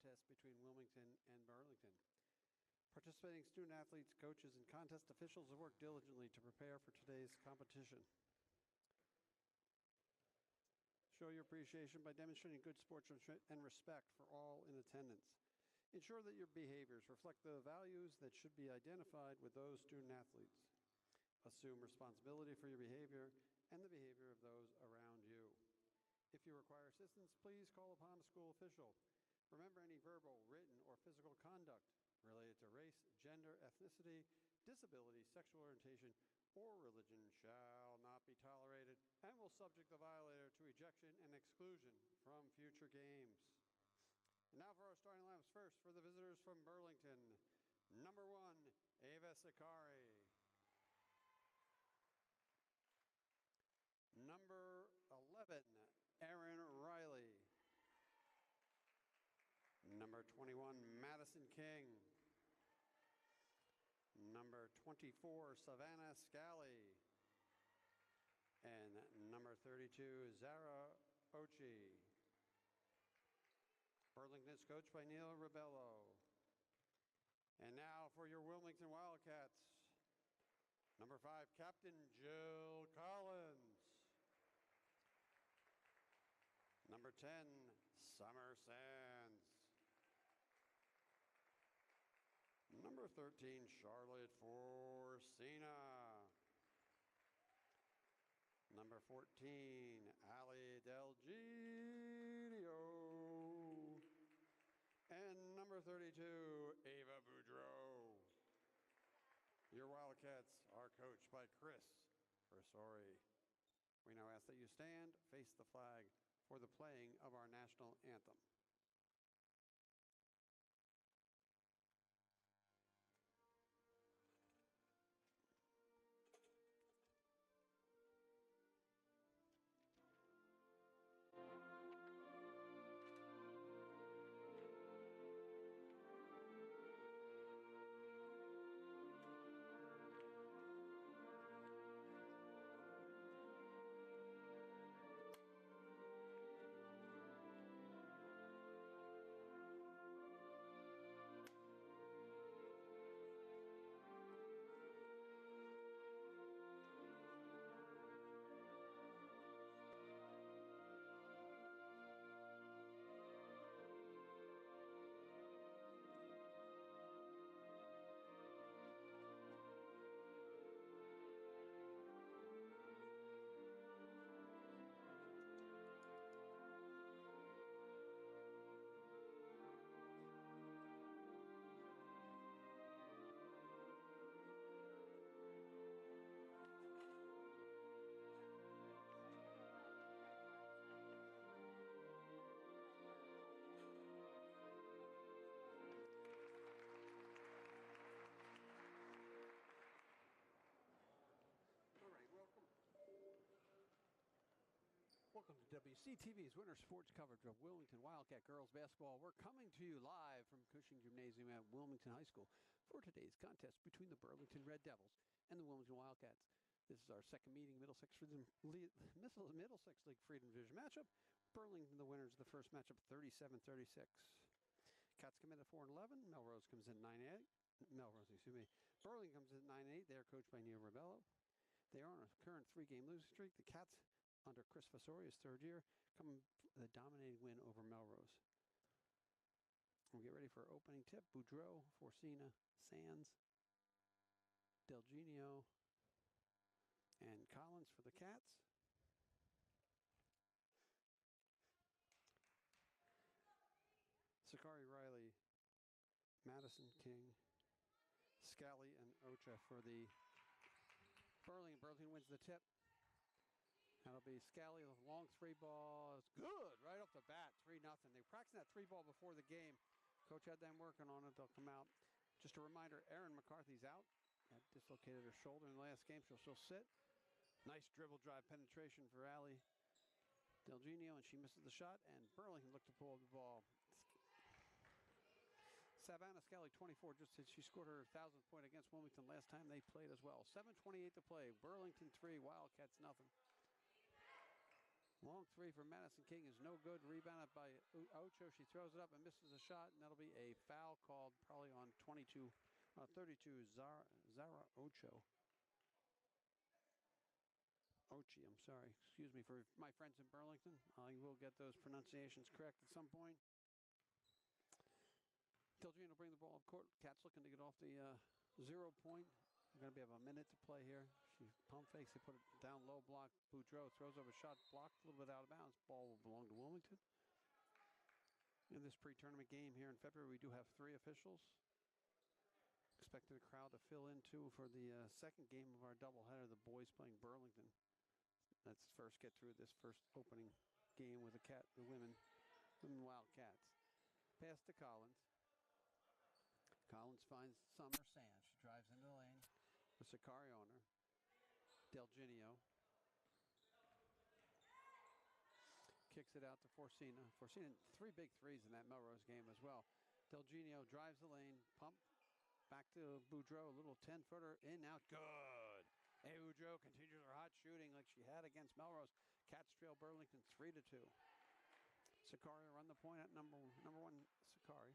contest between Wilmington and Burlington. Participating student athletes, coaches, and contest officials have worked diligently to prepare for today's competition. Show your appreciation by demonstrating good sportsmanship and respect for all in attendance. Ensure that your behaviors reflect the values that should be identified with those student athletes. Assume responsibility for your behavior and the behavior of those around you. If you require assistance, please call upon a school official. Remember, any verbal, written, or physical conduct related to race, gender, ethnicity, disability, sexual orientation, or religion shall not be tolerated and will subject the violator to ejection and exclusion from future games. And now for our starting lineups. First, for the visitors from Burlington, number 1, Ava Sakari. Number 11, Aaron Riley. Number 21, Madison King. Number 24, Savannah Scally. And number 32, Zara Ochi. Burlington is coached by Neil Ribello. And now for your Wilmington Wildcats. Number 5, Captain Jill Collins. Number 10, Summer Sands. Number 13, Charlotte Forcina. Number 14, Ali Del Genio. And number 32, Ava Boudreau. Your Wildcats are coached by Chris Versori. We now ask that you stand, face the flag for the playing of our national anthem. Welcome to WCTV's winter sports coverage of Wilmington Wildcat girls basketball. We're coming to you live from Cushing Gymnasium at Wilmington High School for today's contest between the Burlington Red Devils and the Wilmington Wildcats. This is our second meeting, Middlesex League Freedom Division matchup. Burlington, the winners of the first matchup, 37-36. Cats come in at 4-11. Melrose comes in 9-8. Burlington comes in at 9-8. They are coached by Neil Ribello. They are on a current 3-game losing streak. The Cats, under Chris Vasori's third year, come with a dominating win over Melrose. We'll get ready for opening tip. Boudreau, Forcina, Sands, Del Genio, and Collins for the Cats. Sakari, Riley, Madison, King, Scally, and Ocha for the Burlington. Burlington wins the tip. That'll be Scally with a long 3 ball. It's good right off the bat, 3-0. They practiced that 3 ball before the game. Coach had them working on it. They'll come out. Just a reminder, Erin McCarthy's out. Had dislocated her shoulder in the last game, so she'll sit. Nice dribble drive penetration for Allie Del Genio, and she misses the shot, and Burlington looked to pull the ball. Savannah Scally, 24, just as she scored her 1,000th point against Wilmington last time they played as well. 7:28 to play. Burlington 3, Wildcats nothing. Long three for Madison King is no good. Rebounded by Ocho. She throws it up and misses a shot, and that'll be a foul called probably on 32, 32, Zara Ocho. Ochi, I'm sorry. Excuse me for my friends in Burlington. I will get those pronunciations correct at some point. Delgino will bring the ball up court. Cats looking to get off the 0 point. We're going to have a minute to play here. She pump fakes. They put it down low block. Boudreau throws over a shot blocked a little bit out of bounds. Ball will belong to Wilmington. In this pre-tournament game here in February, we do have 3 officials. Expected a crowd to fill in too for the second game of our doubleheader. The boys playing Burlington. Let's first get through this first opening game with the women Wildcats. Pass to Collins. Collins finds Summer Sands. She drives into the lane with Sakari on her. Delginio kicks it out to Forcina. Forcina 3 big threes in that Melrose game as well. Delginio drives the lane, pump back to Boudreau, a little 10-footer in out, good. Hey, Boudreau continues her hot shooting like she had against Melrose. Cats trail Burlington 3-2. Sakari run the point at number 1, Sakari.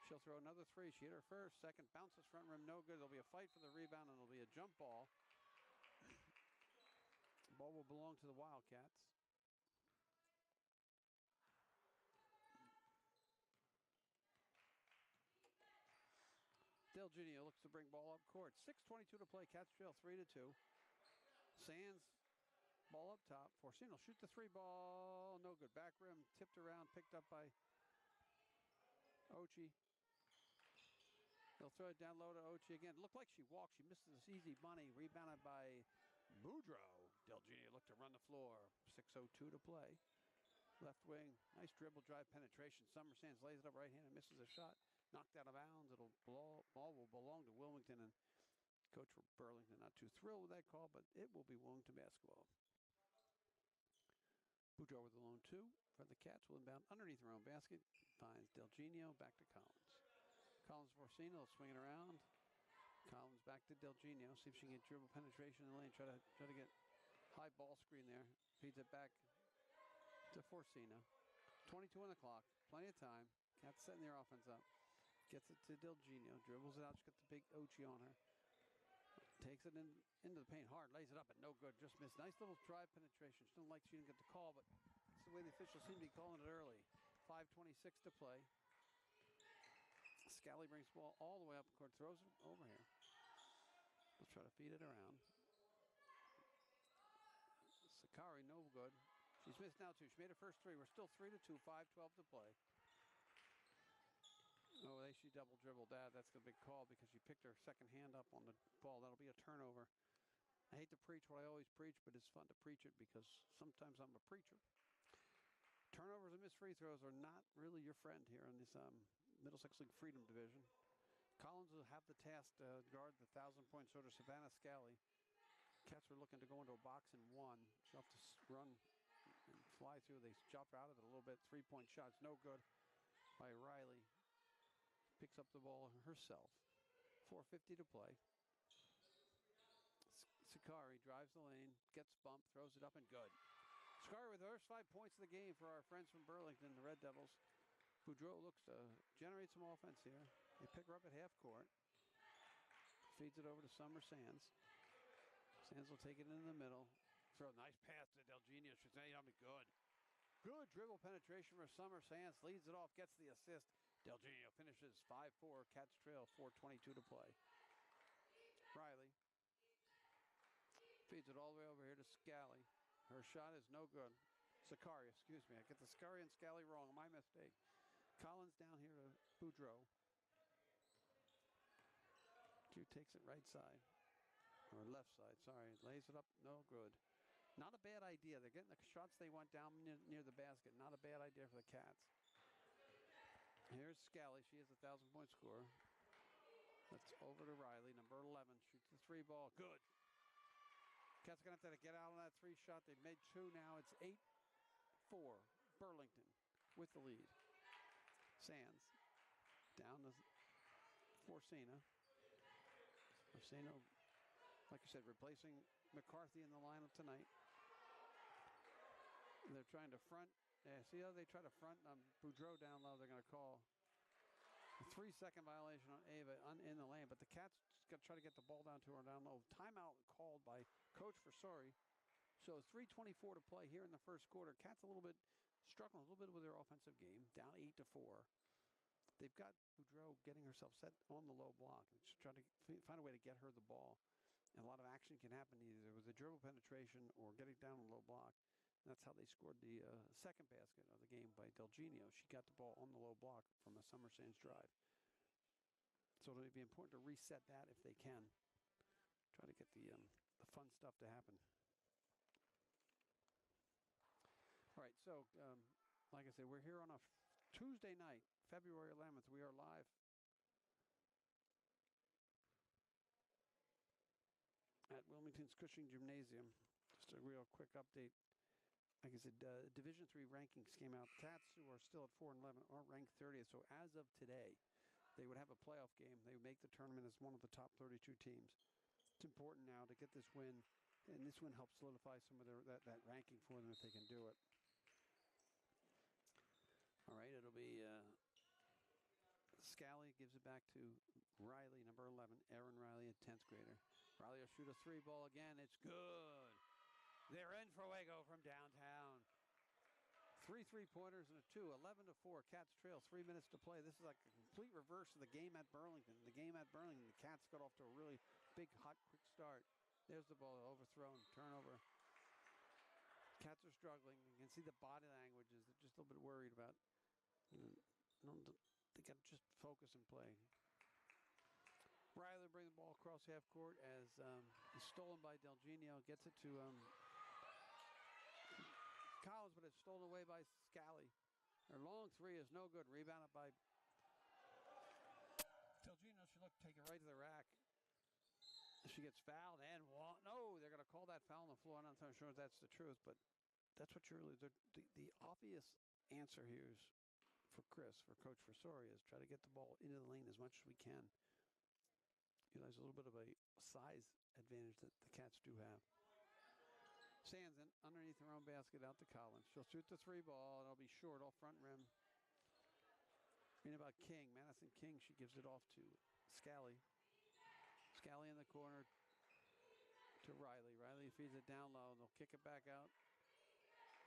She'll throw another 3. She hit her first, second, bounces front rim, no good. There'll be a fight for the rebound, and it'll be a jump ball. The ball will belong to the Wildcats. Delginio looks to bring ball up court. 6:22 to play. Cats trail 3-2. Sands, ball up top. Forcino will shoot the 3 ball. No good. Back rim, tipped around, picked up by Ochi. They'll throw it down low to Ochi again. Looked like she walked. She misses this easy bunny. Rebounded by Boudreau. Delginio looked to run the floor. 6:02 to play. Left wing. Nice dribble drive penetration. Summer Sands lays it up right hand and misses a shot. Knocked out of bounds. Ball will belong to Wilmington, and Coach Burlington not too thrilled with that call, but it will be Wilmington basketball. Boudreau with the lone 2 for the Cats. Will inbound underneath her own basket. Finds Delginio. Back to Collins. Collins Forcino will swing it around. Collins back to Delginio. See if she can get dribble penetration in the lane. Try to get high ball screen there. Feeds it back to Forcino. 22 on the clock. Plenty of time. Cats setting their offense up. Gets it to Delginio. Dribbles it out. She's got the big Ochi on her. Takes it into the paint hard. Lays it up, but no good. Just missed. Nice little drive penetration. She didn't get the call, but it's the way the officials seem to be calling it early. 5:26 to play. Scally brings the ball all the way up the court. Throws it over here. We'll try to feed it around. Sakari, no good. She's missed now, too. She made her first 3. We're still 3-2, 5:12 to play. Oh, she double dribbled that. That's the big call because she picked her second hand up on the ball. That'll be a turnover. I hate to preach what I always preach, but it's fun to preach it because sometimes I'm a preacher. Turnovers and missed free throws are not really your friend here in this Middlesex League Freedom Division. Collins will have the task to guard the 1,000-point shooter, Savannah Scally. Cats are looking to go into a box and 1. She'll have to run and fly through. They jump out of it a little bit. 3-point shots, no good by Riley. Picks up the ball herself. 4:50 to play. Sakari drives the lane, gets bumped, throws it up, and good. Sakari with the first 5 points of the game for our friends from Burlington, the Red Devils. Boudreau looks to generate some offense here. They pick her up at half court. Feeds it over to Summer Sands. Sands will take it in the middle. Throw a nice pass to Delginio. She's good. Good dribble penetration for Summer Sands. Leads it off, gets the assist. Delginio finishes 5-4. Cats trail 4:22 to play. Riley feeds it all the way over here to Scally. Her shot is no good. Sakari, excuse me. I get the Sakari and Scally wrong. My mistake. Collins down here to Boudreau. Q takes it right side. Or left side, sorry. Lays it up, no good. Not a bad idea. They're getting the shots they want down near the basket. Not a bad idea for the Cats. Here's Scally. She is a 1,000-point scorer. That's over to Riley, number 11. Shoots the 3 ball. Good. Cats are going to have to get out on that 3 shot. They've made 2 now. It's 8-4. Burlington with the lead. Sands down to Forcina. Forcina, like I said, replacing McCarthy in the lineup tonight. They're trying to front. See how they try to front Boudreau down low. They're going to call a 3-second violation on Ava in the lane. But the Cats got to try to get the ball down to her down low. Timeout called by Coach Versori. So 3:24 to play here in the first quarter. Cats a little bit struggling a little bit with their offensive game. Down 8-4. They've got Boudreau getting herself set on the low block. Just trying to find a way to get her the ball. And a lot of action can happen either with a dribble penetration or getting down on the low block. And that's how they scored the second basket of the game by Delgenio. She got the ball on the low block from a Summer Sands drive. So it'll be important to reset that if they can. Try to get the fun stuff to happen. All right, so like I said, we're here on a Tuesday night, February 11th. We are live at Wilmington's Cushing Gymnasium. Just a real quick update. Like I said, Division III rankings came out. Cats, who are still at 4-11, are ranked 30th. So as of today, they would have a playoff game. They would make the tournament as one of the top 32 teams. It's important now to get this win, and this win helps solidify some of that ranking for them if they can do it. All right, it'll be Scally gives it back to Riley, number 11, Erin Riley, a 10th grader. Riley will shoot a 3 ball again. It's good. They're in for Wago from downtown. 3 3-pointers and a 2, 11-4. Cats trail, 3 minutes to play. This is like a complete reverse of the game at Burlington. The Cats got off to a really big, hot, quick start. There's the ball overthrown, turnover. Cats are struggling. You can see the body languages. They're just a little bit worried about. They got to just focus and play. Riley bring the ball across half court as it's stolen by Delgenio. Gets it to Collins, but it's stolen away by Scally. Her long 3 is no good. Rebounded by Delgenio. She take it right to the rack. She gets fouled and no, they're going to call that foul on the floor. I'm not sure if that's the truth, but that's what the obvious answer here is for Coach Versori, is try to get the ball into the lane as much as we can. Utilize a little bit of a size advantage that the Cats do have. Sands in underneath her own basket out to Collins. She'll shoot the 3 ball, and it'll be short off front rim. Reading about King, Madison King, she gives it off to Scally. Scally in the corner to Riley. Riley feeds it down low, and they'll kick it back out.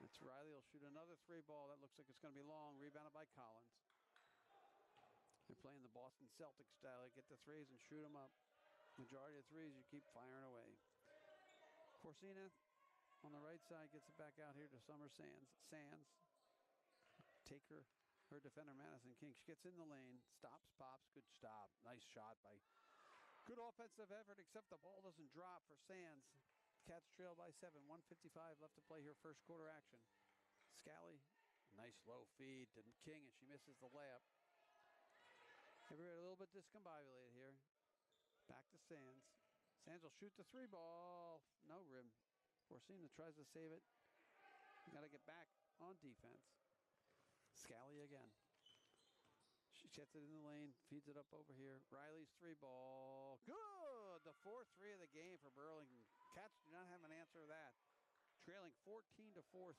It's Riley will shoot another 3 ball. That looks like it's going to be long. Rebounded by Collins. They're playing the Boston Celtics style. They get the 3s and shoot them up. Majority of 3s, you keep firing away. Corsina on the right side gets it back out here to Summer Sands. Sands, take her defender, Madison King. She gets in the lane, stops, pops, good stop. Nice shot by, good offensive effort, except the ball doesn't drop for Sands. Cats trail by 7, 1:55 left to play here, first quarter action. Scally, nice low feed to King, and she misses the layup. Everybody a little bit discombobulated here. Back to Sands. Sands will shoot the 3 ball. No rim. Corsina tries to save it. You got to get back on defense. Scally again. She gets it in the lane, feeds it up over here. Riley's 3 ball. Good! The 4th 3 of the game for Burlington. Cats do not have an answer to that. Trailing 14-4. 4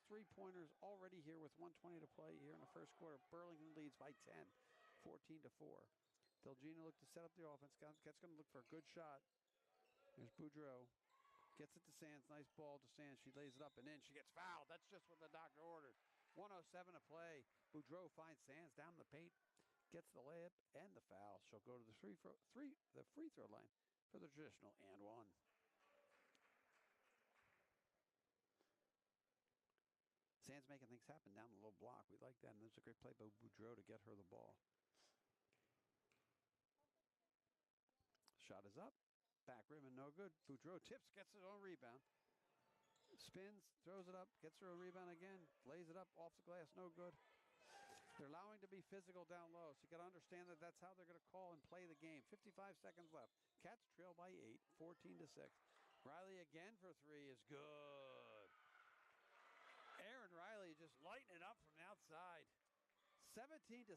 3-pointers already here with 1:20 to play here in the first quarter. Burlington leads by 10, 14-4. Delgenio look to set up the offense. Cats going to look for a good shot. There's Boudreau. Gets it to Sands. Nice ball to Sands. She lays it up and in. She gets fouled. That's just what the doctor ordered. 1:07 to play. Boudreau finds Sands down the paint. Gets the layup and the foul. She'll go to the free throw line for the traditional and 1. Sands making things happen down the low block. We like that, and there's a great play by Boudreau to get her the ball. Shot is up. Back rim and no good. Boudreau tips, gets his own rebound. Spins, throws it up, gets her a rebound again, lays it up off the glass, no good. They're allowing to be physical down low, so you got to understand that that's how they're going to call and play the game. 55 seconds left. Cats trail by 8, 14-6. Riley again for 3 is good. Erin Riley just lighting it up from the outside. 17-6,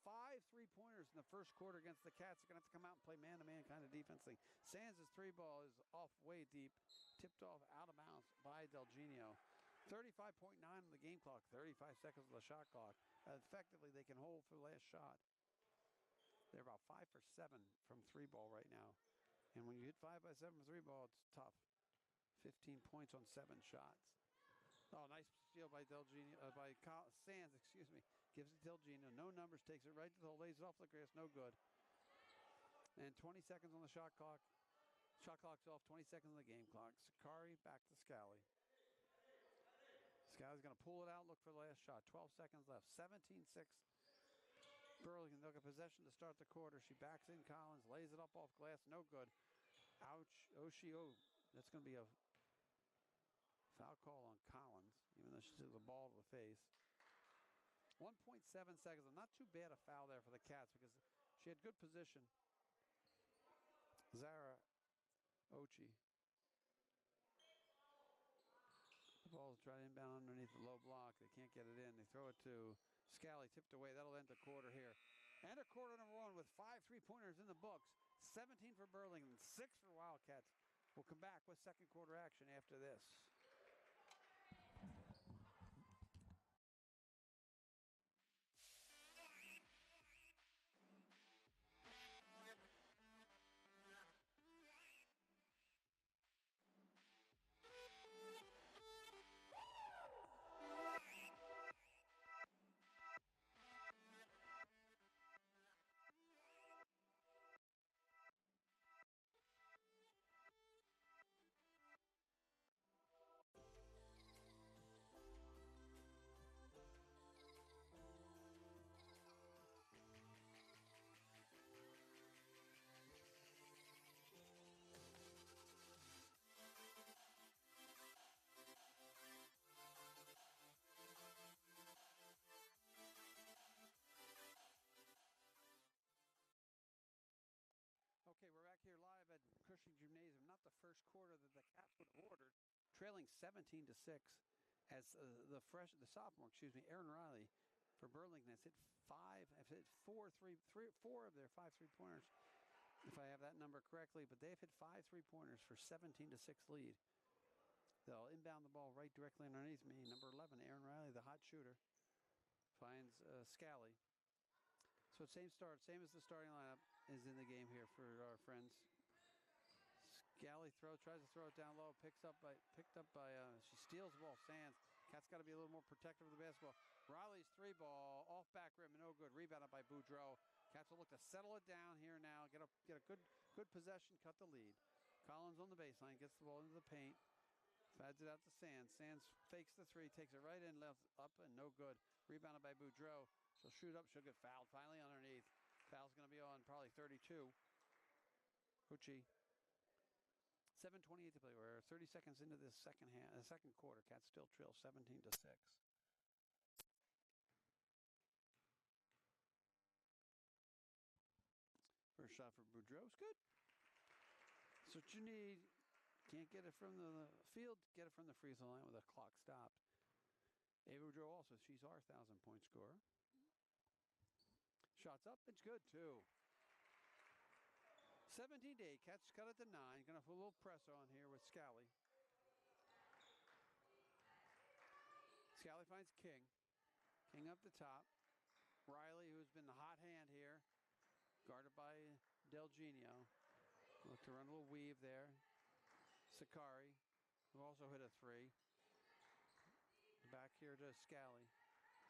5 3-pointers in the first quarter against the Cats. They're going to have to come out and play man-to-man kind of defense thing. Sands' 3 ball is off way deep. tipped off out of bounds by Delgenio. 35.9 on the game clock, 35 seconds on the shot clock. Effectively, they can hold for the last shot. They're about 5 for 7 from three ball right now. And when you hit 5 by 7 from three ball, it's tough. 15 points on 7 shots. Oh, nice steal by Sands, excuse me. Gives it to Delgenio. No numbers, takes it right to the hole, lays it off the grass, no good. And 20 seconds on the shot clock. Shot clock's off, 20 seconds on the game clock. Sakari back to Scally. Scally's going to pull it out, look for the last shot. 12 seconds left, 17-6. Burlington, they'll get possession to start the quarter. She backs in Collins, lays it up off glass, no good. Ouch, that's going to be a foul call on Collins, even though she took the ball to the face. 1.7 seconds, not too bad a foul there for the Cats because she had good position. Zara Ochi. The ball's trying to inbound underneath the low block. They can't get it in. They throw it to Scally, tipped away. That'll end the quarter here. And a quarter number one with 5 3-pointers in the books. 17 for Burlington, 6 for Wildcats. We'll come back with second quarter action after this. Okay, we're back here live at Cushing Gymnasium. Not the first quarter that the Cats would have ordered. Trailing 17-6 as the sophomore, Aaron Riley for Burlington has hit four of their 5 3-pointers, if I have that number correctly. But they've hit 5 3-pointers for 17-6 lead. They'll inbound the ball right directly underneath me. Number 11, Aaron Riley, the hot shooter, finds Scally. So same as the starting lineup is in the game here for our friends. Scally tries to throw it down low, picked up by she steals the ball. Sands. Cat's got to be a little more protective of the basketball. Riley's 3-ball off back rim, no good. Rebounded by Boudreau. Cats will look to settle it down here now. Get a good possession, cut the lead. Collins on the baseline, gets the ball into the paint, fads it out to Sands. Sands fakes the 3, takes it right in, left up, and no good. Rebounded by Boudreau. She'll shoot up, she'll get fouled finally underneath. Foul's going to be on probably 32. Uchi. 7:28 to play. We're 30 seconds into this second quarter. Cats still trail 17-6. First shot for Boudreau is good. That's what you need. Can't get it from the field, get it from the free throw line with a clock stopped. Ava Boudreau also, she's our 1,000-point scorer. Shots up, it's good too. 17-8, Cats cut it to 9. Gonna put a little press on here with Scally. Scally finds King. King up the top. Riley, who's been the hot hand here, guarded by Delgenio. Look to run a little weave there. Sakari, who also hit a 3. Back here to Scally.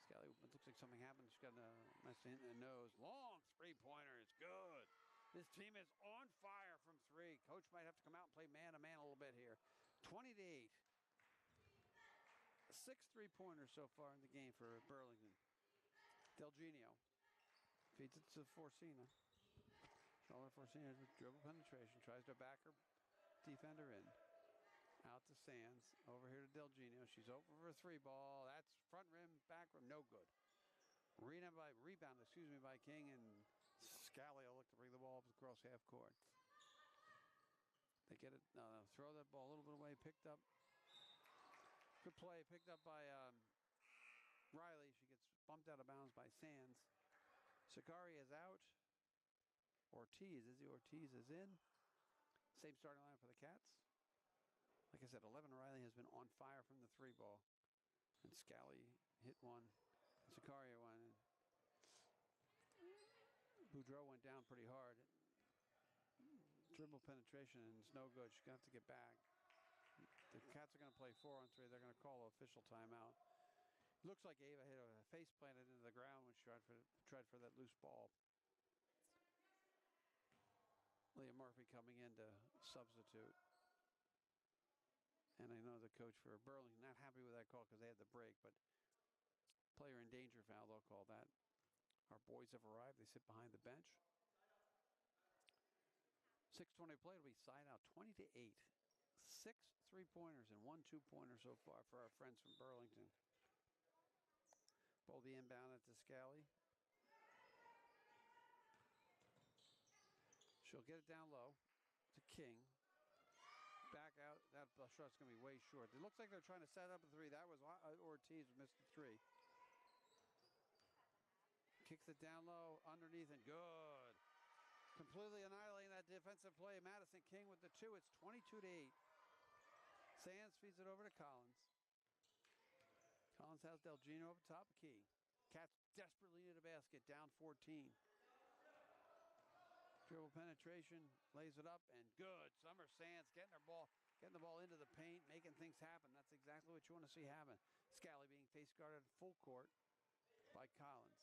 Scally, it looks like something happened. She's got a nice hit in the nose. Long 3-pointer. It's good. This team is on fire from 3. Coach might have to come out and play man-to-man a little bit here. 20-8. 6 3-pointers so far in the game for Burlington. Delgenio feeds it to Forcina. Charlotte Forcina with dribble penetration. Tries to back her defender in. Out to Sands. Over here to Delgenio. She's over for a 3-ball. That's front rim, back rim. No good. Rebound by King, and Scally will look to bring the ball up across half court. They get it. Throw that ball a little bit away. Picked up. Good play. Picked up by Riley. She gets bumped out of bounds by Sands. Sakari is out. Izzy Ortiz is in. Same starting line for the Cats. Like I said, 11 Riley has been on fire from the 3-ball. And Scally hit one. Zakaria one. Boudreau went down pretty hard. Dribble penetration, and it's no good. She's going to have to get back. The Cats are going to play 4-on-3. They're going to call an official timeout. Looks like Ava hit a face planted into the ground when she tried for that loose ball. Leah Murphy coming in to substitute. And I know the coach for Burlington not happy with that call because they had the break, but player in danger foul, they'll call that. Our boys have arrived. They sit behind the bench. 6:20 play. It'll be side out 20-8. 6 3-pointers and 1 2-pointer so far for our friends from Burlington. Ball be inbound to Scally. She'll get it down low to King. Back out. That shot's going to be way short. It looks like they're trying to set up a 3. That was Ortiz missed the 3. Kicks it down low, underneath, and good. Completely annihilating that defensive play. Madison King with the 2. It's 22-8. Sands feeds it over to Collins. Collins has Delgino up top. Key. Cats desperately near the basket. Down 14. Dribble penetration. Lays it up. And good. Summer Sands getting the ball into the paint. Making things happen. That's exactly what you want to see happen. Scally being face guarded full court by Collins.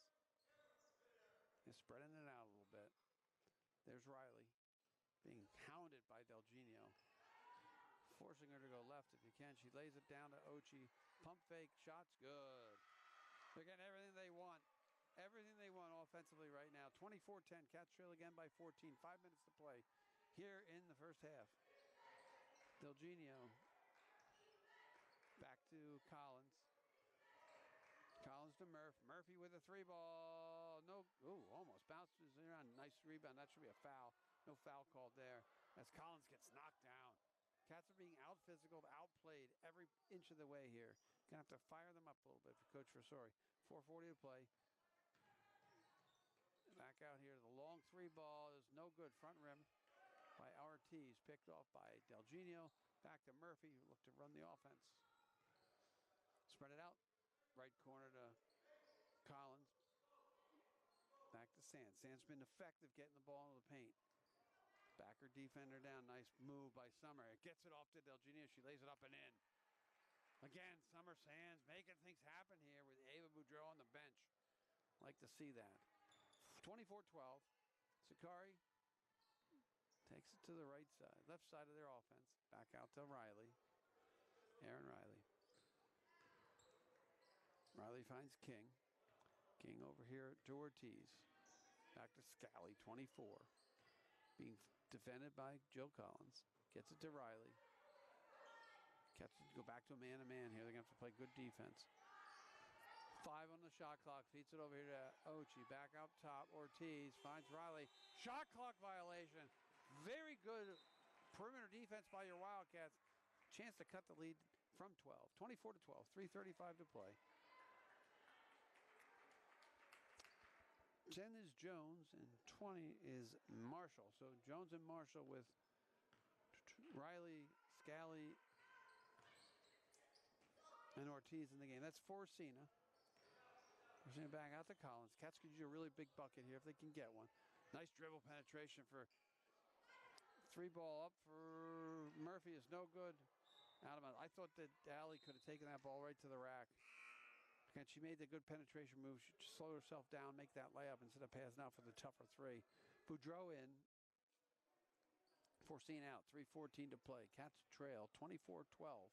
They're spreading it out a little bit. There's Riley being hounded by Delgino. Forcing her to go left if you can. She lays it down to Ochi. Pump fake. Shots good. They're getting everything they want. Everything they want offensively right now. 24-10. Cats trail again by 14. 5 minutes to play here in the first half. Delgino. Back to Collins. Collins to Murphy with a 3-ball. No, almost bounces around. Nice rebound. That should be a foul. No foul called there as Collins gets knocked down. Cats are being out-physical, outplayed every inch of the way here. Gonna have to fire them up a little bit for Coach Versori. 4:40 to play. Back out here to the long 3-ball. There's no good. Front rim by Ortiz. Picked off by Delgino. Back to Murphy, who looked to run the offense. Spread it out. Right corner to Collins. Back to Sands. Sands been effective getting the ball into the paint. Backer defender down. Nice move by Summer. It gets it off to Delgino. She lays it up and in. Again, Summer Sands making things happen here with Ava Boudreau on the bench. Like to see that. 24-12. Sakari takes it to the right side. Left side of their offense. Back out to Riley. Aaron Riley. Riley finds King. King over here to Ortiz. Back to Scally, 24. Being defended by Joe Collins. Gets it to Riley. Catches it, go back to a man-to-man here. They're going to have to play good defense. 5 on the shot clock. Feeds it over here to Ochi. Back up top. Ortiz finds Riley. Shot clock violation. Very good perimeter defense by your Wildcats. Chance to cut the lead from 12. 24-12. 3:35 to play. 10 is Jones and 20 is Marshall. So Jones and Marshall with Riley, Scally, and Ortiz in the game. That's Forcina. Forcina back out to Collins. Cats could use a really big bucket here if they can get one. Nice dribble penetration for 3-ball up for Murphy is no good. Out of bounds. I thought that Allie could have taken that ball right to the rack. And she made the good penetration move. She slowed herself down, make that layup instead of passing out for the tougher 3. Boudreau in. Forcina out. 3:14 to play. Cats trail 24-12.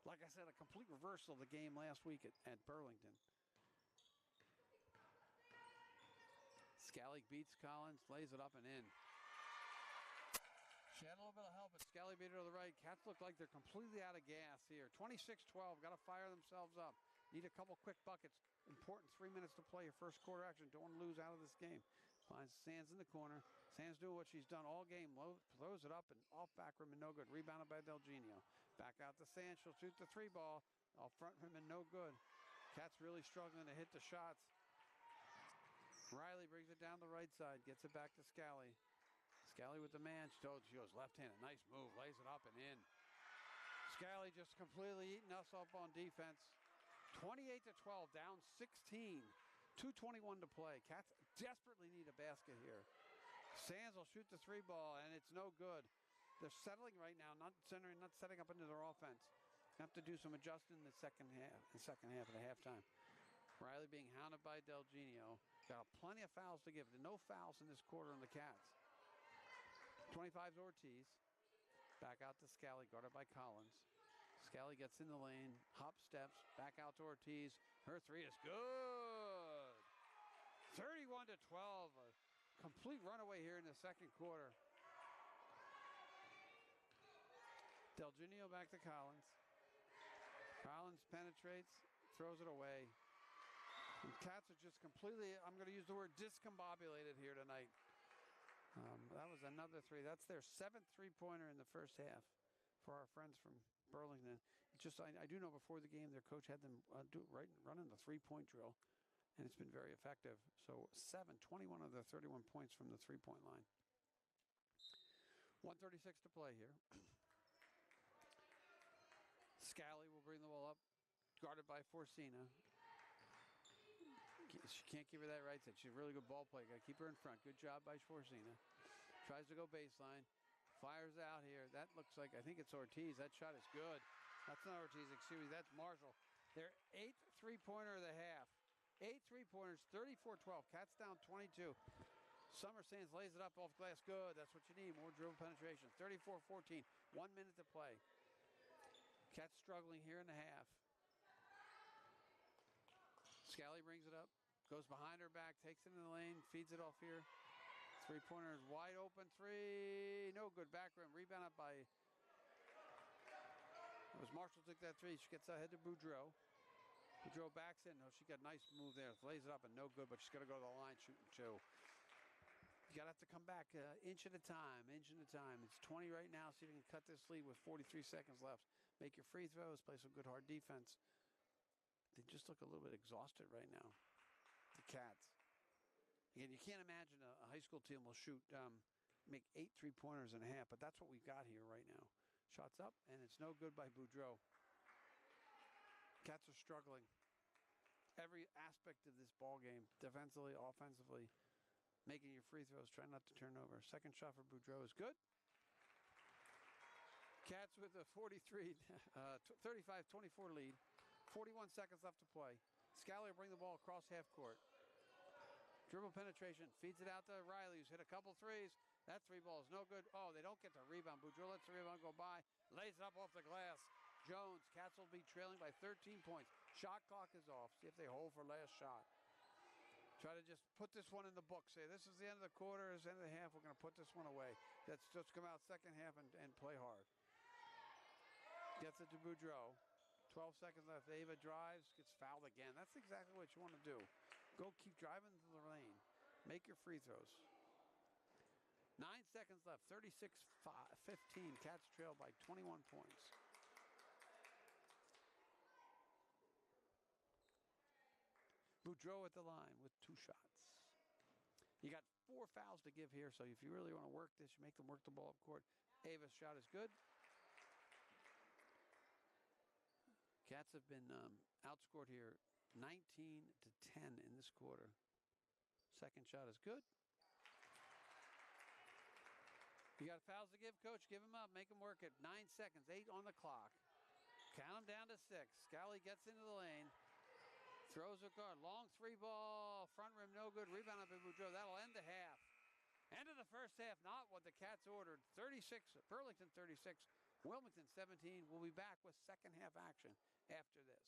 Like I said, a complete reversal of the game last week at Burlington. Scally beats Collins, lays it up and in. She had a little bit of help, but Scally beat her to the right. Cats look like they're completely out of gas here. 26-12, got to fire themselves up. Need a couple quick buckets. Important 3 minutes to play your first quarter action. Don't want to lose out of this game. Finds Sands in the corner. Sands doing what she's done all game. Throws it up and off back rim and no good. Rebounded by Delgino. Back out to Sands. She'll shoot the 3-ball. Off front rim and no good. Cats really struggling to hit the shots. Riley brings it down the right side. Gets it back to Scally. Scally with the man. She goes left-handed. Nice move. Lays it up and in. Scally just completely eating us up on defense. 28-12, down 16. 2:21 to play. Cats desperately need a basket here. Sands will shoot the three ball, and it's no good. They're settling right now, not centering, not setting up into their offense. Have to do some adjusting in the second half of the halftime. Riley being hounded by Del Genio. Got plenty of fouls to give. No fouls in this quarter on the Cats. 25's Ortiz. Back out to Scally, guarded by Collins. Scally gets in the lane, hop steps, back out to Ortiz. Her three is good. 31-12. A complete runaway here in the second quarter. Del Genio back to Collins. Collins penetrates, throws it away. And Cats are just completely, I'm going to use the word discombobulated here tonight. That was another three. That's their seventh three-pointer in the first half for our friends from Burlington. Just I do know before the game their coach had them running the three-point drill, and it's been very effective. So 21 of the 31 points from the three-point line. 1:36 to play here. Scally will bring the ball up, guarded by Forcina. She can't keep her that right side. She's a really good ball player. Got to keep her in front. Good job by Forcina. Tries to go baseline. Fires out here. That looks like, I think it's Ortiz. That shot is good. That's not Ortiz, excuse me. That's Marshall. Their eighth three-pointer of the half. 8 3-pointers, 34-12. Cats down 22. Summer Sands lays it up off glass. Good. That's what you need. More dribble penetration. 34-14. 1 minute to play. Cats struggling here in the half. Scally brings it up. Goes behind her back. Takes it in the lane. Feeds it off here. Three-pointer is wide open. Three. No good. Back rim. Rebound up by... It was Marshall took that three. She gets ahead to Boudreau. Boudreau backs in. No, she got a nice move there. Lays it up and no good, but she's got to go to the line shooting two. You got to have to come back inch at a time, inch at a time. It's 20 right now. See if you can cut this lead with 43 seconds left. Make your free throws. Play some good hard defense. They just look a little bit exhausted right now, the Cats. Again, you can't imagine a high school team will shoot, make 8 3-pointers and a half, but that's what we've got here right now. Shots up, and it's no good by Boudreau. Cats are struggling. Every aspect of this ball game, defensively, offensively, making your free throws, trying not to turn over. Second shot for Boudreau is good. Cats with a 35-24 lead. 41 seconds left to play. Scally will bring the ball across half court. Dribble penetration, feeds it out to Riley, who's hit a couple threes. That three ball is no good. Oh, they don't get the rebound. Boudreau lets the rebound go by, lays it up off the glass. Jones, Cats will be trailing by 13 points. Shot clock is off. See if they hold for last shot. Try to just put this one in the book. Say, this is the end of the quarter, this is the end of the half. We're going to put this one away. Let's just come out second half and play hard. Gets it to Boudreau. 12 seconds left. Ava drives, gets fouled again. That's exactly what you want to do. Go keep driving to the lane. Make your free throws. 9 seconds left. 36-15. Cats trail by 21 points. Boudreau at the line with 2 shots. You got 4 fouls to give here, so if you really want to work this, you make them work the ball up court. Ava's shot is good. Cats have been outscored here 19-10 in this quarter. Second shot is good. You got fouls to give, Coach. Give them up. Make them work it. 9 seconds. 8 on the clock. Count them down to 6. Scally gets into the lane. Throws a guard. Long three ball. Front rim no good. Rebound up in Boudreau. That'll end the half. End of the first half. Not what the Cats ordered. 36. Burlington 36. Wilmington 17. We'll be back with second half action after this.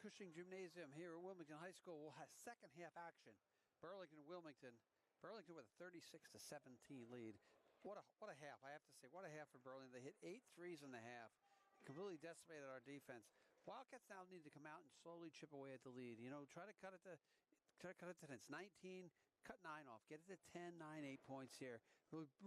Cushing Gymnasium here at Wilmington High School. We'll have second half action. Wilmington with a 36-17 lead. What a half, I have to say. What a half for Burlington. They hit 8 threes in the half. Completely decimated our defense. Wildcats now need to come out and slowly chip away at the lead. You know, try to cut it to 10. It's 19. Cut 9 off. Get it to 10, 9, 8 points here.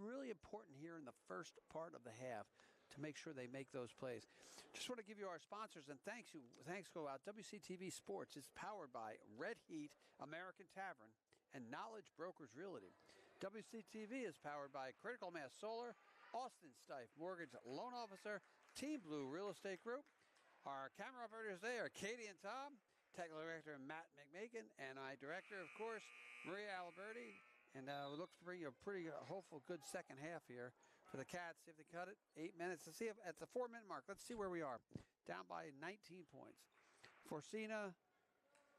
Really important here in the first part of the half to make sure they make those plays. Just want to give you our sponsors, and thanks go out. WCTV Sports is powered by Red Heat, American Tavern, and Knowledge Brokers Realty. WCTV is powered by Critical Mass Solar, Austin Stife Mortgage Loan Officer, Team Blue Real Estate Group. Our camera operators today are Katie and Tom, Technical Director Matt McMakin, and I, Director, of course, Maria Alberti. And we look to bring you a pretty hopeful good second half here for the Cats. See if they cut it. 8 minutes. Let's see if at the 4-minute mark. Let's see where we are. Down by 19 points. Forcina,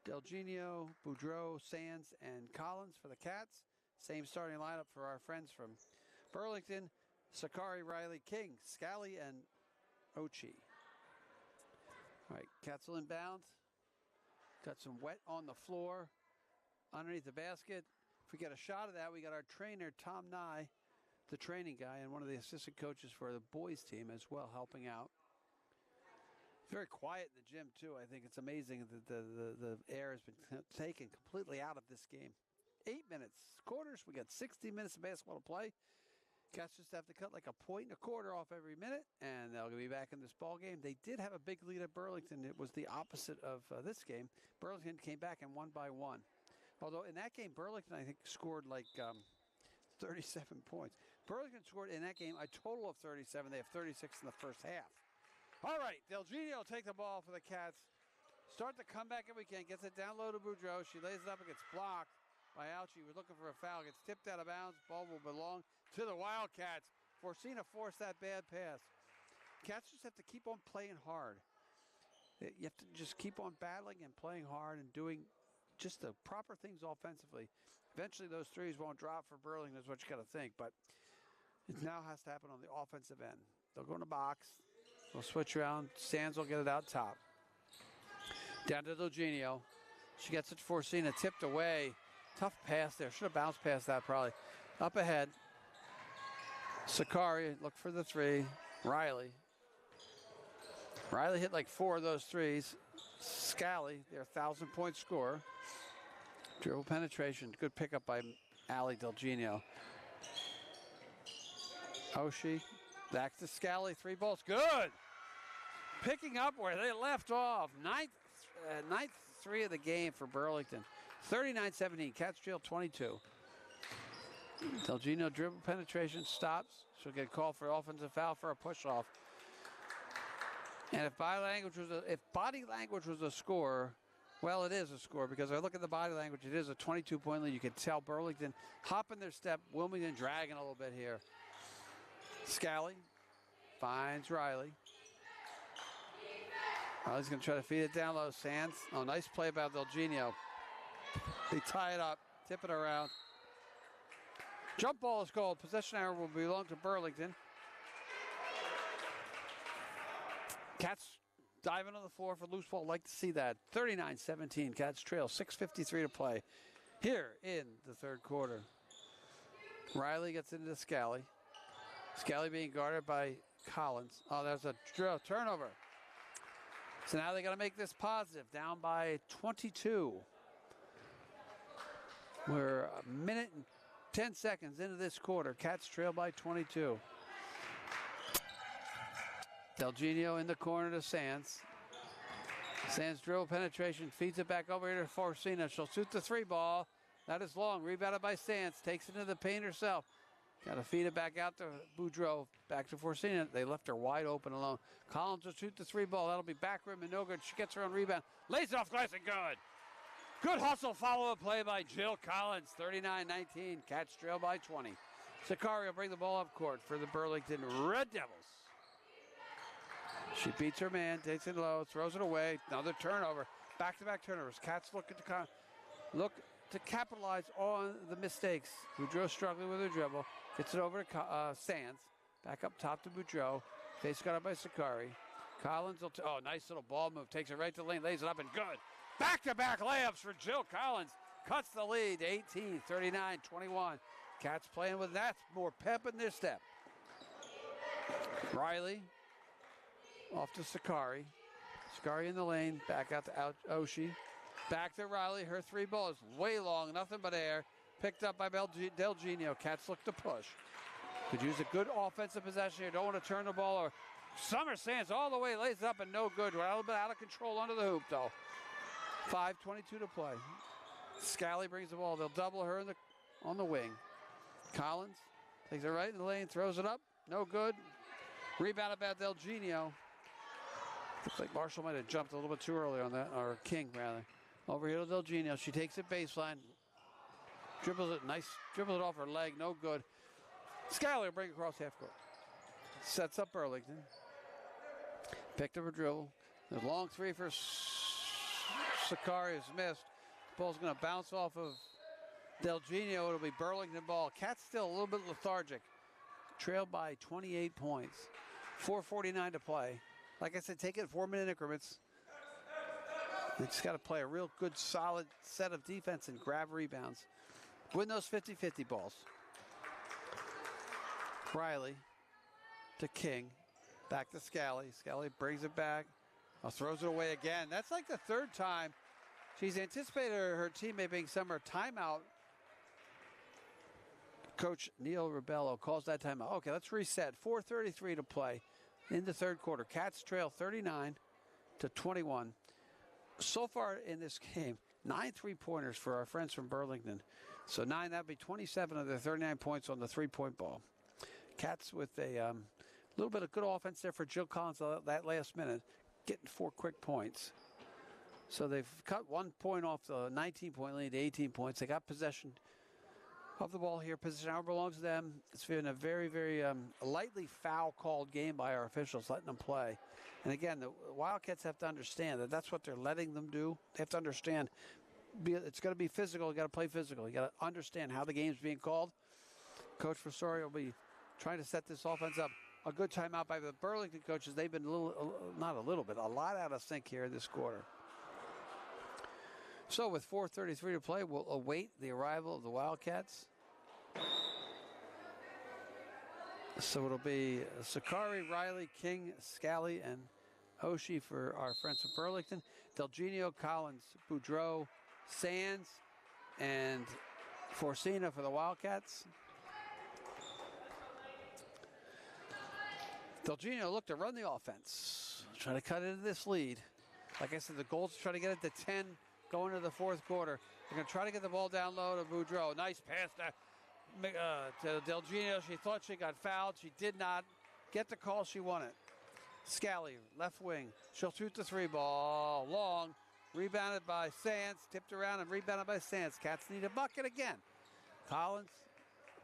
Delgenio, Boudreau, Sands, and Collins for the Cats. Same starting lineup for our friends from Burlington. Sakari, Riley, King, Scally, and Ochi. All right, Cats will inbound. Got some wet on the floor underneath the basket. If we get a shot of that, we got our trainer, Tom Nye, the training guy, and one of the assistant coaches for the boys team as well, helping out. Very quiet in the gym, too. I think it's amazing that the air has been taken completely out of this game. 8 minutes. Quarters, we got 60 minutes of basketball to play. Cats just have to cut like a point and a quarter off every minute, and they'll be back in this ball game. They did have a big lead at Burlington. It was the opposite of this game. Burlington came back and won by 1. Although in that game, Burlington, I think, scored like 37 points. Burlington scored in that game a total of 37. They have 36 in the first half. All right, Delgenio will take the ball for the Cats. Start the comeback if we can. Gets it down low to Boudreau. She lays it up and gets blocked by Alchi. We're looking for a foul. Gets tipped out of bounds. Ball will belong to the Wildcats. Forcina forced that bad pass. Cats just have to keep on playing hard. You have to just keep on battling and playing hard and doing just the proper things offensively. Eventually those threes won't drop for Burlington is what you got to think, but it now has to happen on the offensive end. They'll go in the box. They'll switch around. Sands will get it out top. Down to Delgenio. She gets it to Forcina. Tipped away. Tough pass there. Should have bounced past that probably. Up ahead. Sakari, look for the three. Riley hit like 4 of those threes. Scally, their 1,000-point scorer. Dribble penetration. Good pickup by Allie Delgenio. Oshie. Back to Scally. 3 balls. Good. Picking up where they left off. Ninth 3 of the game for Burlington. 39-17. Cats trail 22. Delgenio dribble penetration stops. She'll get called for offensive foul for a push-off. And if body language was a score, well, it is a score because I look at the body language. It is a 22-point lead. You can tell Burlington hopping their step. Wilmington dragging a little bit here. Scally finds Riley. Riley's going to try to feed it down low. Sands. Oh, nice play by Delgenio. They tie it up, tip it around. Jump ball is called. Possession arrow will belong to Burlington. Cats diving on the floor for loose ball. Like to see that. 39-17. Cats trail. 6:53 to play here in the third quarter. Riley gets into Scally. Scally being guarded by Collins. Oh, there's a turnover. So now they got to make this positive. Down by 22. We're a minute and 10 seconds into this quarter. Cats trail by 22. Delgenio in the corner to Sands. Sands dribble penetration, feeds it back over here to Forcina. She'll shoot the 3 ball. That is long. Rebounded by Sands. Takes it into the paint herself. Got to feed it back out to Boudreau. Back to Forcina. They left her wide open alone. Collins will shoot the 3 ball. That'll be back rim and no good. She gets her own rebound. Lays it off glass and good. Good hustle follow-up play by Jill Collins. 39-19. Cats trail by 20. Sakari will bring the ball up court for the Burlington Red Devils. She beats her man, takes it low, throws it away. Another turnover. Back-to-back turnovers. Cats look to capitalize on the mistakes. Boudreau struggling with her dribble. Gets it over to Sands. Back up top to Boudreau. Face got up by Sakari. Collins will, nice little ball move. Takes it right to the lane, lays it up and good. Back-to-back layups for Jill Collins. Cuts the lead to 18, 39, 21. Cats playing with that. More pep in their step. Riley off to Sakari. Sakari in the lane. Back out to Oshie. Back to Riley. Her three ball is way long. Nothing but air. Picked up by Del Genio. Cats look to push. Could use a good offensive possession here. Don't want to turn the ball. Or Summer Sands all the way. Lays it up and no good. We're a little bit out of control under the hoop, though. 5:22 to play. Scally brings the ball. They'll double her on the wing. Collins takes it right in the lane. Throws it up. No good. Rebounded by Del Genio. Looks like Marshall might have jumped a little bit too early on that. Or King, rather. Over here to Del Genio. She takes it baseline. Dribbles it. Nice. Dribbles it off her leg. No good. Scally will bring it across half court. Sets up Burlington. Picked up a dribble. The long three for Sakari is missed. Ball's going to bounce off of Del Genio. It'll be Burlington ball. Cats still a little bit lethargic. Trailed by 28 points. 4:49 to play. Like I said, take it in 4-minute increments. They just got to play a real good, solid set of defense and grab rebounds. Win those 50-50 balls. Riley to King. Back to Scally. Scally brings it back. Throws it away again. That's like the third time she's anticipated her teammate being somewhere timeout. Coach Neil Ribello calls that timeout. Okay, let's reset. 4:33 to play in the third quarter. Cats trail 39-21. So far in this game, 9 3-pointers for our friends from Burlington. So 9, that'd be 27 of their 39 points on the 3-point ball. Cats with a little bit of good offense there for Jill Collins that last minute, getting 4 quick points. So they've cut 1 point off the 19-point lead to 18 points. They got possession of the ball here. Possession now belongs to them. It's been a very, very lightly foul-called game by our officials, letting them play. And again, the Wildcats have to understand that that's what they're letting them do. They have to understand it's going to be physical. You got to play physical. You got to understand how the game's being called. Coach Frisori will be trying to set this offense up. A good timeout by the Burlington coaches. They've been a lot out of sync here this quarter. So with 4:33 to play, we'll await the arrival of the Wildcats. So it'll be Sakari, Riley, King, Scally, and Oshie for our friends from Burlington. Del Genio, Collins, Boudreau, Sands, and Forcina for the Wildcats. Del Genio looked to run the offense, trying to cut into this lead. Like I said, the goal is to try to get it to 10 going into the fourth quarter. They're going to try to get the ball down low to Boudreau. Nice pass to Del Genio. She thought she got fouled. She did not get the call she wanted. Scally, left wing. She'll shoot the 3 ball. Long. Rebounded by Sands. Tipped around and rebounded by Sands. Cats need a bucket again. Collins,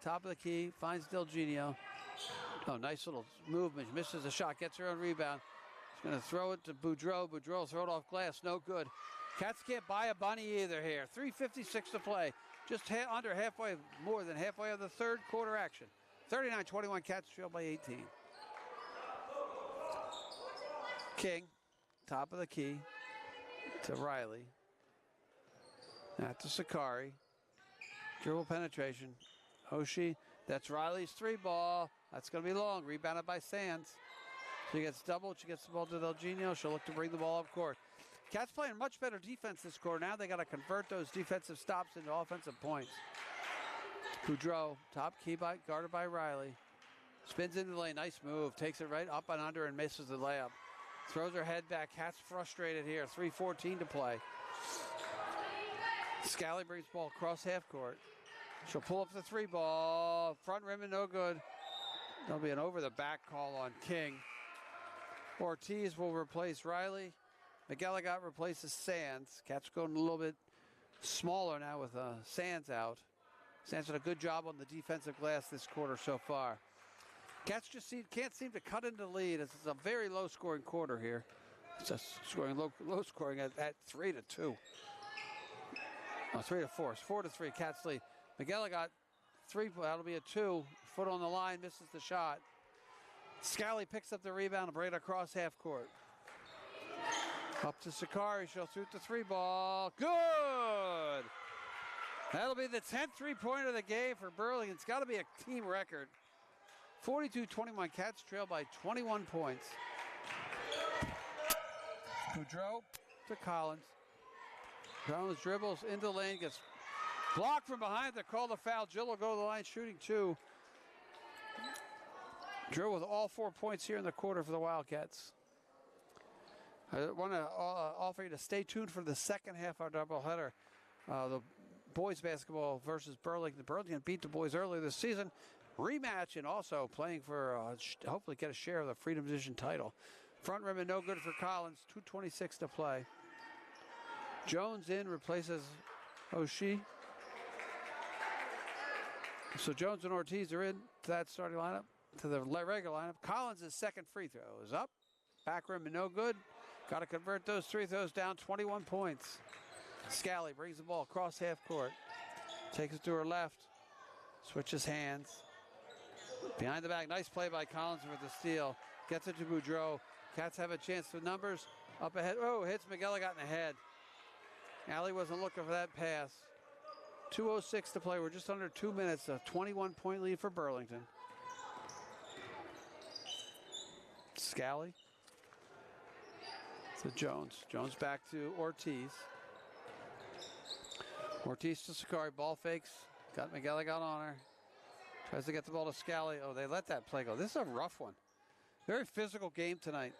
top of the key, finds Del Genio. Oh, nice little movement. Misses a shot. Gets her own rebound. She's going to throw it to Boudreau. Boudreau throw it off glass. No good. Cats can't buy a bunny either here. 3:56 to play. Just under halfway, more than halfway of the third quarter action. 39-21, Cats trail by 18. King, top of the key to Riley. Now to Sakari. Dribble penetration. Oshie, that's Riley's 3 ball. That's going to be long. Rebounded by Sands. She gets doubled. She gets the ball to Del Genio. She'll look to bring the ball up court. Cats playing much better defense this quarter. Now they got to convert those defensive stops into offensive points. Boudreau, top key guarded by Riley. Spins into the lane. Nice move. Takes it right up and under and misses the layup. Throws her head back. Cats frustrated here. 3:14 to play. Scally brings ball across half court. She'll pull up the 3 ball. Front rim and no good. There'll be an over the back call on King. Ortiz will replace Riley. McElligott replaces Sands. Cats going a little bit smaller now with Sands out. Sands did a good job on the defensive glass this quarter so far. Cats just can't seem to cut into the lead. It's a very low-scoring quarter here. It's just scoring low scoring at 3-2. Oh, 3-4. It's 4-3. Cats lead. McElligott 3. That'll be a 2. Foot on the line, misses the shot. Scally picks up the rebound and bring it across half court. Up to Sakari. She'll shoot the 3-ball. Good! That'll be the 10th three-pointer of the game for Burlington. It's got to be a team record. 42-21. Cats trail by 21 points. Boudreau to Collins. Collins dribbles into the lane, gets blocked from behind. They call the foul. Jill will go to the line shooting 2. Drill with all 4 points here in the quarter for the Wildcats. I want to offer you to stay tuned for the second half of our doubleheader. The boys basketball versus Burlington. Burlington beat the boys earlier this season. Rematch and also playing for hopefully get a share of the Freedom Division title. Front rim and no good for Collins. 2:26 to play. Jones in, replaces Oshie. So Jones and Ortiz are in to that starting lineup, to the regular lineup. Collins' second free throw is up. Back rim and no good. Got to convert those 3 throws down, 21 points. Scally brings the ball across half court. Takes it to her left. Switches hands. Behind the back, nice play by Collins with the steal. Gets it to Boudreau. Cats have a chance for numbers. Up ahead. Oh, hits McGilligot in the head. Allie wasn't looking for that pass. 2:06 to play. We're just under 2 minutes. A 21-point lead for Burlington. Scally. To Jones. Jones back to Ortiz. Ortiz to Sakari. Ball fakes. Got McGilligot on her. Tries to get the ball to Scally. Oh, they let that play go. This is a rough one. Very physical game tonight.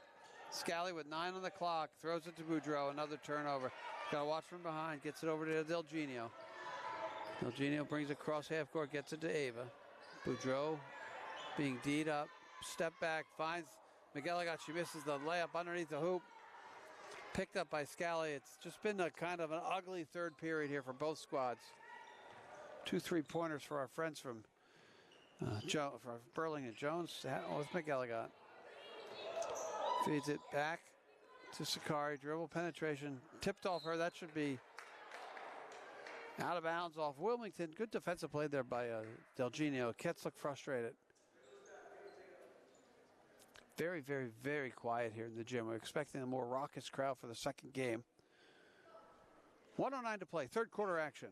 Scally with 9 on the clock. Throws it to Boudreau. Another turnover. Got to watch from behind. Gets it over to Del Genio. Del Genio brings it across half court. Gets it to Ava. Boudreau being D'd up. Step back. Finds McGilligot. She misses the layup underneath the hoop. Picked up by Scally. It's just been a kind of an ugly third period here for both squads. 2 3-pointers for our friends from for Burlington. Jones with McGilligot. Feeds it back to Sakari. Dribble penetration. Tipped off her. That should be out of bounds off Wilmington. Good defensive play there by Del Genio. Cats look frustrated. Very, very, very quiet here in the gym. We're expecting a more raucous crowd for the second game. 1:09 to play. Third quarter action.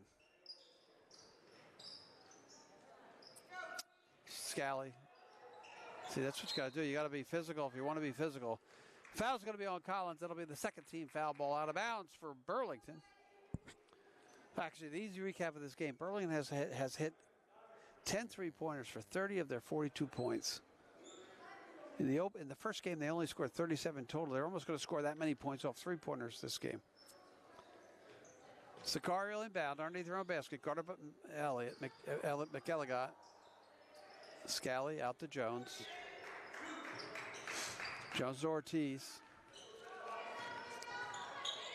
Scally. See, that's what you got to do. You got to be physical if you want to be physical. Foul's going to be on Collins. That'll be the second team foul. Ball out of bounds for Burlington. Actually, the easy recap of this game. Burlington has hit 10 3-pointers for 30 of their 42 points. In the first game, they only scored 37 total. They're almost going to score that many points off 3-pointers this game. Sakari inbound underneath their own basket. Guarded by Elliott McGilligot. Scally out to Jones. Jones to Ortiz.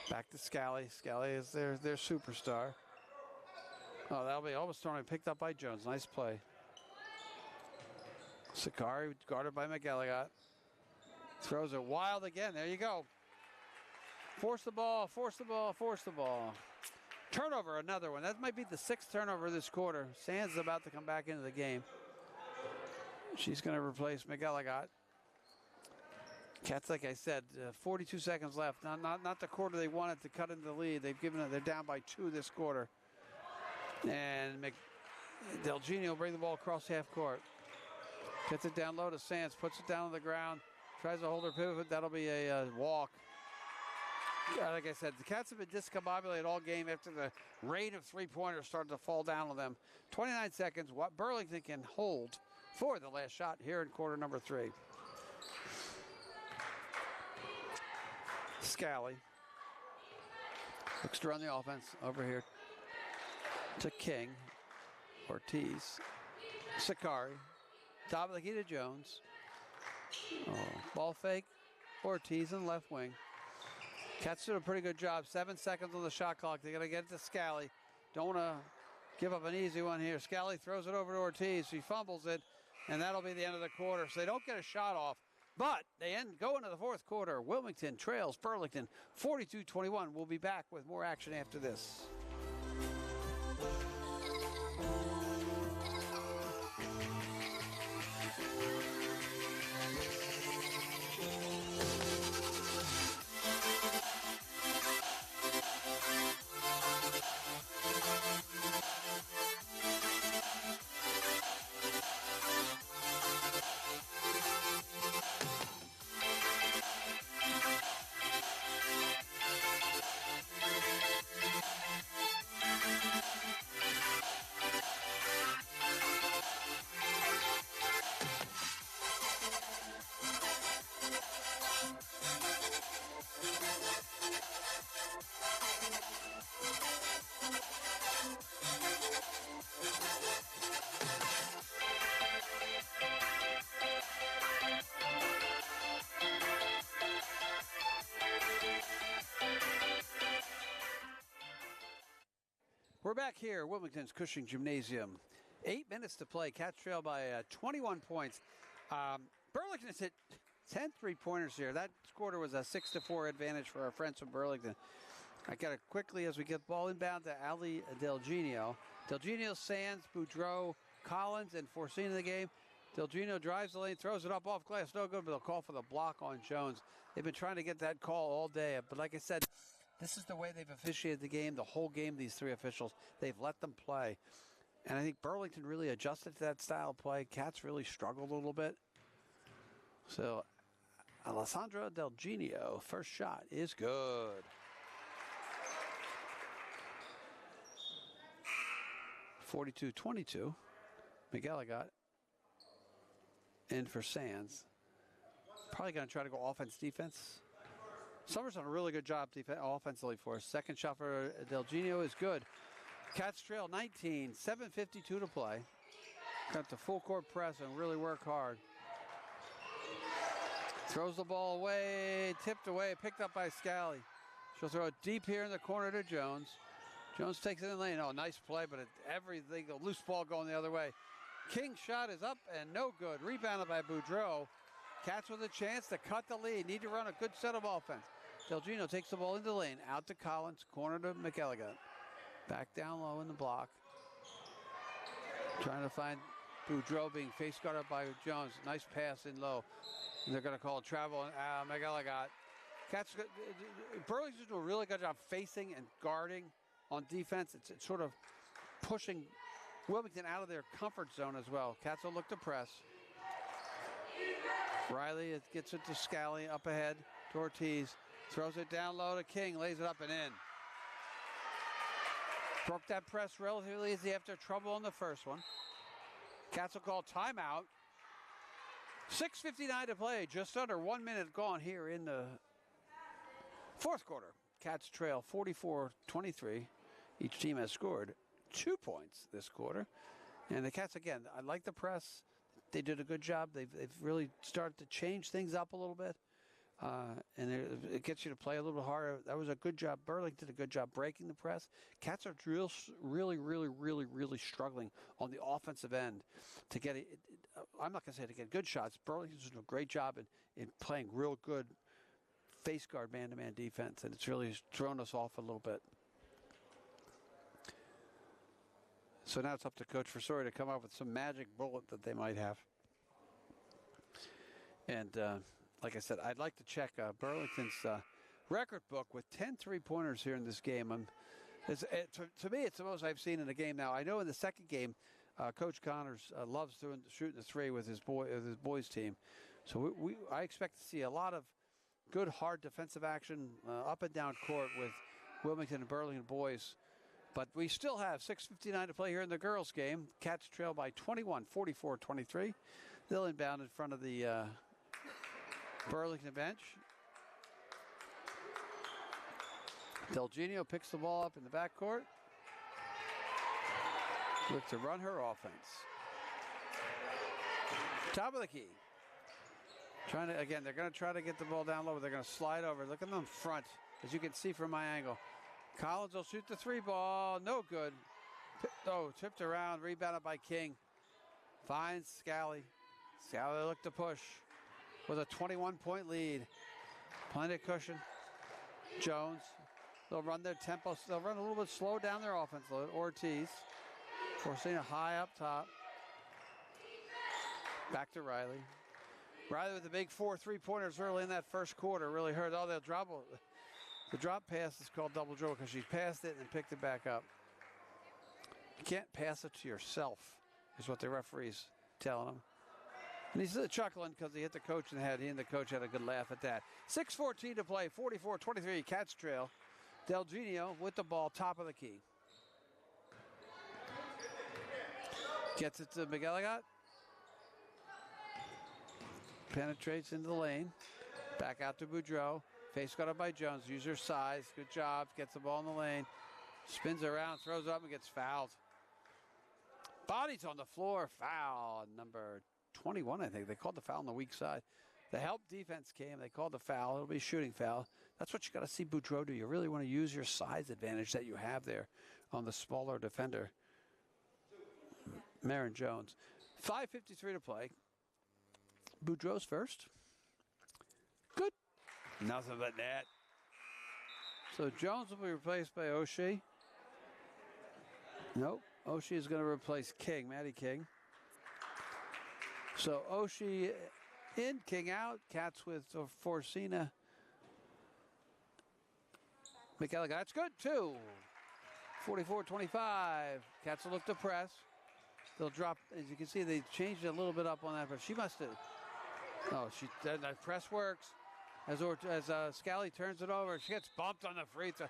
Back to Scally. Scally is their superstar. Oh, that'll be almost thrown and picked up by Jones. Nice play. Sakari guarded by McGilligot. Throws it wild again. There you go. Force the ball, force the ball, force the ball. Turnover, another one. That might be the 6th turnover this quarter. Sands is about to come back into the game. She's going to replace McGilligot. Cats, like I said, 42 seconds left. Not the quarter they wanted to cut into the lead. They're down by 2 this quarter. And Del Genio bring the ball across half court. Gets it down low to Sands, puts it down on the ground, tries to hold her pivot. That'll be a walk. Yeah, like I said, the Cats have been discombobulated all game after the rain of 3-pointers started to fall down on them. 29 seconds. What Burlington can hold for the last shot here in quarter number 3. Scally looks to run the offense over here to King. Ortiz. Sakari. Top of the key to Jones. Oh, ball fake. Ortiz in left wing. Cats did a pretty good job. 7 seconds on the shot clock. They're going to get it to Scally. Don't want to give up an easy one here. Scally throws it over to Ortiz. She fumbles it, and that'll be the end of the quarter. So they don't get a shot off. But they go into the fourth quarter. Wilmington trails Burlington 42-21. We'll be back with more action after this. We're back here, Wilmington's Cushing Gymnasium. 8 minutes to play. Cats trail by 21 points. Burlington has hit 10 3-pointers here. That quarter was a 6-4 advantage for our friends from Burlington. I got it quickly as we get the ball inbound to Ali Delgenio. Delgenio, Sands, Boudreau, Collins, and Forcina in the game. Delgenio drives the lane, throws it up off glass. No good, but they'll call for the block on Jones. They've been trying to get that call all day. But like I said, this is the way they've officiated the game, the whole game, these three officials. They've let them play. And I think Burlington really adjusted to that style of play. Cats really struggled a little bit. So, Alessandra Delgenio, first shot is good. 42-22. Miguel got in for Sands. Probably going to try to go offense, defense. Summers done a really good job offensively for us. Second shot for Delgenio is good. Cats trail 19, 7:52 to play. Got the full court press and really work hard. Throws the ball away, tipped away, picked up by Scally. She'll throw it deep here in the corner to Jones. Jones takes it in the lane. Oh, nice play, but everything, a loose ball going the other way. King's shot is up and no good. Rebounded by Boudreau. Cats with a chance to cut the lead. Need to run a good set of offense. Delgenio takes the ball into the lane. Out to Collins. Corner to McElligott. Back down low in the block. Trying to find Boudreau being face guarded by Jones. Nice pass in low. And they're going to call a travel on McElligott. Cats, Burlington's doing a really good job facing and guarding on defense. It's sort of pushing Wilmington out of their comfort zone as well. Cats will look to press. Riley gets it to Scally up ahead to Ortiz. Throws it down low to King. Lays it up and in. Broke that press relatively easy after trouble on the first one. Cats will call timeout. 6:59 to play. Just under 1 minute gone here in the fourth quarter. Cats trail 44-23. Each team has scored 2 points this quarter. And the Cats, again, I like the press. They did a good job. They've really started to change things up a little bit. And it gets you to play a little bit harder. That was a good job. Burlington did a good job breaking the press. Cats are really struggling on the offensive end to get it. I'm not going to say to get good shots. Burlington's doing a great job in playing real good face guard man-to-man defense, and it's really thrown us off a little bit. So now it's up to Coach Versori to come up with some magic bullet that they might have. And like I said, I'd like to check Burlington's record book with 10 3-pointers here in this game. To me, it's the most I've seen in a game now. I know in the second game, Coach Connors loves shooting the three with his boys team. So I expect to see a lot of good, hard defensive action up and down court with Wilmington and Burlington boys. But we still have 6:59 to play here in the girls' game. Cats trail by 21, 44-23. They'll inbound in front of the Burlington bench. Delgenio picks the ball up in the backcourt. Look to run her offense. Top of the key. They're going to try to get the ball down low, but they're going to slide over. Look at them front, as you can see from my angle. Collins will shoot the three ball. No good. Tipped around. Rebounded by King. Finds Scally. Scally look to push with a 21-point lead. Plenty of cushion. Jones. They'll run their tempo. They'll run a little bit slow down their offense load. Ortiz. Forcina high up top. Back to Riley. Riley with the big 4 3-pointers early in that first quarter. Really hurt. Oh, they'll drop. The drop pass is called double dribble because she passed it and picked it back up. You can't pass it to yourself, is what the referee's telling him. And he's chuckling because he hit the coach in the head. He and the coach had a good laugh at that. 6:14 to play, 44-23, Cats trail. Delgenio with the ball, top of the key. Gets it to McElligott. Penetrates into the lane. Back out to Boudreau. Face got up by Jones. Use her size. Good job. Gets the ball in the lane. Spins around, throws up, and gets fouled. Bodies on the floor. Foul number 21, I think. They called the foul on the weak side. The help defense came. They called the foul. It'll be a shooting foul. That's what you got to see Boudreau do. You really want to use your size advantage that you have there on the smaller defender. Marin Jones. 5:53 to play. Boudreau's first. Good. Nothing but net. So Jones will be replaced by O'Shea. Nope. O'Shea is going to replace King, Matty King. So O'Shea in, King out. Cats with Forcina. McElligott, that's good too. 44-25. Cats will look to press. They'll drop, as you can see, they changed it a little bit up on that, but she must have. Oh, that press works. As Scally turns it over, she gets bumped on the free throw.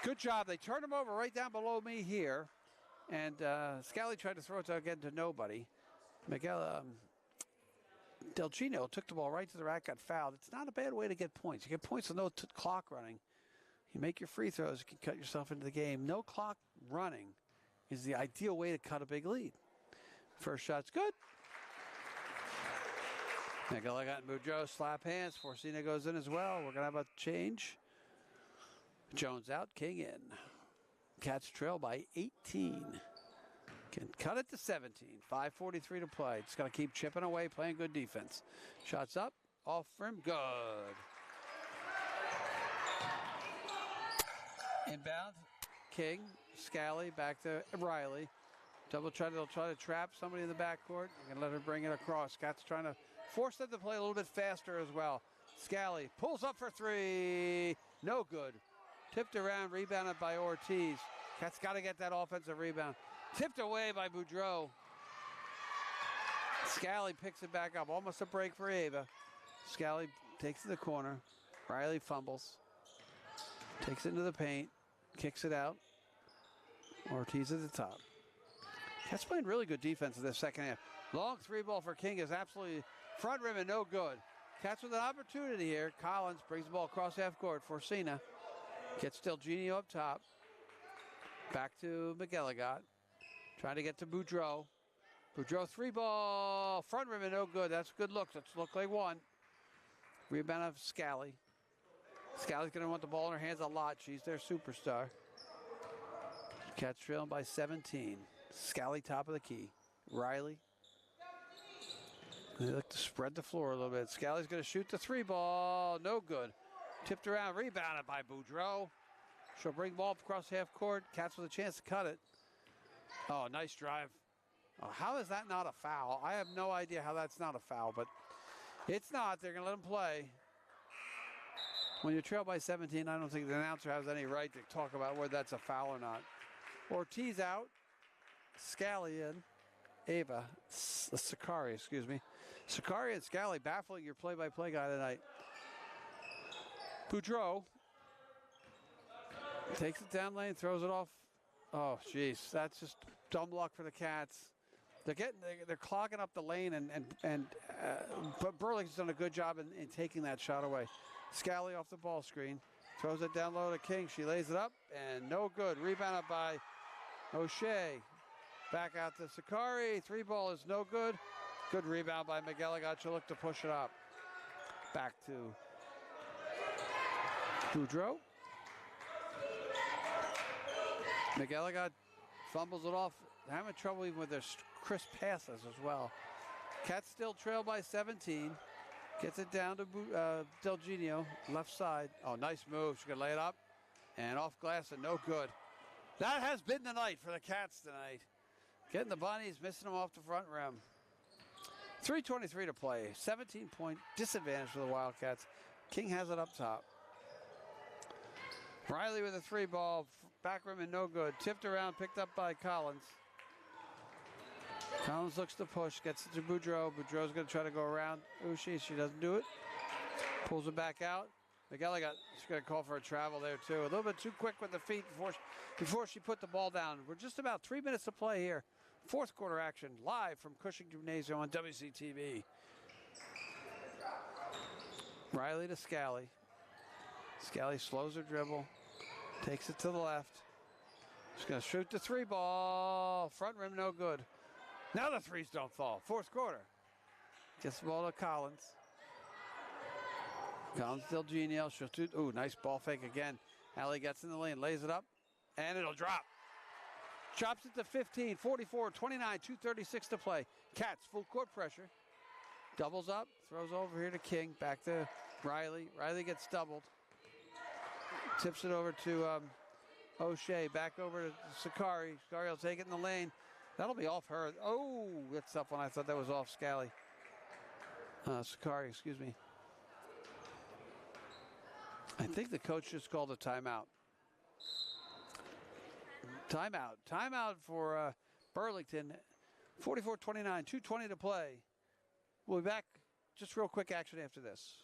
Good job. They turned him over right down below me here. And Scally tried to throw it again to nobody. Delgino took the ball right to the rack, got fouled. It's not a bad way to get points. You get points with no clock running. You make your free throws, you can cut yourself into the game. No clock running is the ideal way to cut a big lead. First shot's good. McElligott and Boudreau slap hands. Forcina goes in as well. We're going to have a change. Jones out, King in. Cats trail by 18. Can cut it to 17. 5:43 to play. Just got to keep chipping away, playing good defense. Shots up, off rim, good. Inbound, King, Scally, back to Riley. They'll try to trap somebody in the backcourt. They're going to let her bring it across. Cats trying to force them to play a little bit faster as well. Scally pulls up for three. No good. Tipped around, rebounded by Ortiz. Cats got to get that offensive rebound. Tipped away by Boudreau. Scally picks it back up. Almost a break for Ava. Scally takes it to the corner. Riley fumbles. Takes it into the paint. Kicks it out. Ortiz at the top. Cats playing really good defense in this second half. Long three ball for King is absolutely front rim and no good. Cats with an opportunity here. Collins brings the ball across half court. Forcina gets Delgino up top. Back to McElligott. Trying to get to Boudreau. Boudreau three ball. Front rim and no good. That's a good look. That's look like one. Rebound of Scally. Scally's going to want the ball in her hands a lot. She's their superstar. Cats trailing by 17. Scally top of the key. Riley. They look to spread the floor a little bit. Scally's going to shoot the three ball. No good. Tipped around. Rebounded by Boudreau. She'll bring the ball up across half court. Cats with a chance to cut it. Oh, nice drive. Oh, how is that not a foul? I have no idea how that's not a foul, but it's not. They're going to let them play. When you trail by 17, I don't think the announcer has any right to talk about whether that's a foul or not. Ortiz out. Scally in. Ava. Sakari, excuse me. Sakari and Scally baffling your play-by-play guy tonight. Boudreau takes it down lane, throws it off. Oh, jeez, that's just dumb luck for the Cats. They're clogging up the lane, but Burlington's done a good job in taking that shot away. Scally off the ball screen, throws it down low to King. She lays it up, and no good. Rebounded by O'Shea. Back out to Sakari. Three ball is no good. Good rebound by McElligott. She'll look to push it up. Back to Boudreau. McElligott fumbles it off. Having trouble even with their crisp passes as well. Cats still trail by 17. Gets it down to Delgino, left side. Oh, nice move. She's going to lay it up. And off glass and no good. That has been the night for the Cats tonight. Getting the bunnies, missing them off the front rim. 3:23 to play. 17-point disadvantage for the Wildcats. King has it up top. Riley with a three ball. Back rim and no good. Tipped around, picked up by Collins. Collins looks to push, gets it to Boudreau. Boudreau's going to try to go around Ushi. She doesn't do it. Pulls it back out. McElligott, she's going to call for a travel there too. A little bit too quick with the feet before she put the ball down. We're just about 3 minutes to play here. Fourth quarter action live from Cushing Gymnasium on WCTV. Riley to Scally. Scally slows her dribble. Takes it to the left. She's going to shoot the three ball. Front rim no good. Now the threes don't fall. Fourth quarter. Gets the ball to Collins. Comes Del Genio. She'll shoot. Ooh, nice ball fake again. Allie gets in the lane, lays it up, and it'll drop. Chops it to 15, 44, 29, 2:36 to play. Cats full court pressure. Doubles up, throws over here to King. Back to Riley. Riley gets doubled. Tips it over to O'Shea. Back over to Sakari. Sakari will take it in the lane. That'll be off her. Oh, that's tough one. I thought that was off Scally. Sakari, excuse me. I think the coach just called a timeout. Timeout for Burlington. 44-29, 2:20 to play. We'll be back. Just real quick action after this.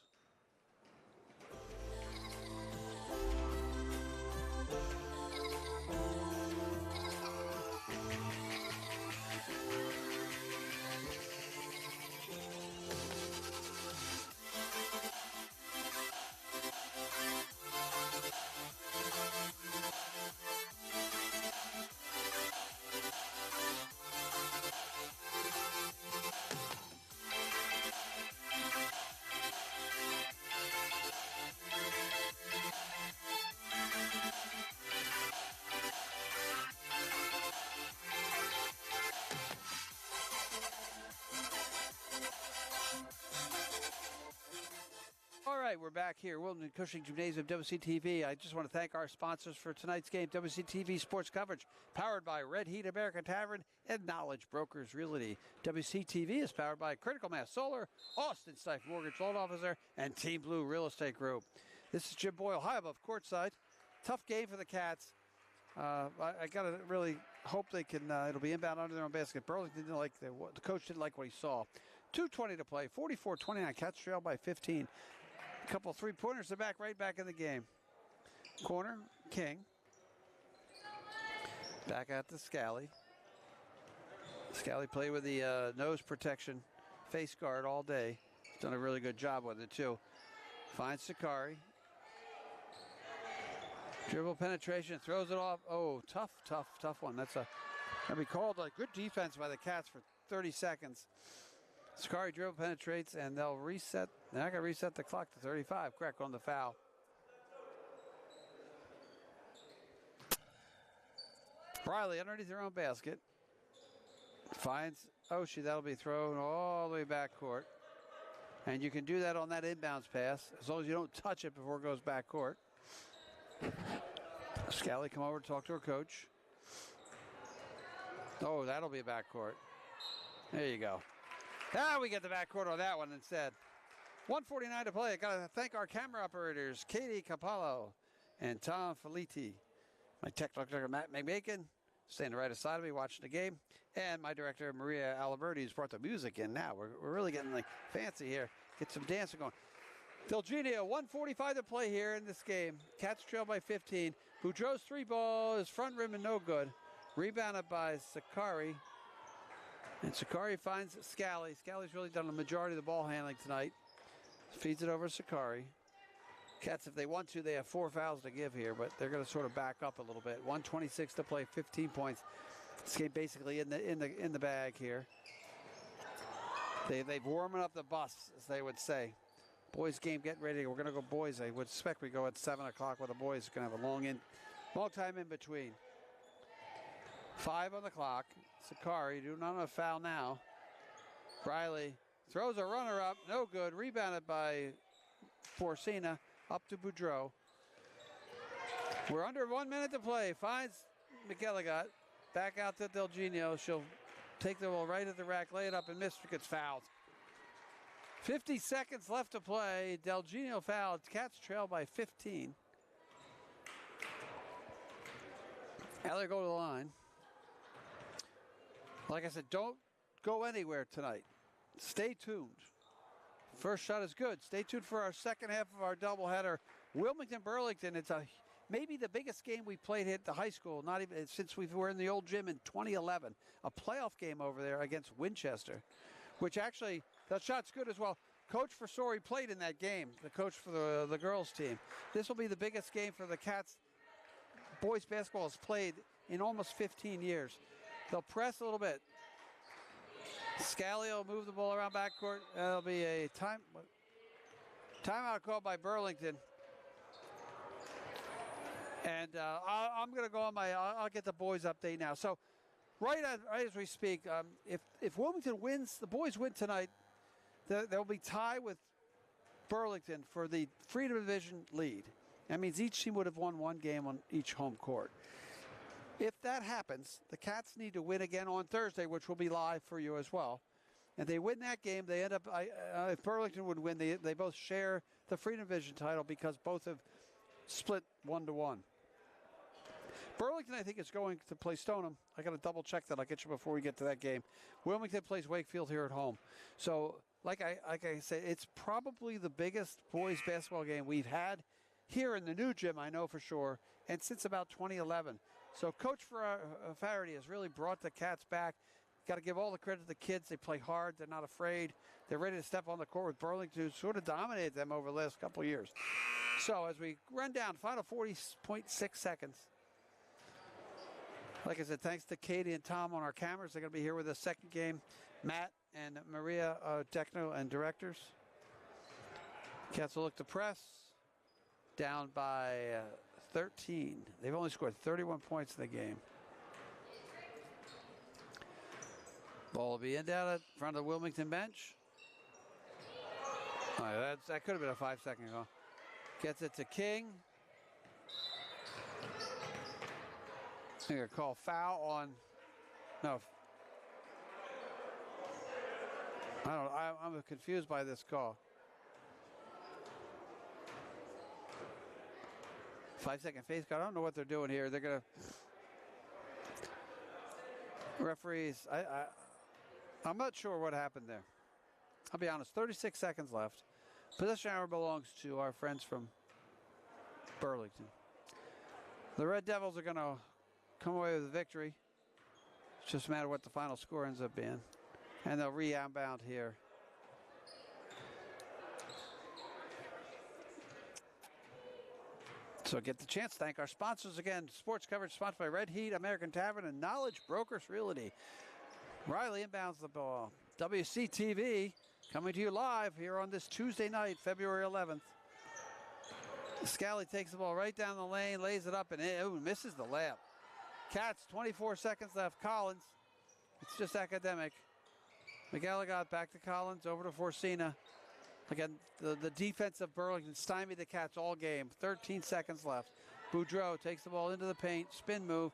All right, we're back here, Wilmington Cushing Gymnasium, WCTV. I just want to thank our sponsors for tonight's game, WCTV Sports Coverage, powered by Red Heat American Tavern and Knowledge Brokers Realty. WCTV is powered by Critical Mass Solar, Austin Stife Mortgage Loan Officer, and Team Blue Real Estate Group. This is Jim Boyle, high above courtside. Tough game for the Cats. I got to really hope they can, it'll be inbound under their own basket. Burlington didn't like, the coach didn't like what he saw. 2:20 to play, 44-29, Cats trail by 15. A couple three-pointers, they're right back in the game. Corner, King. Back out to Scally. Scally played with the nose protection, face guard all day. He's done a really good job with it, too. Finds Sakari. Dribble penetration, throws it off. Oh, tough one. That's gonna be called a good defense by the Cats for 30 seconds. Sakari dribble penetrates, and they'll reset. They're not going to reset the clock to 35. Correct on the foul. Riley underneath their own basket. Finds Oshie. That'll be thrown all the way back court. And you can do that on that inbounds pass as long as you don't touch it before it goes back court. Scally come over to talk to her coach. Oh, that'll be a back court. There you go. We get the backcourt on that one instead. 1:49 to play. I got to thank our camera operators, Katie Capallo and Tom Feliti. My technical Matt McMakin, standing right aside of me watching the game. And my director, Maria Aliberti, who's brought the music in now. We're really getting like fancy here. Get some dancing going. Del Genio, 1:45 to play here in this game. Cats trail by 15. Boudreau's three ball is front rim and no good. Rebounded by Sakari. And Sakari finds Scally. Scally's really done the majority of the ball handling tonight. Feeds it over to Sakari. Cats, if they want to, they have 4 fouls to give here, but they're going to sort of back up a little bit. 1:26 to play, 15 points. This game basically in the bag here. They've warming up the bus, as they would say. Boys game getting ready. We're going to go boys. I would expect we go at 7 o'clock with the boys. Going to have a long time in between. 5 on the clock. Sakari do not have a foul now. Riley throws a runner up, no good. Rebounded by Forcina, up to Boudreau. We're under 1 minute to play. Finds McElligott. Back out to Del Genio. She'll take the ball right at the rack, lay it up, and miss. Gets fouled. 50 seconds left to play. Del Genio fouled. Cats trail by 15. Eller go to the line. Like I said, don't go anywhere tonight. Stay tuned. First shot is good. Stay tuned for our second half of our doubleheader. Wilmington-Burlington. It's maybe the biggest game we played at the high school, not even since we were in the old gym in 2011. A playoff game over there against Winchester, which actually, that shot's good as well. Coach Forsori played in that game, the coach for the girls team. This will be the biggest game for the Cats. Boys basketball has played in almost 15 years. They'll press a little bit. Scally will move the ball around backcourt. That'll be a time. Timeout called by Burlington. And I'm going to go on I'll get the boys update now. So right as we speak, if Wilmington wins, the boys win tonight, they'll be tied with Burlington for the Freedom Division lead. That means each team would have won one game on each home court. If that happens, the Cats need to win again on Thursday, which will be live for you as well. And they win that game, they end up, if Burlington would win, they both share the Freedom Division title because both have split 1-1. Burlington, I think, is going to play Stoneham. I got to double check that. I'll get you before we get to that game. Wilmington plays Wakefield here at home. So, like I say, it's probably the biggest boys basketball game we've had here in the new gym, I know for sure, and since about 2011. So Coach Faraday has really brought the Cats back. Got to give all the credit to the kids. They play hard. They're not afraid. They're ready to step on the court with Burlington, who sort of dominated them over the last couple of years. So as we run down, final 40.6 seconds. Like I said, thanks to Katie and Tom on our cameras. They're going to be here with us second game. Matt and Maria, techno and directors. Cats will look to press. Down by 13. They've only scored 31 points in the game. Ball will be in down in front of the Wilmington bench. All right, that could have been a 5-second goal. Gets it to King. They're going to call foul on. No. I'm confused by this call. 5-second face card. I don't know what they're doing here. They're going to. Referees, I'm not sure what happened there. I'll be honest, 36 seconds left. Possession hour belongs to our friends from Burlington. The Red Devils are going to come away with a victory. It's just a matter of what the final score ends up being. And they'll re-outbound here. So get the chance. Thank our sponsors again. Sports coverage sponsored by Red Heat, American Tavern, and Knowledge Brokers Realty. Riley inbounds the ball. WCTV coming to you live here on this Tuesday night, February 11th. Scally takes the ball right down the lane, lays it up, and misses the layup. Cats, 24 seconds left. Collins, it's just academic. McElligott back to Collins, over to Forcina. Again, the defense of Burlington stymied the Cats all game. 13 seconds left. Boudreau takes the ball into the paint, spin move.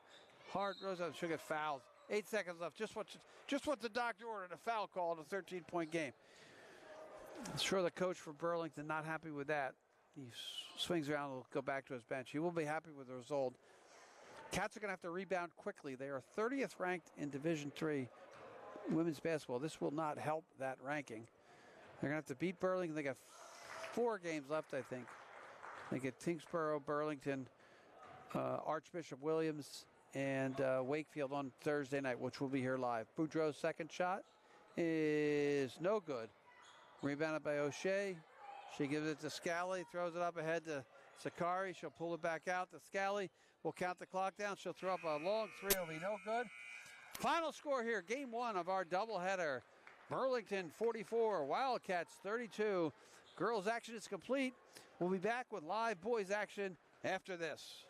Hart goes up, should get fouled. 8 seconds left. Just what the doctor ordered, a foul call in a 13-point game. I'm sure the coach for Burlington not happy with that. He swings around and will go back to his bench. He will be happy with the result. Cats are going to have to rebound quickly. They are 30th ranked in Division III women's basketball. This will not help that ranking. They're going to have to beat Burlington. They got 4 games left, I think. They get Tingsboro, Burlington, Archbishop Williams, and Wakefield on Thursday night, which will be here live. Boudreau's second shot is no good. Rebounded by O'Shea. She gives it to Scally, throws it up ahead to Sakari. She'll pull it back out to Scally. We'll count the clock down. She'll throw up a long three. It'll be no good. Final score here, game 1 of our doubleheader. Burlington 44, Wildcats 32. Girls action is complete. We'll be back with live boys action after this.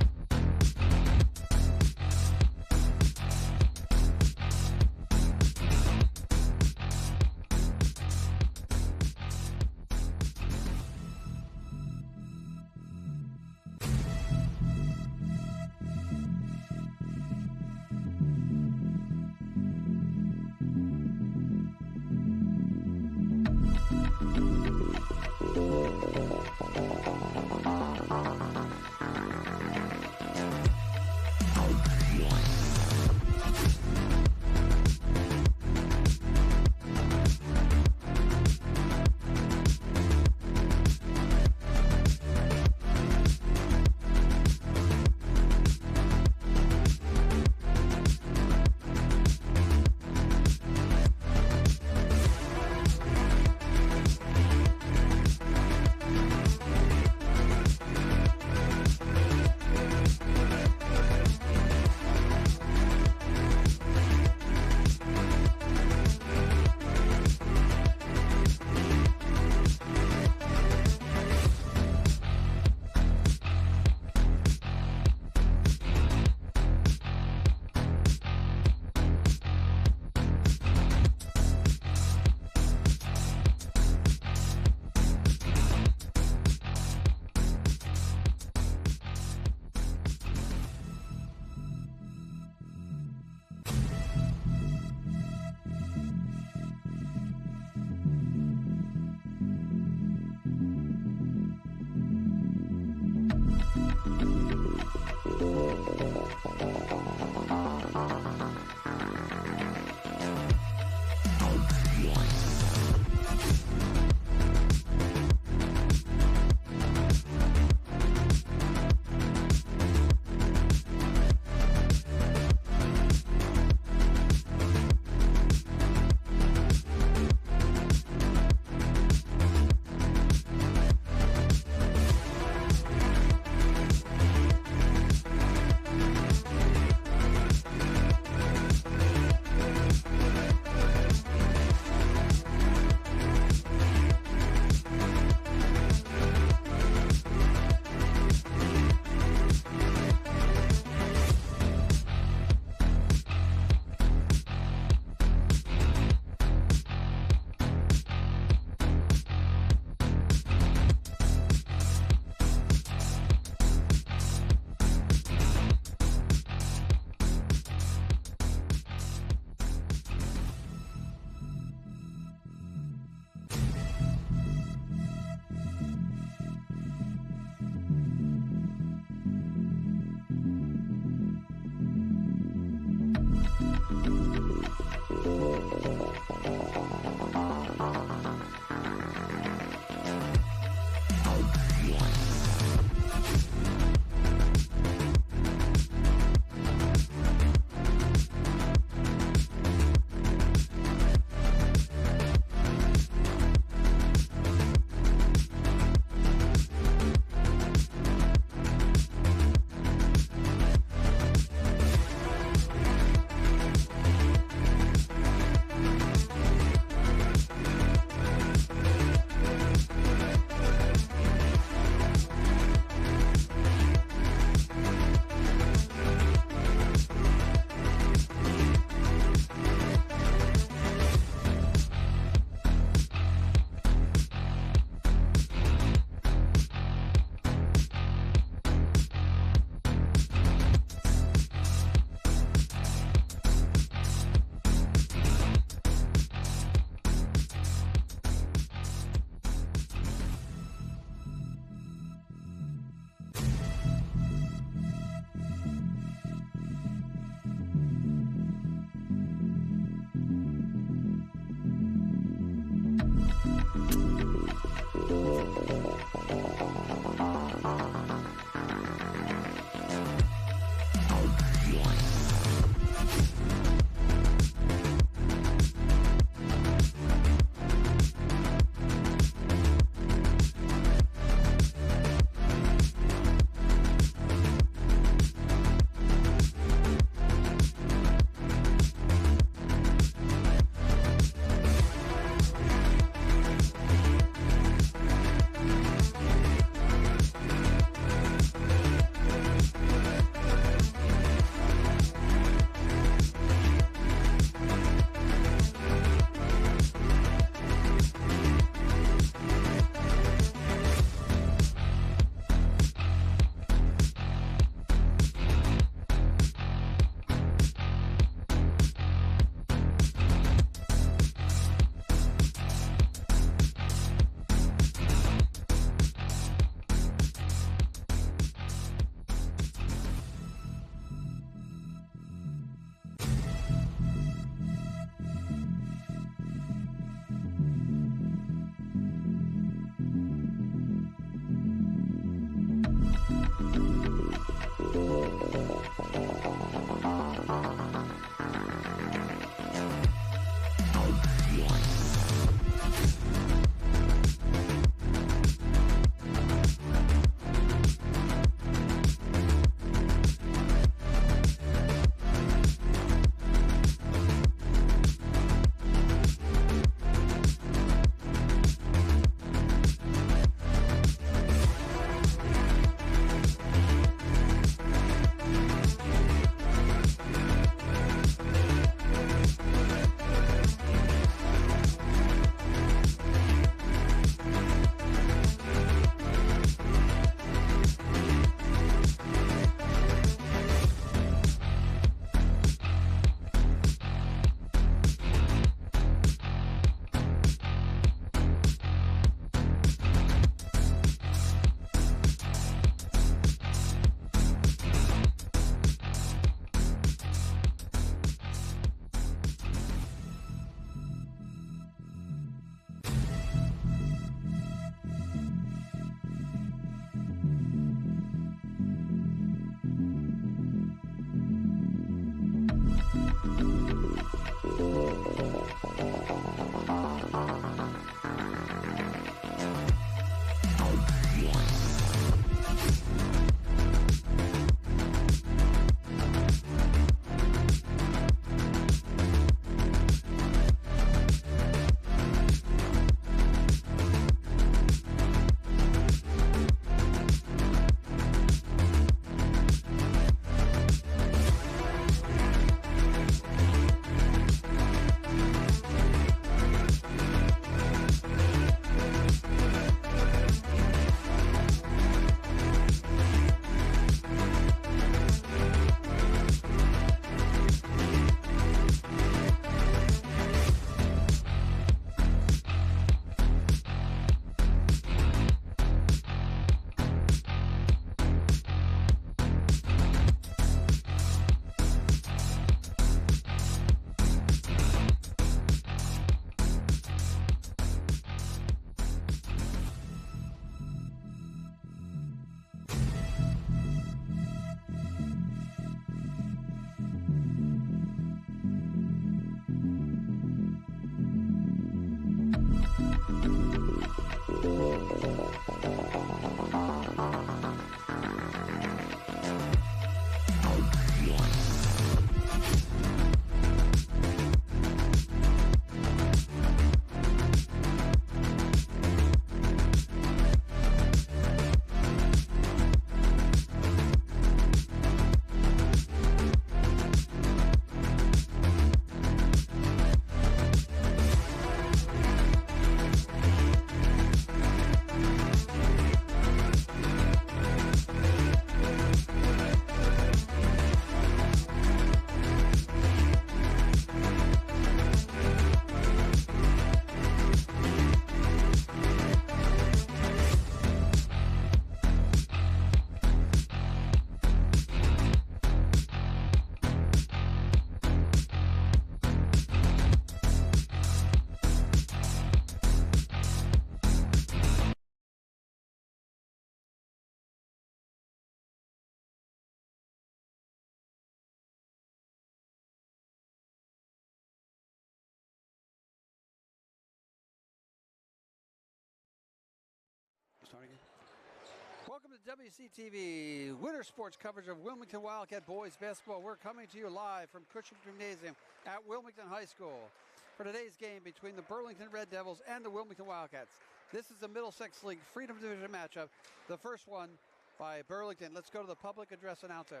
to WCTV Winter Sports coverage of Wilmington Wildcat boys basketball. We're coming to you live from Cushing Gymnasium at Wilmington High School for today's game between the Burlington Red Devils and the Wilmington Wildcats. This is the Middlesex League Freedom Division matchup, the first one by Burlington. Let's go to the public address announcer.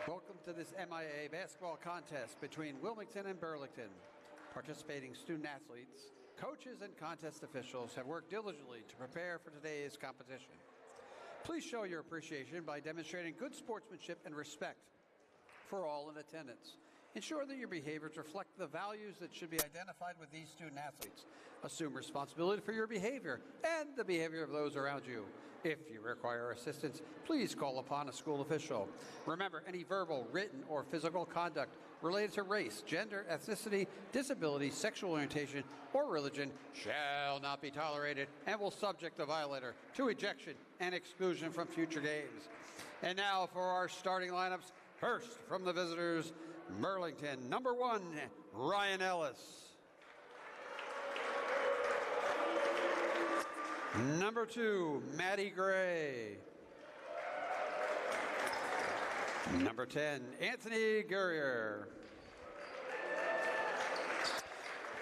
Welcome to this MIA basketball contest between Wilmington and Burlington. Participating student athletes, coaches, and contest officials have worked diligently to prepare for today's competition. Please show your appreciation by demonstrating good sportsmanship and respect for all in attendance. Ensure that your behaviors reflect the values that should be identified with these student athletes. Assume responsibility for your behavior and the behavior of those around you. If you require assistance, please call upon a school official. Remember, any verbal, written, or physical conduct related to race, gender, ethnicity, disability, sexual orientation, or religion shall not be tolerated and will subject the violator to ejection and exclusion from future games. And now for our starting lineups. First, from the visitors, Burlington, number 1, Ryan Ellis. Number 2, Maddie Gray. Number 10, Anthony Guerrier.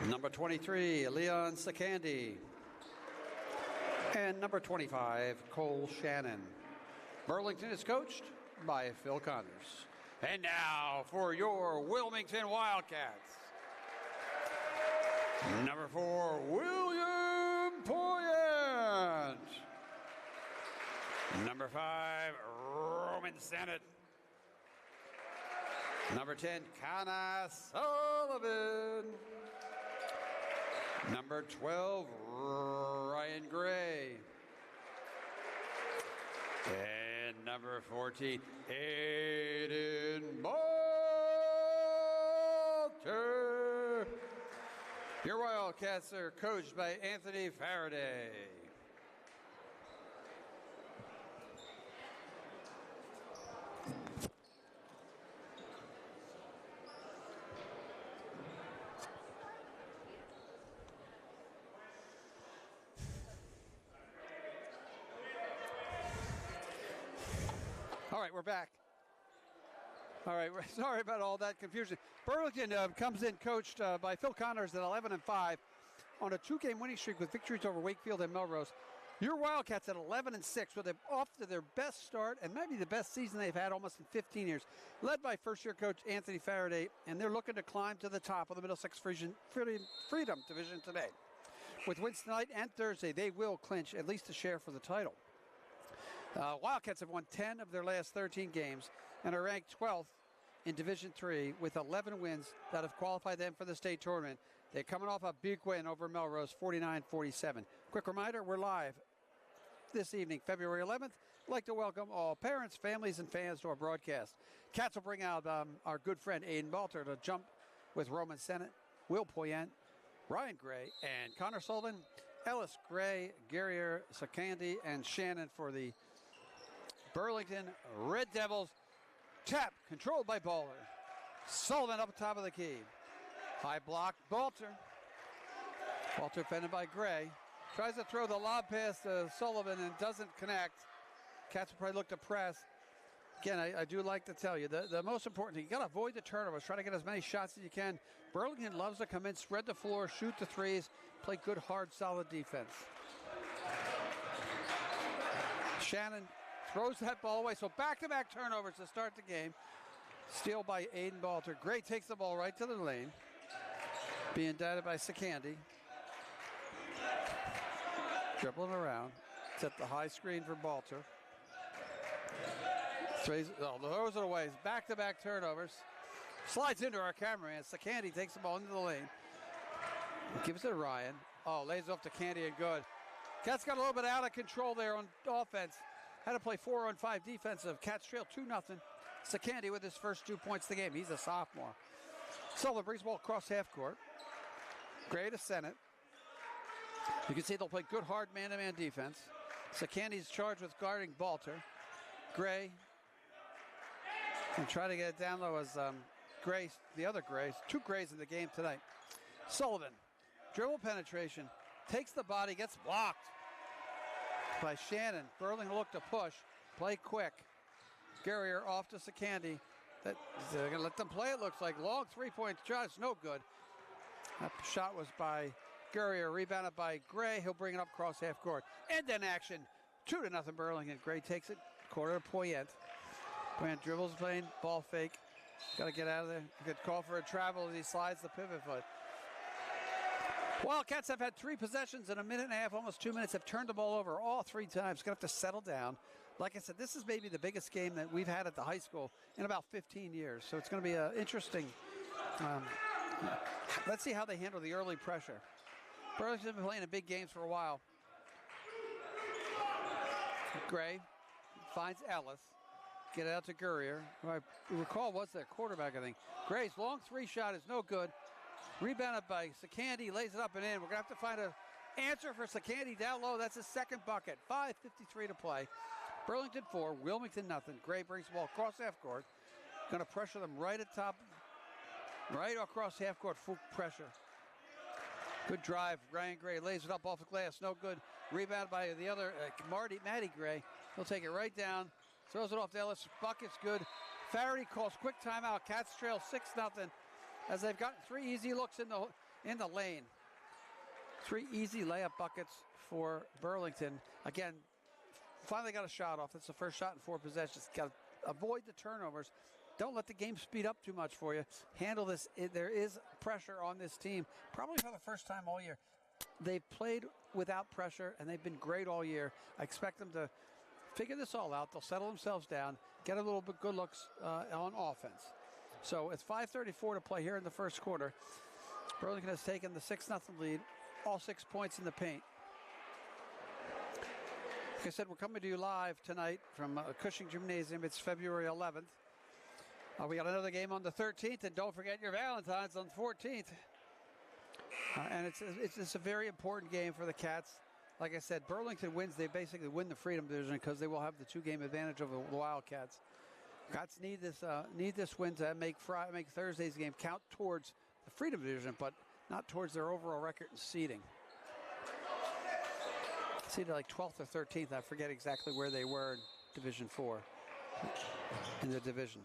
Number 23, Leon Sakandi. And number 25, Cole Shannon. Burlington is coached by Phil Connors. And now for your Wilmington Wildcats. Number 4, William Poyant. Number 5, Roman Sennett. Number 10, Kana Sullivan. Number 12, Ryan Gray. And number 14, Aiden Balter. Your Wildcats are coached by Anthony Faraday. All right, we're back. All right, sorry about all that confusion. Burlington comes in coached by Phil Connors at 11-5 on a 2-game winning streak with victories over Wakefield and Melrose. Your Wildcats at 11-6 with off to their best start and maybe the best season they've had almost in 15 years, led by first-year coach Anthony Faraday, and they're looking to climb to the top of the Middlesex Freedom Division today. With wins tonight and Thursday, they will clinch at least a share for the title. Wildcats have won 10 of their last 13 games and are ranked 12th in Division III with 11 wins that have qualified them for the state tournament. They're coming off a big win over Melrose, 49-47. Quick reminder, we're live this evening, February 11th. I'd like to welcome all parents, families, and fans to our broadcast. Cats will bring out our good friend Aiden Balter to jump with Roman Sennett, Will Poyant, Ryan Gray, and Connor Sullivan, Ellis, Gray, Guerrier, Sakandi, and Shannon for the Burlington Red Devils. Tap controlled by Bowler. Sullivan up top of the key. High block, Balter. Balter defended by Gray. Tries to throw the lob pass to Sullivan and doesn't connect. Cats will probably look to press. Again, I do like to tell you, the most important thing, you got to avoid the turnovers. Try to get as many shots as you can. Burlington loves to come in, spread the floor, shoot the threes, play good, hard, solid defense. Shannon throws that ball away. So back-to-back turnovers to start the game. Steal by Aiden Balter. Gray takes the ball right to the lane. Being guided by Sakandi. Dribbling around. Set the high screen for Balter. Throws it away. Back-to-back turnovers. Slides into our cameraman. Sakandi takes the ball into the lane. Gives it to Ryan. Oh, lays off to Candy and good. Cats got a little bit out of control there on offense. Had to play 4-on-5 defensive. Cats trail 2-0. Sakandi with his first 2 points of the game. He's a sophomore. Sullivan brings the ball across half court. Gray to Sennett. You can see they'll play good, hard man-to-man defense. Sakandi's charged with guarding Balter. Gray. And try to get it down low as Gray, the other Grays. 2 Grays in the game tonight. Sullivan. Dribble penetration. takes the body, gets blocked by Shannon. Burlington looked to push, play quick. Guerrier off to Sakandi. They're going to let them play, it looks like. Long three-point shot, it's no good. That shot was by Guerrier, rebounded by Gray. He'll bring it up across half court. And then action, 2-0 Burlington. Gray takes it, quarter to Poyet. Poyet dribbles, playing, ball fake. Got to get out of there. Good call for a travel as he slides the pivot foot. Wildcats have had 3 possessions in a minute and a half, almost 2 minutes. Have turned the ball over all 3 times. Going to have to settle down. Like I said, this is maybe the biggest game that we've had at the high school in about 15 years. So it's going to be interesting. Let's see how they handle the early pressure. Burlington's been playing in big games for a while. Gray finds Ellis. Get it out to Guerrier, who I recall was their quarterback, I think. Gray's long 3 shot is no good. Rebounded by Sakandi, lays it up and in. We're going to have to find an answer for Sakandi down low. That's his second bucket. 5:53 to play. Burlington 4, Wilmington nothing. Gray brings the ball across half court. Going to pressure them right at top, right across half court, full pressure. Good drive. Ryan Gray lays it up off the glass. No good. Rebounded by the other, Matty Gray. He'll take it right down. Throws it off to Ellis. Bucket's good. Faraday calls quick timeout. Cats trail 6-0 as they've gotten 3 easy looks in the lane. 3 easy layup buckets for Burlington. Again, finally got a shot off. That's the first shot in 4 possessions. Got to avoid the turnovers. Don't let the game speed up too much for you. Handle this. There is pressure on this team, probably for the first time all year. They've played without pressure, and they've been great all year. I expect them to figure this all out. They'll settle themselves down, get a little bit good looks on offense. So it's 5:34 to play here in the first quarter. Burlington has taken the 6-0 lead, all 6 points in the paint. Like I said, we're coming to you live tonight from Cushing Gymnasium. It's February 11th. We got another game on the 13th, and don't forget your Valentine's on the 14th. And it's a very important game for the Cats. Like I said, Burlington wins. They basically win the Freedom Division because they will have the 2-game advantage over the Wildcats. Cats need this win to make Thursday's game count towards the Freedom Division, but not towards their overall record and seeding. Seeded like 12th or 13th. I forget exactly where they were in Division 4 in the division.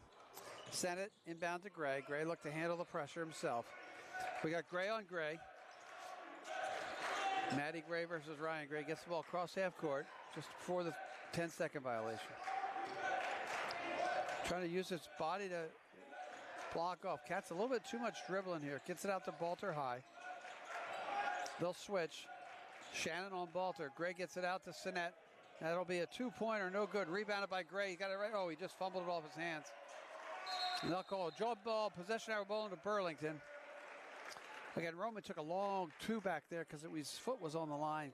Sennett inbound to Gray. Gray looked to handle the pressure himself. We got Gray on Gray. Matty Gray versus Ryan Gray. Gets the ball across half court just before the 10-second violation. Trying to use his body to block off. Cats a little bit too much dribbling here. Gets it out to Balter High. They'll switch. Shannon on Balter. Gray gets it out to Sennett. That'll be a 2-pointer. No good. Rebounded by Gray. He got it right. Oh, he just fumbled it off his hands. And they'll call a jump ball, possession arrow ball into Burlington. Again, Roman took a long 2 back there because his foot was on the line.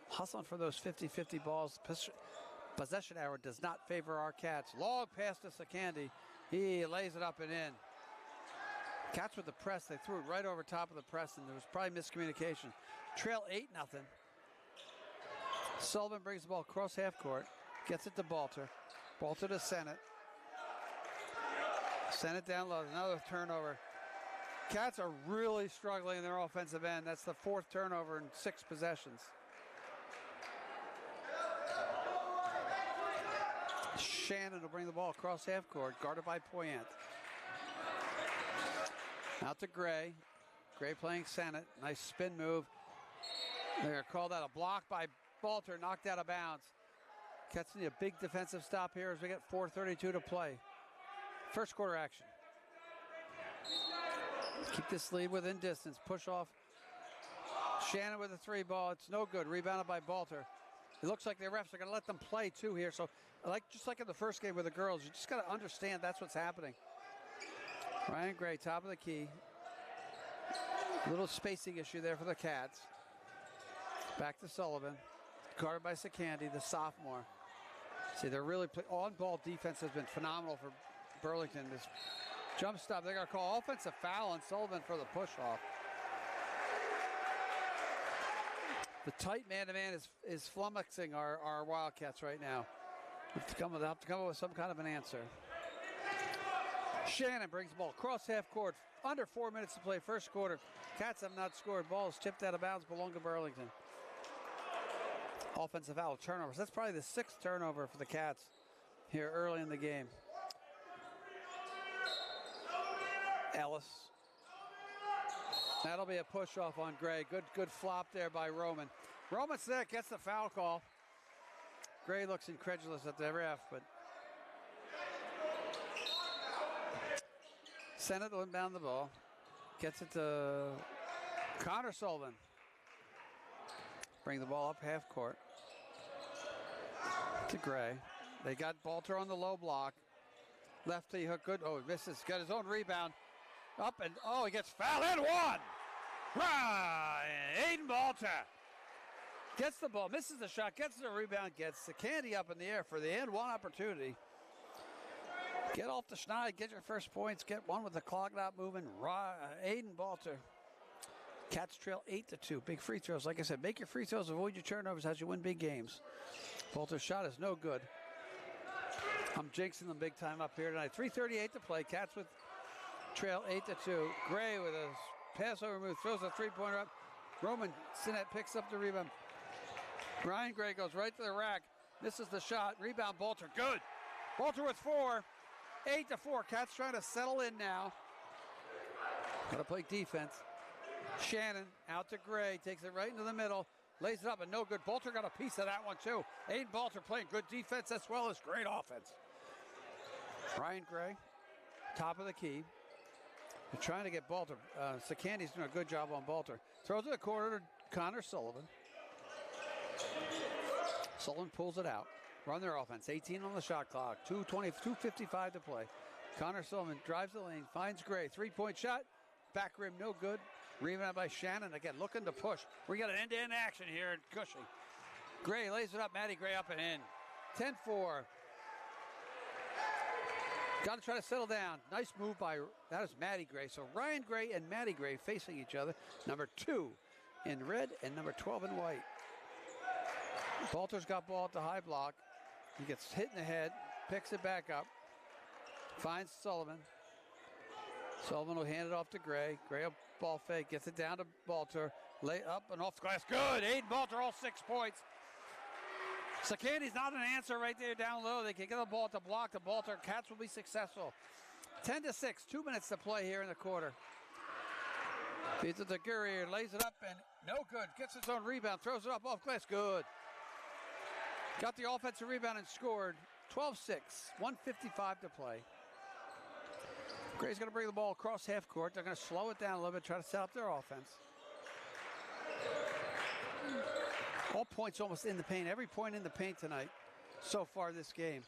Hustling for those 50-50 balls. Possession arrow does not favor our Cats. Long pass to Sakandi. He lays it up and in. Cats with the press. They threw it right over top of the press, and there was probably miscommunication. Trail 8-0. Sullivan brings the ball across half court. Gets it to Balter. Balter to Sennett. Sennett down low. Another turnover. Cats are really struggling in their offensive end. That's the 4th turnover in 6 possessions. Shannon will bring the ball across half court, guarded by Poyet. Out to Gray. Gray playing Sennett. Nice spin move. They're going to call that a block by Balter, knocked out of bounds. Cats need a big defensive stop here as we get 4:32 to play. First quarter action. Keep this lead within distance. Push off. Shannon with a 3 ball. It's no good. Rebounded by Balter. It looks like the refs are going to let them play too here. So just like in the first game with the girls, you just got to understand that's what's happening. Ryan Gray, top of the key. Little spacing issue there for the Cats. Back to Sullivan. Guarded by Sakandi, the sophomore. See, they're really on-ball defense has been phenomenal for Burlington. This jump stop, they're going to call offensive foul on Sullivan for the push-off. The tight man-to-man is flummoxing our Wildcats right now. Have to come up with some kind of an answer. Shannon brings the ball across half court. Under 4 minutes to play, first quarter. Cats have not scored. Ball is tipped out of bounds, belong to Burlington. Offensive foul, turnovers. That's probably the 6th turnover for the Cats here early in the game. Ellis. That'll be a push off on Gray. Good flop there by Roman. Roman's there, gets the foul call. Gray looks incredulous at the ref, but Sennett will inbound the ball. Gets it to Connor Sullivan. Bring the ball up half court to Gray. They got Balter on the low block. Lefty hook, good. Oh, he misses. Got his own rebound. Up and, he gets fouled and one. Aiden Balter gets the ball, misses the shot, gets the rebound, gets the candy up in the air for the and one opportunity. Get off the schneid, get your first points, get one with the clock not moving. Aiden Balter. Cats trail 8-2. Big free throws. Like I said, make your free throws, avoid your turnovers as you win big games. Balter's shot is no good. I'm jinxing them big time up here tonight. 3:38 to play. Cats with trail 8-2. Gray with a pass over move, throws a three-pointer up. Roman Sinnett picks up the rebound. Ryan Gray goes right to the rack. Misses the shot. Rebound, Balter. Good. Balter with 4. 8-4. Cats trying to settle in now. Got to play defense. Shannon out to Gray. Takes it right into the middle. Lays it up and no good. Balter got a piece of that one too. Aiden Balter playing good defense as well as great offense. Ryan Gray, top of the key. They're trying to get Balter. Secandi's doing a good job on Balter. Throws it to the corner to Connor Sullivan. Sullivan pulls it out. Run their offense. 18 on the shot clock. 2:55 to play. Connor Sullivan drives the lane. Finds Gray. Three-point shot. Back rim no good. Rebound by Shannon. Again, looking to push. We got an end-to-end action here at Cushing. Gray lays it up. Matty Gray up and in. 10-4. Got to try to settle down. Nice move by, that is Matty Gray. So Ryan Gray and Matty Gray facing each other. Number 2 in red and number 12 in white. Balter's got ball at the high block. He gets hit in the head, picks it back up, finds Sullivan. Sullivan will hand it off to Gray. Gray will ball fake, gets it down to Balter. Lay up and off the glass. Good. Aiden Balter, all 6 points. Secandi's not an answer right there down low. They can get the ball at the block to Balter. Cats will be successful. 10-6. 2 minutes to play here in the quarter. Feeds it to Gurrier. Lays it up and no good. Gets his own rebound. Throws it up off glass. Good. Got the offensive rebound and scored. 12-6. 1:55 to play. Gray's going to bring the ball across half court. They're going to slow it down a little bit, try to set up their offense. All points almost in the paint. Every point in the paint tonight so far this game.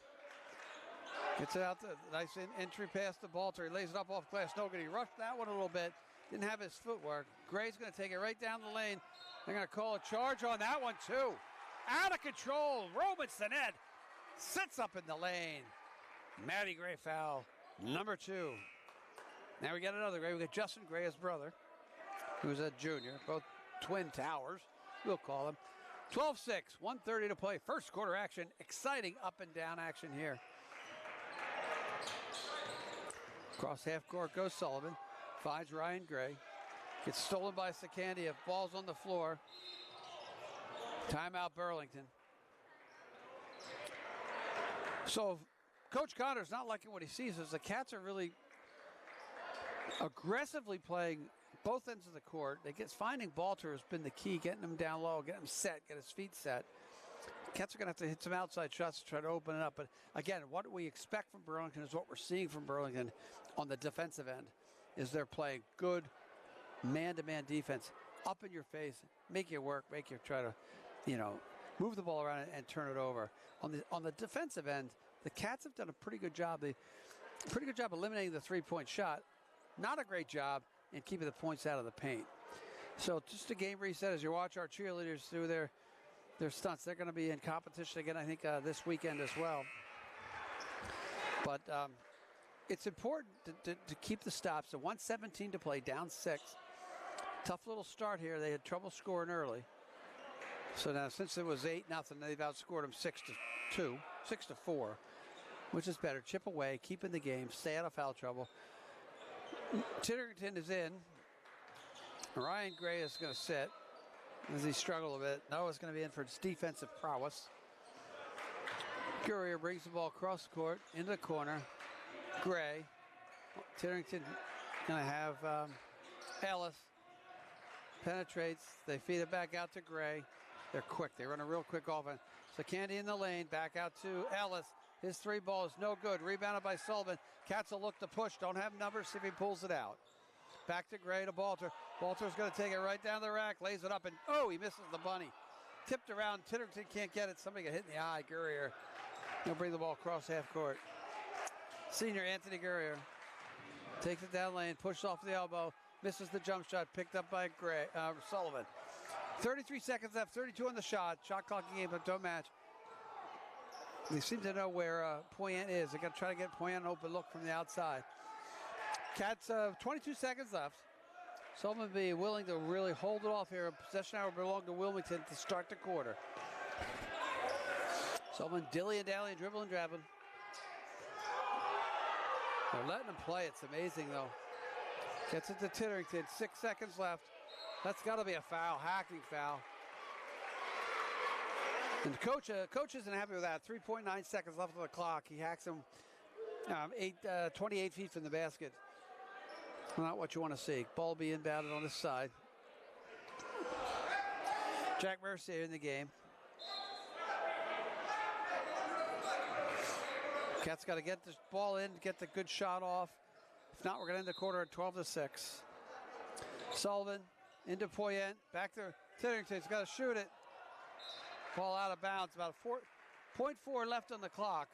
Gets it out. Nice entry pass to Balter. He lays it up off glass. No good. He rushed that one a little bit. Didn't have his footwork. Gray's going to take it right down the lane. They're going to call a charge on that one too. Out of control. Roman Sinnett sits up in the lane. Matty Gray foul. Number 2. Now we got another Gray. We got Justin Gray, his brother, who's a junior. Both twin towers, we'll call them. 12-6, 1:30 to play. First quarter action. Exciting up and down action here. Across half court goes Sullivan. Finds Ryan Gray. Gets stolen by Secandia. Ball's on the floor. Timeout Burlington. So Coach Connor's not liking what he sees as the Cats are really aggressively playing both ends of the court. Finding Balter has been the key, getting him down low, getting him set, get his feet set. Cats are going to have to hit some outside shots to try to open it up. But again, what we expect from Burlington is what we're seeing from Burlington on the defensive end is they're playing good man-to-man defense, up in your face, make you work, make you try to, move the ball around and turn it over. On the defensive end, the Cats have done a pretty good job. Pretty good job eliminating the three-point shot. Not a great job in keeping the points out of the paint. So just a game reset as you watch our cheerleaders do their stunts. They're going to be in competition again, I think, this weekend as well. But it's important to keep the stops. So 1:17 to play, down 6. Tough little start here. They had trouble scoring early. So now since it was 8-0, they've outscored them 6-2, 6-4. which is better. Chip away, keep in the game, stay out of foul trouble. Titterington is in. Ryan Gray is going to sit as he struggled a bit. Noah's going to be in for his defensive prowess. Gurrier brings the ball across the court into the corner. Gray. Titterington going to have Ellis. Penetrates. They feed it back out to Gray. They're quick. They run a real quick offense. So Candy in the lane. Back out to Ellis. His three ball is no good. Rebounded by Sullivan. Cats will look to push. Don't have numbers. See if he pulls it out. Back to Gray to Balter. Balter's going to take it right down the rack. Lays it up and, oh, he misses the bunny. Tipped around. Titterington can't get it. Somebody got hit in the eye. Gurrier. He'll bring the ball across half court. Senior Anthony Gurrier takes it down lane. Pushes off the elbow. Misses the jump shot. Picked up by Sullivan. 33 seconds left. 32 on the shot. Shot clock game, but don't match. They seem to know where Poyant is. They got to try to get Poyant an open look from the outside. Cats, 22 seconds left. Sullivan be willing to really hold it off here. Possession hour belong to Wilmington to start the quarter. Sullivan dilly-and-dally, dribbling, drabbling. They're letting him play. It's amazing, though. Gets it to Titterington. 6 seconds left. That's got to be a foul, hacking foul. And the coach isn't happy with that. 3.9 seconds left on the clock. He hacks him 28 feet from the basket. Not what you want to see. Ball be inbounded on this side. Jack Mercier in the game. Cats got to get this ball in, get the good shot off. If not, we're going to end the quarter at 12-6. Sullivan into Poyant. Back to Titterington. He's got to shoot it. Ball out of bounds. About 4.4 left on the clock.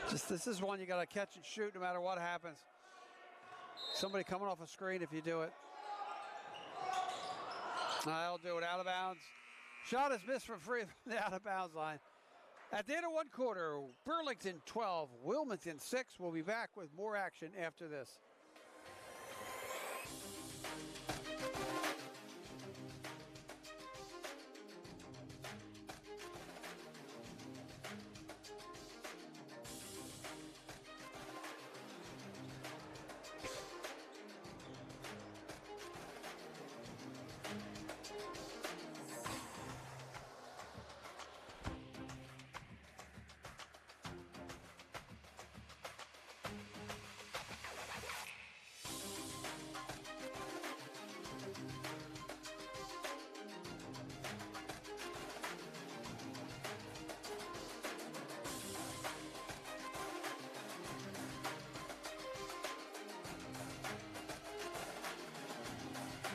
This is one you got to catch and shoot no matter what happens. Somebody coming off a screen if you do it. That'll do it. Out of bounds. Shot is missed from free from the out of bounds line. At the end of one quarter, Burlington 12, Wilmington 6. We'll be back with more action after this.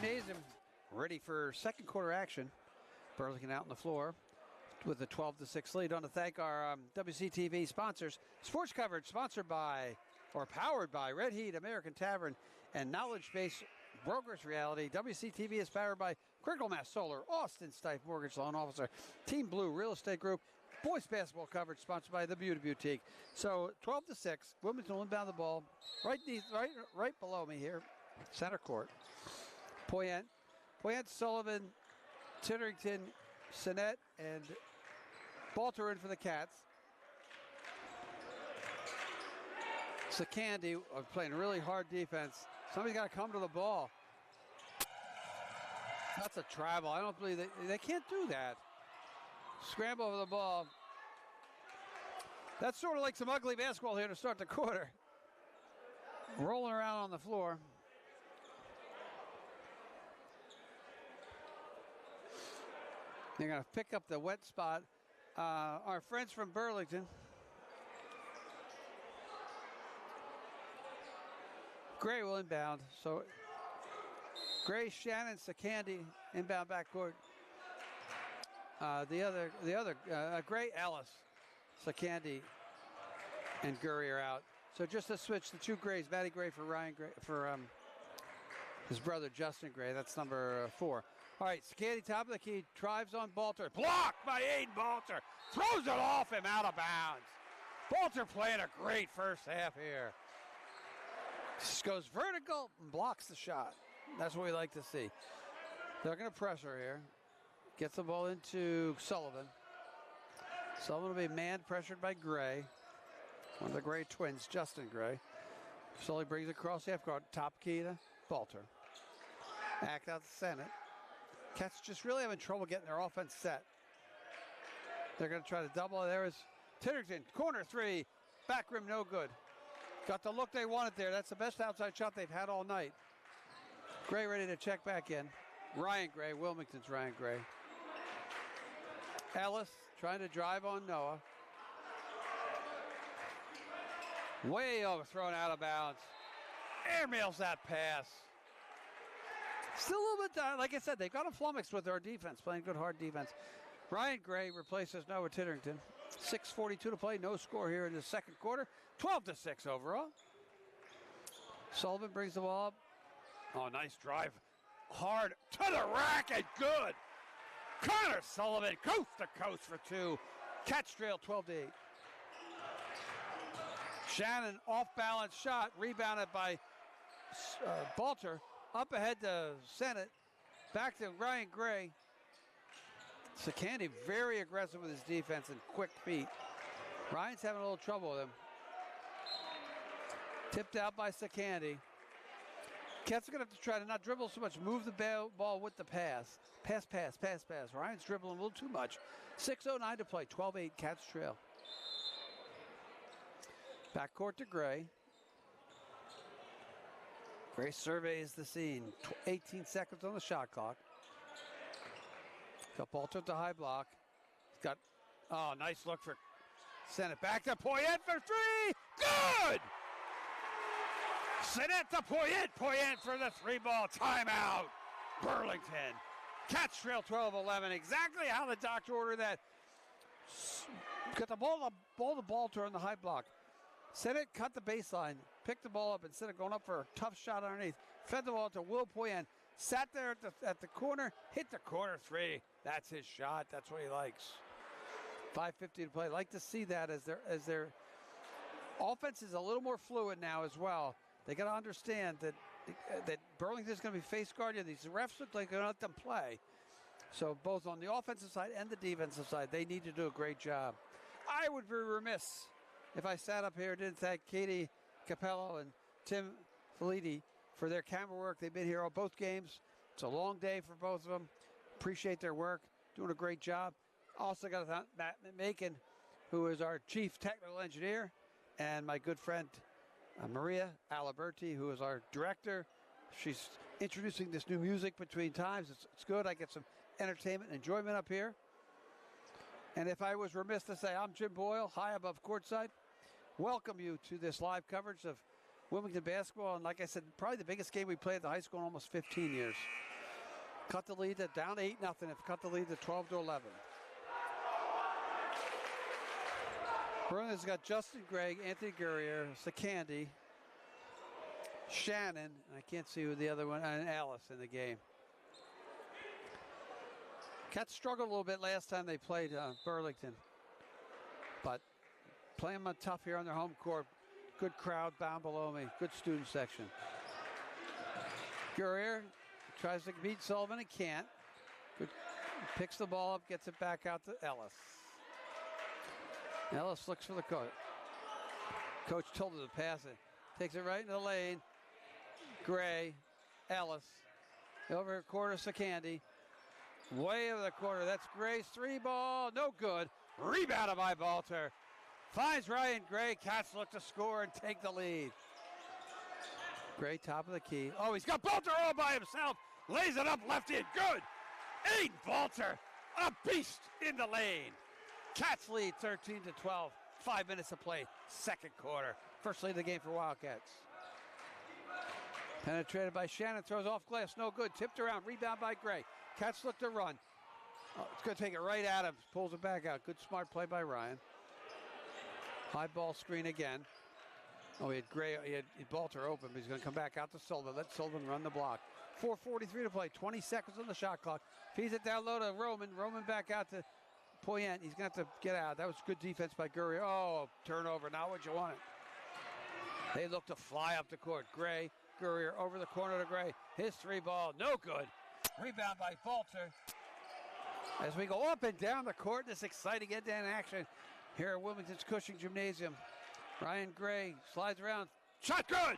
Gymnasium ready for second quarter action. Burlington out on the floor with a 12-6 lead. On to thank our WCTV sponsors. Sports coverage sponsored by or powered by Red Heat, American Tavern, and Knowledge Base Brokers Reality. WCTV is powered by Critical Mass Solar, Austin Stife Mortgage Loan Officer, Team Blue Real Estate Group. Boys basketball coverage sponsored by the Beauty Boutique. So 12-6, Wilmington will inbound the ball right below me here, center court. Poyant, Sullivan, Titterington, Sinnett, and Balter in for the Cats. Sakandi are playing really hard defense. Somebody's got to come to the ball. That's a travel. I don't believe they can't do that. Scramble over the ball. That's sort of like some ugly basketball here to start the quarter. Rolling around on the floor. They're going to pick up the wet spot. Our friends from Burlington. Gray will inbound. So Gray, Shannon, Sakandi inbound backcourt. The other Gray, Ellis, Sakandi, and Gurrier out. So just to switch the two Grays, Matty Gray for Ryan Gray for his brother Justin Gray. That's number 4. All right, Sakandi top of the key, drives on Balter. Blocked by Aiden Balter. Throws it off him out of bounds. Balter playing a great first half here. Just goes vertical and blocks the shot. That's what we like to see. They're going to pressure here. Gets the ball into Sullivan. Sullivan will be man pressured by Gray. One of the Gray twins, Justin Gray. Slowly brings it across half court. Top key to Balter. Act out the Senate. Cats just really having trouble getting their offense set. They're going to try to double. There is Titterton. Corner three. Back rim, no good. Got the look they wanted there. That's the best outside shot they've had all night. Gray ready to check back in. Ryan Gray, Wilmington's Ryan Gray. Ellis trying to drive on Noah. Way overthrown out of bounds. Airmails that pass. Still a little bit, like I said, they've got a flummoxed with our defense, playing good hard defense. Ryan Gray replaces Noah Titterington. 6:42 to play, no score here in the second quarter. 12-6 overall. Sullivan brings the ball up. Oh, nice drive. Hard to the rack and good. Connor Sullivan, coast to coast for two. Catch trail 12-8. Shannon off balance shot, rebounded by Balter. Up ahead to Sennett. Back to Ryan Gray. Sakandi very aggressive with his defense and quick feet. Ryan's having a little trouble with him. Tipped out by Sakandi. Cats are going to have to try to not dribble so much, move the ball with the pass. Pass. Ryan's dribbling a little too much. 6:09 to play, 12-8, Cats trail. Backcourt to Gray. Gray surveys the scene. 18 seconds on the shot clock. Got Balter at the high block. He's got, nice look for Sennett. Back to Poyet for three. Good! Sennett to Poyet. Poyet for the three ball. Timeout. Burlington. Catch trail 12-11. Exactly how the doctor ordered that. Got the ball to Balter on the high block. Sennett cut the baseline, picked the ball up instead of going up for a tough shot underneath. Fed the ball to Will Poyen. Sat there at the corner, hit the corner three. That's his shot. That's what he likes. 5:50 to play. Like to see that as their offense is a little more fluid now as well. They got to understand that Burlington's going to be face guarding. These refs look like they're going to let them play. So both on the offensive side and the defensive side, they need to do a great job. I would be remiss if I sat up here and didn't thank Katie Capello and Tim Feliti for their camera work. They've been here on both games. It's a long day for both of them. Appreciate their work. Doing a great job. Also got to thank Matt Macon, who is our chief technical engineer, and my good friend Maria Aliberti, who is our director. She's introducing this new music between times. It's good. I get some entertainment and enjoyment up here. And if I was remiss to say, I'm Jim Boyle, high above courtside. Welcome you to this live coverage of Wilmington basketball. And like I said, probably the biggest game we played at the high school in almost 15 years. Cut the lead to down 8-0. Cut the lead to 12-11. Burlington's got Justin Gregg, Anthony Guerrier, Sakandi, Shannon, I can't see who the other one, and Alice in the game. Cats struggled a little bit last time they played Burlington, but playing them tough here on their home court. Good crowd down below me. Good student section. Guerrier tries to beat Sullivan and can't. Good. Picks the ball up, gets it back out to Ellis. Ellis looks for the coach. Coach told him to pass it. Takes it right into the lane. Gray, Ellis. Over corner, Sakandi. Way over the corner. That's Gray's three ball. No good. Rebounded by Balter. Finds Ryan Gray. Cats look to score and take the lead. Gray top of the key. Oh, he's got Balter all by himself. Lays it up left in. Good. Aiden Balter. A beast in the lane. Cats lead 13-12. 5 minutes to play. Second quarter. First lead of the game for Wildcats. Penetrated by Shannon. Throws off glass. No good. Tipped around. Rebound by Gray. Cats look to run. Oh, it's going to take it right at him. Pulls it back out. Good smart play by Ryan. High ball screen again. Oh, he had Gray. He had Balter open, but he's going to come back out to Sullivan. Let Sullivan run the block. 4:43 to play. 20 seconds on the shot clock. Feeds it down low to Roman. Roman back out to Poyet. He's going to have to get out. That was good defense by Gurrier. Oh, turnover. Not what you wanted. They look to fly up the court. Gray, Gurrier over the corner to Gray. His three ball. No good. Rebound by Balter. As we go up and down the court, this exciting end-to-end action here at Wilmington's Cushing Gymnasium. Ryan Gray slides around. Shot good!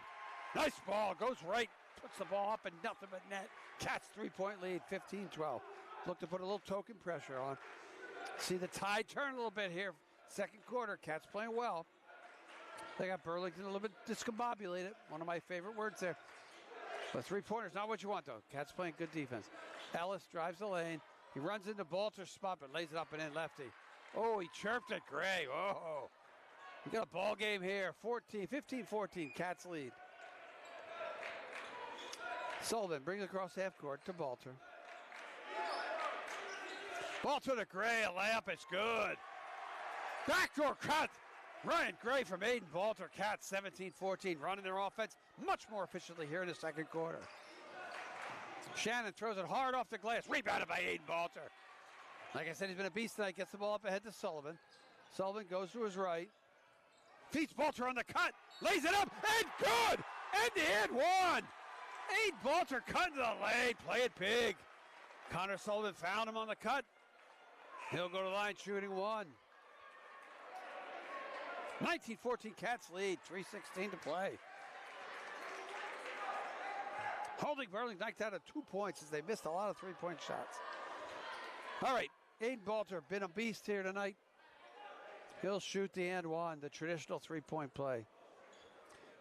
Nice ball. Goes right. Puts the ball up and nothing but net. Cats 3-point lead, 15-12. Look to put a little token pressure on. See the tide turn a little bit here. Second quarter, Cats playing well. They got Burlington a little bit discombobulated. One of my favorite words there. But three-pointers, not what you want, though. Cats playing good defense. Ellis drives the lane. He runs into Balter's spot, but lays it up and in lefty. Oh, he chirped at Gray. Oh, we got a ball game here. 15-14, Cats lead. Sullivan brings it across half court to Balter. Balter to Gray, a layup, it's good. Backdoor cut. Ryan Gray from Aiden Balter. Cats 17-14, running their offense much more efficiently here in the second quarter. Shannon throws it hard off the glass. Rebounded by Aiden Balter. Like I said, he's been a beast tonight. Gets the ball up ahead to Sullivan. Sullivan goes to his right. Feeds Balter on the cut. Lays it up and good. And the end one. Aiden Balter cut into the lane. Play it big. Connor Sullivan found him on the cut. He'll go to the line shooting one. 19-14 Cats lead. 3:16 to play. Holding Burlington knocked out at 2 points as they missed a lot of three-point shots. All right, Aiden Balter, been a beast here tonight. He'll shoot the and one, the traditional three-point play.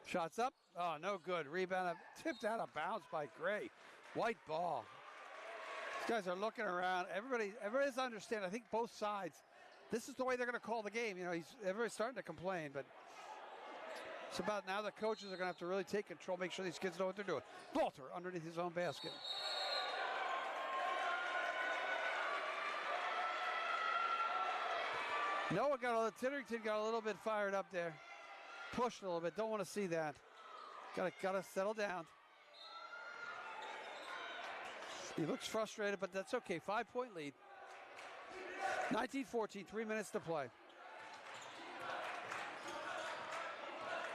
Shots up, oh, no good. Rebound, tipped out of bounds by Gray. White ball. These guys are looking around. Everybody's understanding. I think both sides. This is the way they're going to call the game. You know, everybody's starting to complain, but it's about now the coaches are going to have to really take control, make sure these kids know what they're doing. Balter underneath his own basket. Noah Titterington got a little bit fired up there. Pushed a little bit. Don't want to see that. Gotta settle down. He looks frustrated, but that's okay. 5-point lead. 19-14, 3 minutes to play.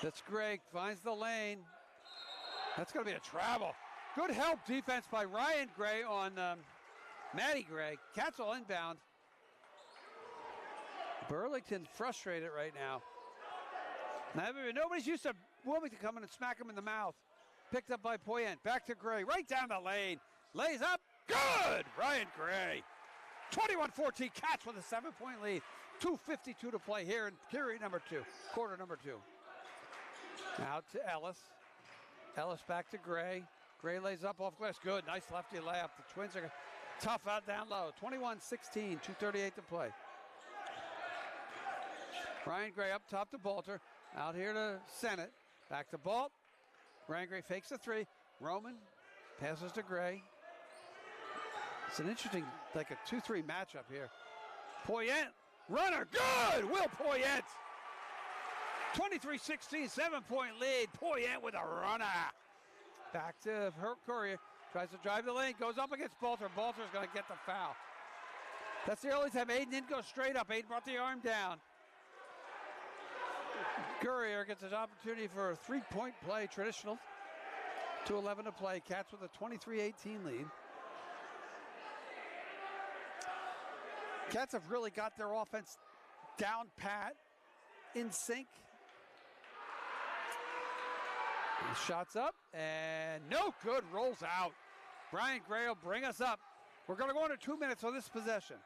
That's Gray, finds the lane. That's going to be a travel. Good help defense by Ryan Gray on Matty Gray. Cats all inbound. Burlington frustrated right now. Nobody's used to Wilmington coming and smack him in the mouth. Picked up by Poyet. Back to Gray, right down the lane. Lays up, good! Ryan Gray. 21-14, Cats with a 7-point lead. 2:52 to play here in period number 2, quarter number 2. Now to Ellis. Ellis back to Gray. Gray lays up off glass. Good. Nice lefty layup. The Twins are tough out down low. 21-16. 2:38 to play. Ryan Gray up top to Balter. Out here to Sennett. Back to Balt. Ryan Gray fakes the three. Roman passes to Gray. It's an interesting, like a 2-3 matchup here. Poyet. Runner. Good. Will Poyet. 23-16, 7-point lead. Poyet with a runner. Back to Courier. Tries to drive the lane. Goes up against Balter. Balter's going to get the foul. That's the only time Aiden didn't go straight up. Aiden brought the arm down. Courier gets his opportunity for a 3-point play. Traditional. 2:11 to play. Cats with a 23-18 lead. Cats have really got their offense down pat, in sync. Shots up, and no good, rolls out. Brian Gray will bring us up. We're going to go into 2 minutes on this possession.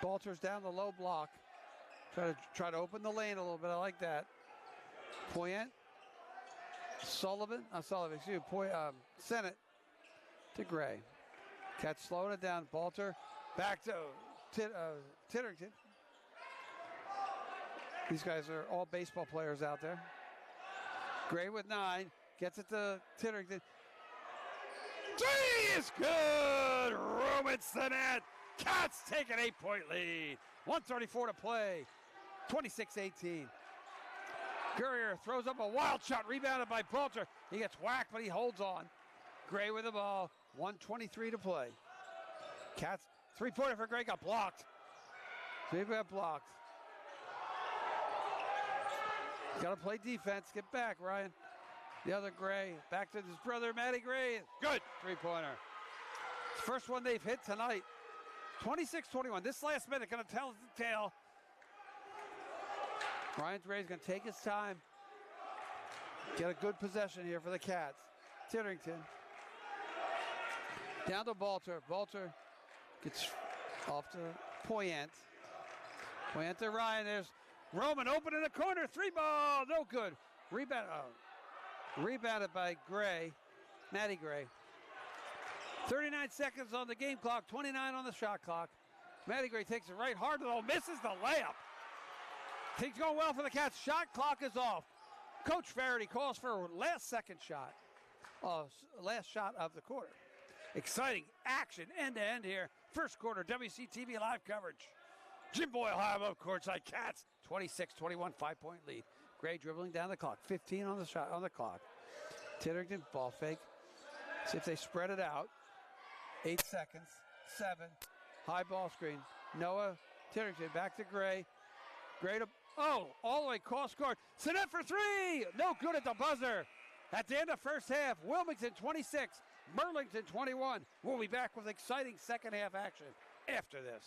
Balter's down the low block. Try to open the lane a little bit. I like that. Poyet. Sennett to Gray. Cats slowing it down. Balter back to Titterington. These guys are all baseball players out there. Gray with 9. Gets it to Titterington. Three is good! Roman Sennett. Cats take an 8-point lead. 1:34 to play. 26-18. Courier throws up a wild shot, rebounded by Balter. He gets whacked, but he holds on. Gray with the ball. 1:23 to play. Cats, 3-pointer for Gray, got blocked. Got blocked. Got to play defense. Get back, Ryan. The other Gray. Back to his brother, Matty Gray. Good 3-pointer. First one they've hit tonight. 26-21. This last minute going to tell the tale. Ryan Dray's going to take his time. Get a good possession here for the Cats. Titterington. Down to Balter. Balter gets off to Poyant. Poyant to Ryan. There's Roman open in the corner. 3-ball. No good. Rebounded by Gray. Matty Gray. 39 seconds on the game clock. 29 on the shot clock. Matty Gray takes it right hard. Oh, misses the layup. Things going well for the Cats. Shot clock is off. Coach Faraday calls for a last shot of the quarter. Exciting action end to end here. First quarter WCTV live coverage. Jim Boyle high above courtside. Cats 26-21 5-point lead. Gray dribbling down the clock. 15 on the clock. Titterington ball fake. See if they spread it out. 8 seconds. 7. High ball screen. Noah Titterington back to Gray. Gray to all the way cross court. Sinet for 3. No good at the buzzer. At the end of first half, Wilmington 26, Burlington 21. We'll be back with exciting second half action after this.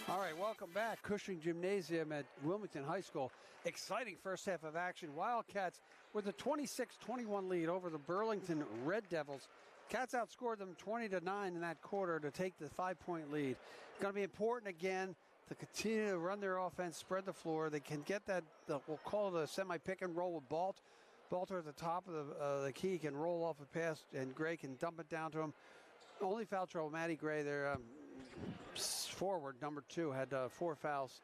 All right, welcome back. Cushing Gymnasium at Wilmington High School. Exciting first half of action. Wildcats with a 26-21 lead over the Burlington Red Devils. Cats outscored them 20-9 in that quarter to take the 5-point lead. It's going to be important again to continue to run their offense, spread the floor. They can get that, we'll call it a semi-pick and roll with Balt. Balter at the top of the key can roll off a pass, and Gray can dump it down to him. Only foul trouble, Matty Gray, their forward, number 2, had 2 fouls.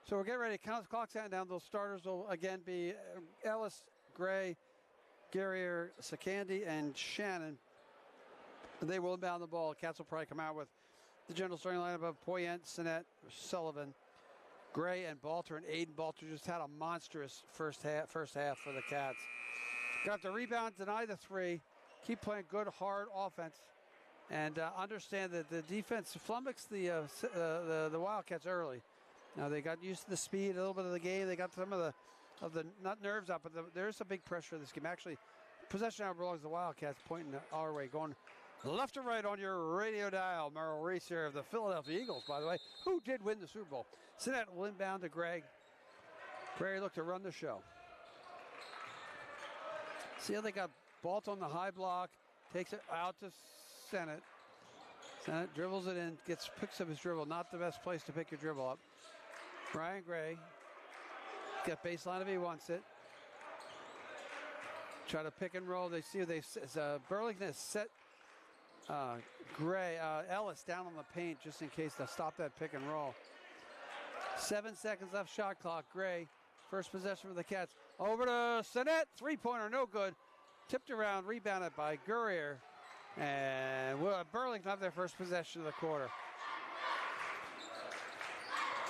So we're getting ready to count the clock down. Those starters will again be Ellis, Gray, Guerrier, Sakandi, and Shannon. They will inbound the ball. Cats will probably come out with the general starting lineup of Poyet, Sinet, Sullivan, Gray, and Balter. And Aiden Balter just had a monstrous first half for the Cats. Got the rebound, deny the 3, keep playing good, hard offense, and understand that the defense flummoxed the Wildcats early. Now they got used to the speed, a little bit of the game. They got some of the not nerves up, but there's a big pressure in this game. Actually, possession now belongs to the Wildcats, pointing our way, going Left to right on your radio dial. Merrill Reese here of the Philadelphia Eagles, by the way, who did win the Super Bowl. Sinnett will inbound to Gray. Gray looked to run the show. See how they got Balt on the high block, takes it out to Sinnett. Sinnett dribbles it in, picks up his dribble. Not the best place to pick your dribble up. Ryan Gray, got baseline if he wants it. Try to pick and roll. They see Burlington has set Ellis down on the paint just in case they'll stop that pick and roll. 7 seconds left shot clock. Gray, first possession for the Cats. Over to Sinnett, three-pointer, no good. Tipped around, rebounded by Gurrier. And Burlington have their first possession of the quarter.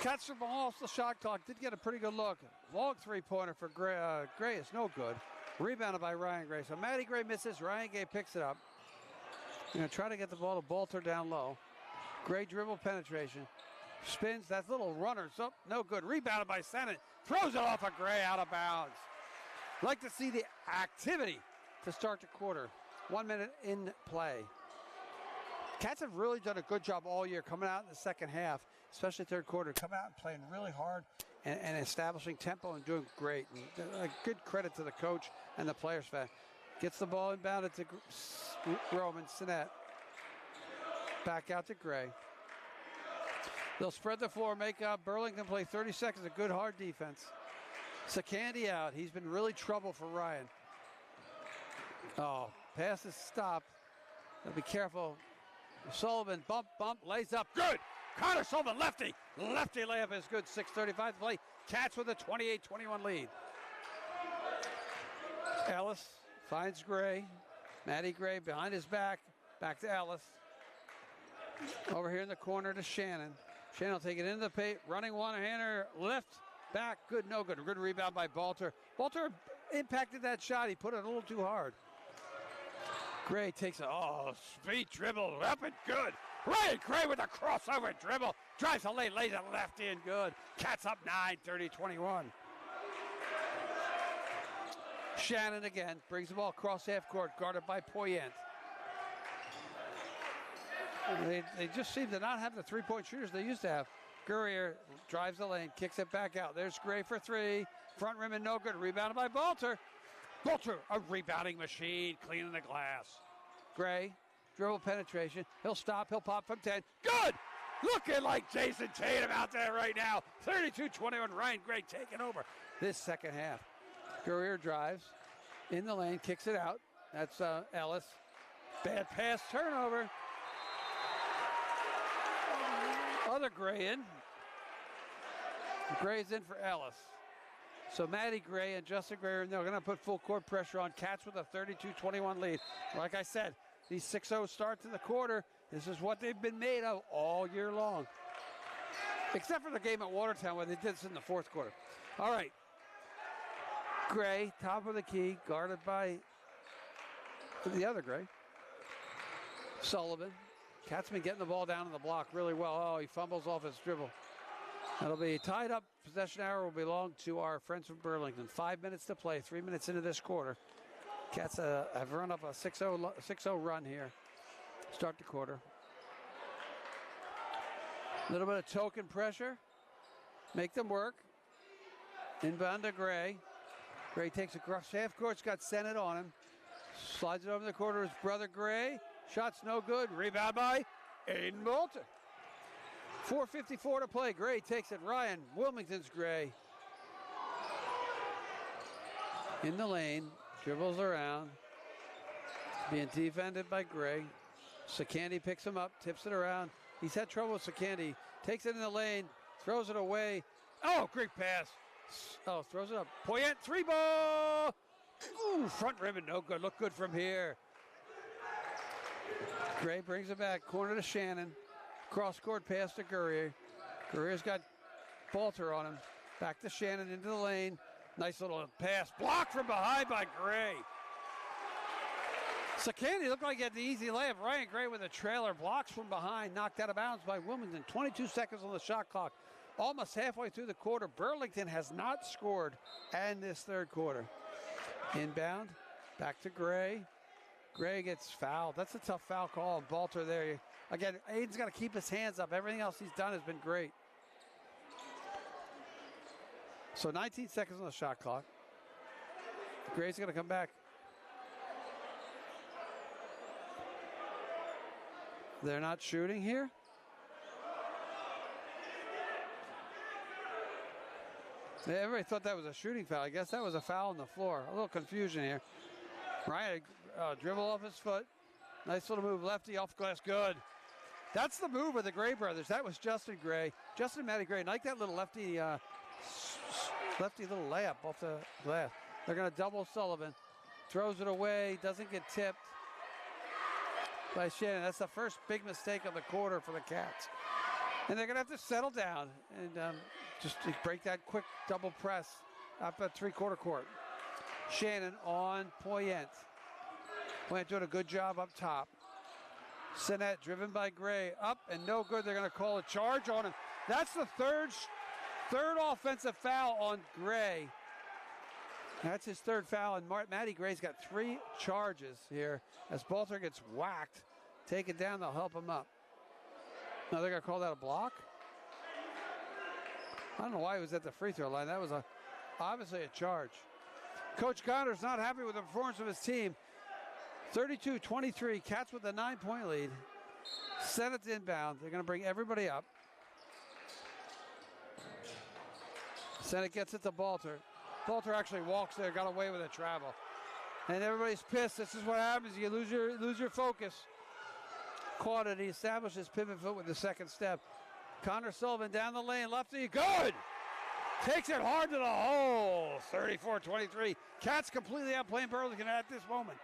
Cats the ball off the shot clock. Did get a pretty good look. Long three-pointer for Gray. Gray is no good. Rebounded by Ryan Gray. So Matty Gray misses. Ryan Gray picks it up. Going to try to get the ball to Balter down low. Gray dribble penetration. Spins. That's little runner. So no good. Rebounded by Sinnett. Throws it off of Gray out of bounds. Like to see the activity to start the quarter. 1 minute in play. Cats have really done a good job all year coming out in the second half, especially third quarter. Come out and playing really hard and establishing tempo and doing great. And a good credit to the coach and the players. Gets the ball inbounded to Roman Sinnett. Back out to Gray. They'll spread the floor, make Burlington play 30 seconds of good hard defense. Sakandi out. He's been really trouble for Ryan. Oh, pass is stopped. Gotta be careful. Sullivan, bump, lays up. Good! Connor Sullivan, lefty. Lefty layup is good. 6:35 to play. Cats with a 28-21 lead. Ellis finds Gray. Matty Gray behind his back. Back to Ellis. Over here in the corner to Shannon. Shannon will take it into the paint. Running one-hander. Lift. Back. Good, no good. Good rebound by Balter. Balter impacted that shot. He put it a little too hard. Gray takes speed dribble. Up and good. Ryan Gray with a crossover dribble. Drives the lane, lays it left in. Good. Cats up 9, 30-21. Shannon again. Brings the ball across half court. Guarded by Poyent. They just seem to not have the three-point shooters they used to have. Gurrier drives the lane. Kicks it back out. There's Gray for three. Front rim and no good. Rebounded by Balter. Balter, a rebounding machine, cleaning the glass. Gray, dribble penetration. He'll stop. He'll pop from 10. Good! Looking like Jason Tatum out there right now. 32-21. Ryan Gray taking over this second half. Gurrier drives in the lane, kicks it out. That's Ellis. Bad pass, turnover. Other Gray in. Gray's in for Ellis. So Matty Gray and Justin Gray, they're going to put full court pressure on Cats with a 32-21 lead. Like I said, these 6-0 starts in the quarter, this is what they've been made of all year long. Except for the game at Watertown where they did this in the fourth quarter. All right. Gray, top of the key, guarded by the other Gray. Sullivan. Cats been getting the ball down in the block really well. Oh, he fumbles off his dribble. That'll be tied up. Possession hour will belong to our friends from Burlington. 5 minutes to play, 3 minutes into this quarter. Cats have run up a 6-0 run here. Start the quarter. A little bit of token pressure. Make them work. Inbound to Gray. Gray takes across half court. Got Sinnett on him. Slides it over the quarter. His brother Gray. Shots no good. Rebound by Aiden Balter. 4:54 to play. Gray takes it. Ryan, Wilmington's Gray. In the lane. Dribbles around. Being defended by Gray. Sakandi picks him up. Tips it around. He's had trouble with Sakandi. Takes it in the lane. Throws it away. Oh, great pass. Oh, throws it up. Poyent, three ball. Ooh, front rim and no good. Look good from here. Gray brings it back. Corner to Shannon. Cross-court pass to Gurrier. Gurrier's got Balter on him. Back to Shannon into the lane. Nice little pass. Blocked from behind by Gray. Sakandi looked like he had the easy layup. Ryan Gray with a trailer. Blocks from behind. Knocked out of bounds by Wilmington. 22 seconds on the shot clock. Almost halfway through the quarter. Burlington has not scored in this third quarter. Inbound. Back to Gray. Gray gets fouled. That's a tough foul call on Balter there. Again, Aiden's got to keep his hands up. Everything else he's done has been great. So 19 seconds on the shot clock. Gray's going to come back. They're not shooting here. Everybody thought that was a shooting foul. I guess that was a foul on the floor. A little confusion here. Ryan dribble off his foot. Nice little move. Lefty off glass. Good. That's the move of the Gray brothers. That was Justin Gray. Justin and Matty Gray. Like that little lefty little layup off the glass. They're going to double Sullivan. Throws it away. Doesn't get tipped by Shannon. That's the first big mistake of the quarter for the Cats. And they're going to have to settle down and just break that quick double press up at three-quarter court. Shannon on Poyent. Poyent doing a good job up top. Sinet driven by Gray. Up and no good. They're going to call a charge on him. That's the third offensive foul on Gray. That's his third foul, and Matty Gray's got 3 charges here. As Balter gets whacked, take it down, they'll help him up. Now they're going to call that a block? I don't know why he was at the free throw line. That was obviously a charge. Coach Connor's not happy with the performance of his team. 32-23, Cats with a 9-point lead. Senett's inbound. They're going to bring everybody up. Sennett gets it to Balter. Balter actually walks there, got away with a travel. And everybody's pissed. This is what happens. You lose your focus. Caught it. He established his pivot foot with the second step. Connor Sullivan down the lane. Lefty. Good! Takes it hard to the hole. 34-23. Cats completely outplaying Burlington at this moment.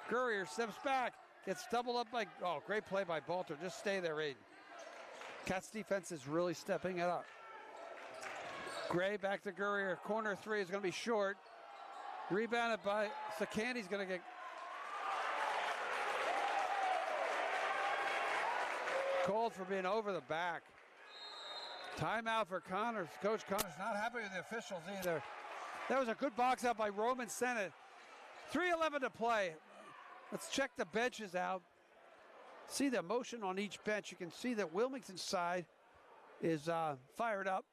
Gurrier steps back. Gets doubled up by... Oh, great play by Balter. Just stay there, Aiden. Cats defense is really stepping it up. Gray back to Gurrier. Corner 3 is going to be short. Rebounded by Sacandi's going to get called for being over the back. Timeout for Connors. Coach Connors not happy with the officials either. That was a good box out by Roman Sennett. 3:11 to play. Let's check the benches out. See the motion on each bench. You can see that Wilmington's side is fired up.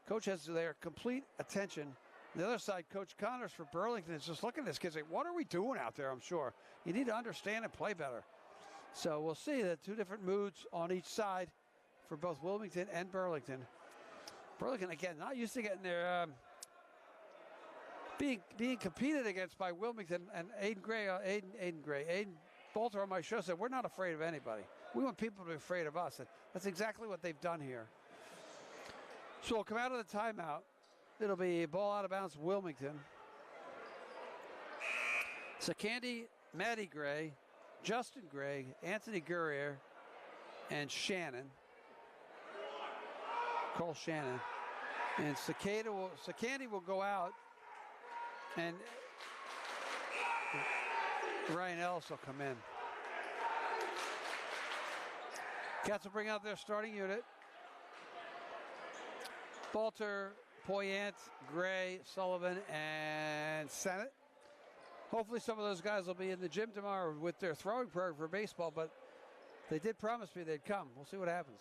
Coach has their complete attention. On the other side, Coach Connors for Burlington is just looking at this kid saying, what are we doing out there, I'm sure. You need to understand and play better. So we'll see the 2 different moods on each side for both Wilmington and Burlington. Burlington, again, not used to getting their being competed against by Wilmington. And Aiden Balter on my show said, we're not afraid of anybody. We want people to be afraid of us. And that's exactly what they've done here. So we'll come out of the timeout. It'll be ball out of bounds, Wilmington. Sakandi, Matty Gray, Justin Gray, Anthony Gurrier, and Shannon. Cole Shannon. And Sakandi will go out, and Ryan Ellis will come in. Cats will bring out their starting unit. Balter, Poyent, Gray, Sullivan, and Sennett. Hopefully some of those guys will be in the gym tomorrow with their throwing program for baseball, but they did promise me they'd come. We'll see what happens.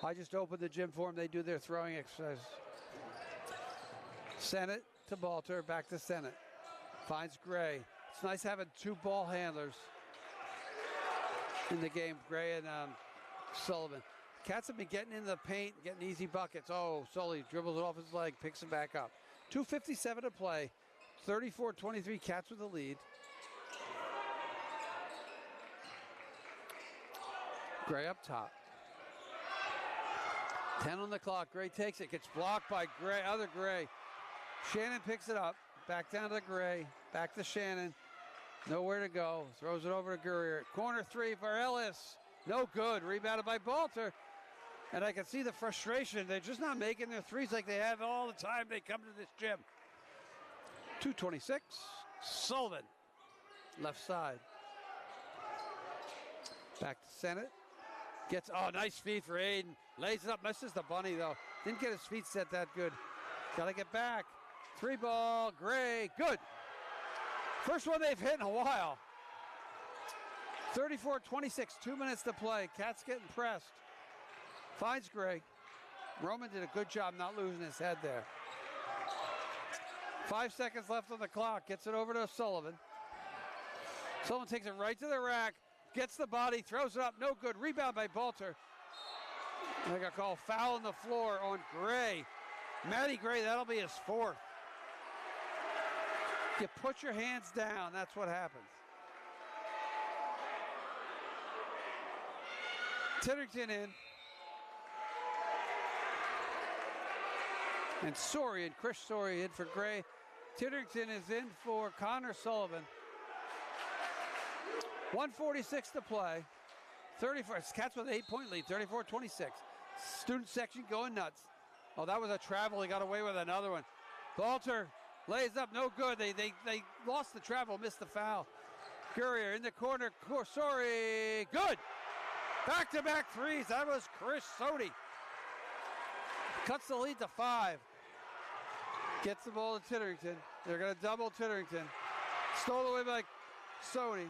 I just opened the gym for them. They do their throwing exercise. Sennett to Balter, back to Sennett. Finds Gray. It's nice having 2 ball handlers in the game, Gray and Sullivan. Cats have been getting in the paint, getting easy buckets. Oh, Sully dribbles it off his leg, picks it back up. 2:57 to play. 34-23, Cats with the lead. Gray up top. 10 on the clock. Gray takes it, gets blocked by Gray, other Gray. Shannon picks it up. Back down to Gray. Back to Shannon. Nowhere to go. Throws it over to Gurrier. Corner 3 for Ellis. No good. Rebounded by Balter. And I can see the frustration. They're just not making their threes like they have all the time they come to this gym. 2:26. Sullivan. Left side. Back to Sennett. Gets, nice feed for Aiden. Lays it up. Misses the bunny, though. Didn't get his feet set that good. Got to get back. 3 ball. Gray. Good. First one they've hit in a while. 34-26, 2 minutes to play. Cats getting pressed. Finds Gray. Roman did a good job not losing his head there. 5 seconds left on the clock. Gets it over to Sullivan. Sullivan takes it right to the rack. Gets the body, throws it up, no good. Rebound by Balter. They got called foul on the floor on Gray. Matty Gray, that'll be his 4th. You put your hands down, that's what happens. Titterington in. And Chris Sori in for Gray. Titterington is in for Connor Sullivan. 1:46 to play. 34. Cats with an 8-point lead. 34-26. Student section going nuts. Oh, that was a travel. He got away with another one. Balter lays up. No good. They lost the travel. Missed the foul. Courier in the corner. Sorry. Good. Back-to-back threes. That was Chris Sodi. Cuts the lead to 5. Gets the ball to Titterington. They're going to double Titterington. Stole away by Sodi.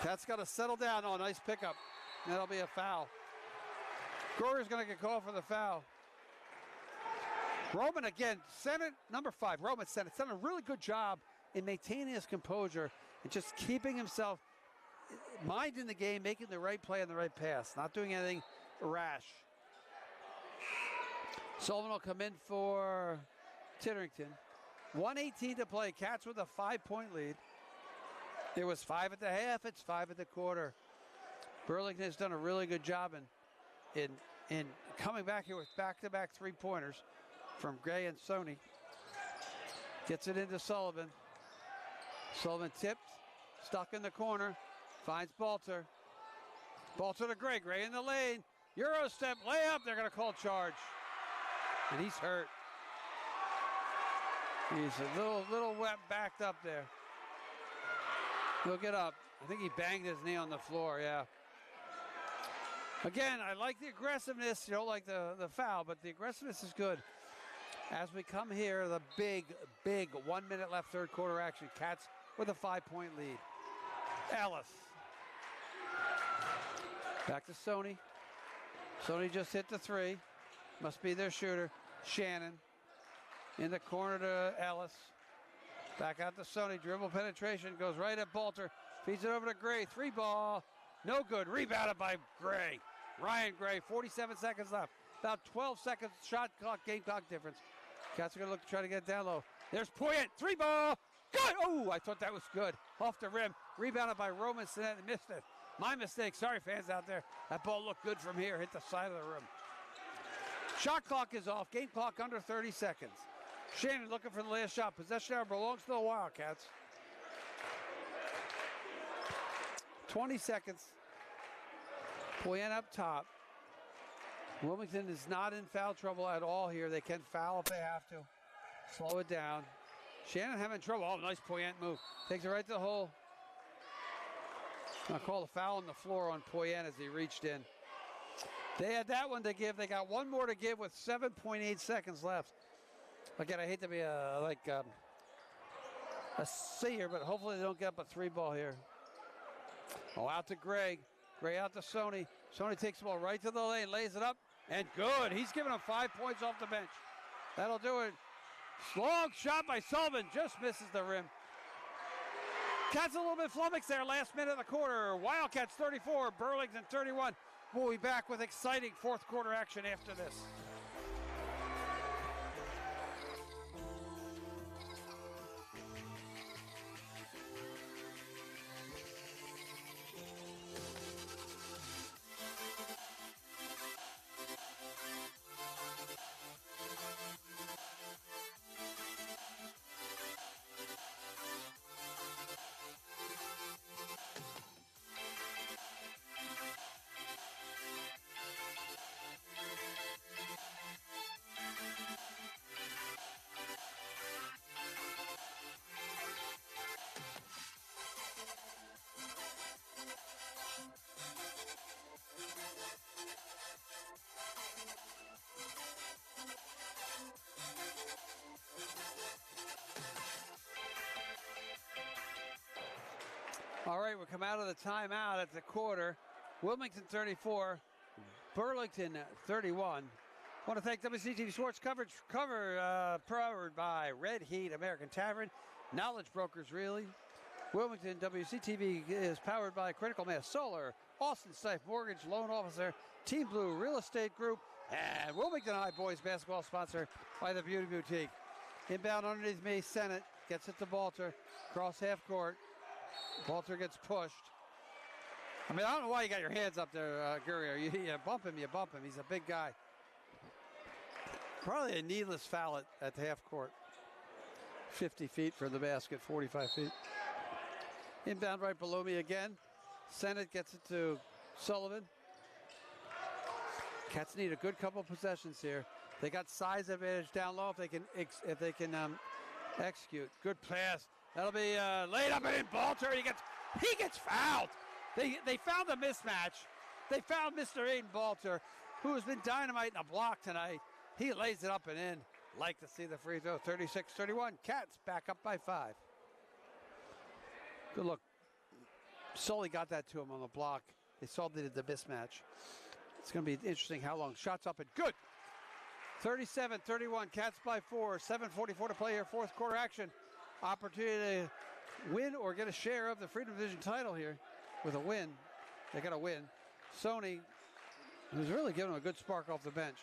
Cats got to settle down. Oh, nice pickup. That'll be a foul. Gorier's going to get called for the foul. Roman again, number 5, Roman Senate, done a really good job in maintaining his composure and just keeping himself minding the game, making the right play and the right pass, not doing anything rash. Sullivan will come in for Titterington. 1:18 to play. Cats with a 5-point lead. It was 5 at the half. It's 5 at the quarter. Burlington has done a really good job in coming back here with back-to-back 3-pointers from Gray and Sony. Gets it into Sullivan. Sullivan tipped, stuck in the corner, finds Balter. Balter to Gray. Gray in the lane. Euro step, layup. They're going to call charge. And he's hurt. He's a little wet, backed up there. He'll get up. I think he banged his knee on the floor, yeah. Again, I like the aggressiveness. You don't like the foul, but the aggressiveness is good. As we come here, the big 1 minute left, third quarter action. Cats with a 5-point lead. Ellis. Back to Sony. Sony just hit the 3. Must be their shooter. Shannon. In the corner to Ellis. Back out to Sony. Dribble penetration. Goes right at Balter. Feeds it over to Gray. 3 ball. No good. Rebounded by Gray. Ryan Gray. 47 seconds left. About 12 seconds shot clock, game clock difference. Cats are going to look to try to get it down low. There's Poyet. 3 ball. Good. Oh, I thought that was good. Off the rim. Rebounded by Roman Sinet. Missed it. My mistake. Sorry, fans out there. That ball looked good from here. Hit the side of the rim. Shot clock is off. Game clock under 30 seconds. Shannon looking for the last shot. Possession now belongs to the Wildcats. 20 seconds. Poyet up top. Wilmington is not in foul trouble at all here. They can foul if they have to. Slow it down. Shannon having trouble. Oh, nice Poyet move. Takes it right to the hole. I'll call a foul on the floor on Poyet as he reached in. They had that one to give. They got one more to give with 7.8 seconds left. Again, I hate to be a seer, but hopefully they don't get up a 3 ball here. Oh, out to Gray. Gray out to Sony. Sony takes the ball right to the lane, lays it up, and good. He's giving him 5 points off the bench. That'll do it. Long shot by Sullivan, just misses the rim. Cats a little bit flummoxed there last minute of the quarter. Wildcats 34, Burlington 31. We'll be back with exciting fourth quarter action after this. right, we come out of the timeout at the quarter. Wilmington 34, Burlington 31. I want to thank WCTV Sports powered by Red Heat American Tavern, Knowledge Brokers, really. Wilmington WCTV is powered by Critical Mass Solar, Austin Stife Mortgage Loan Officer, Team Blue Real Estate Group, and Wilmington High Boys Basketball sponsor by the Beauty Boutique. Inbound underneath me, Sennett gets it to Balter, cross half court. Balter gets pushed. I mean, I don't know why you got your hands up there, Gurrier. You bump him, He's a big guy. Probably a needless foul at the half court. 50 feet from the basket, 45 feet. Inbound right below me again. Sennett gets it to Sullivan. Cats need a good couple possessions here. They got size advantage down low if they can execute. Good pass. That'll be laid up and in. Balter. He gets fouled. They found a mismatch. They found Mr. Aiden Balter, who has been dynamite in a block tonight. He lays it up and in. Like to see the free throw. 36-31. Cats back up by 5. Good look. Sully got that to him on the block. They saw the mismatch. It's going to be interesting how long. Shots up and good. 37-31. Cats by 4. 7:44 to play here. Fourth quarter action. Opportunity to win or get a share of the Freedom Division title here with a win. They got to win. Sony, who's really giving them a good spark off the bench.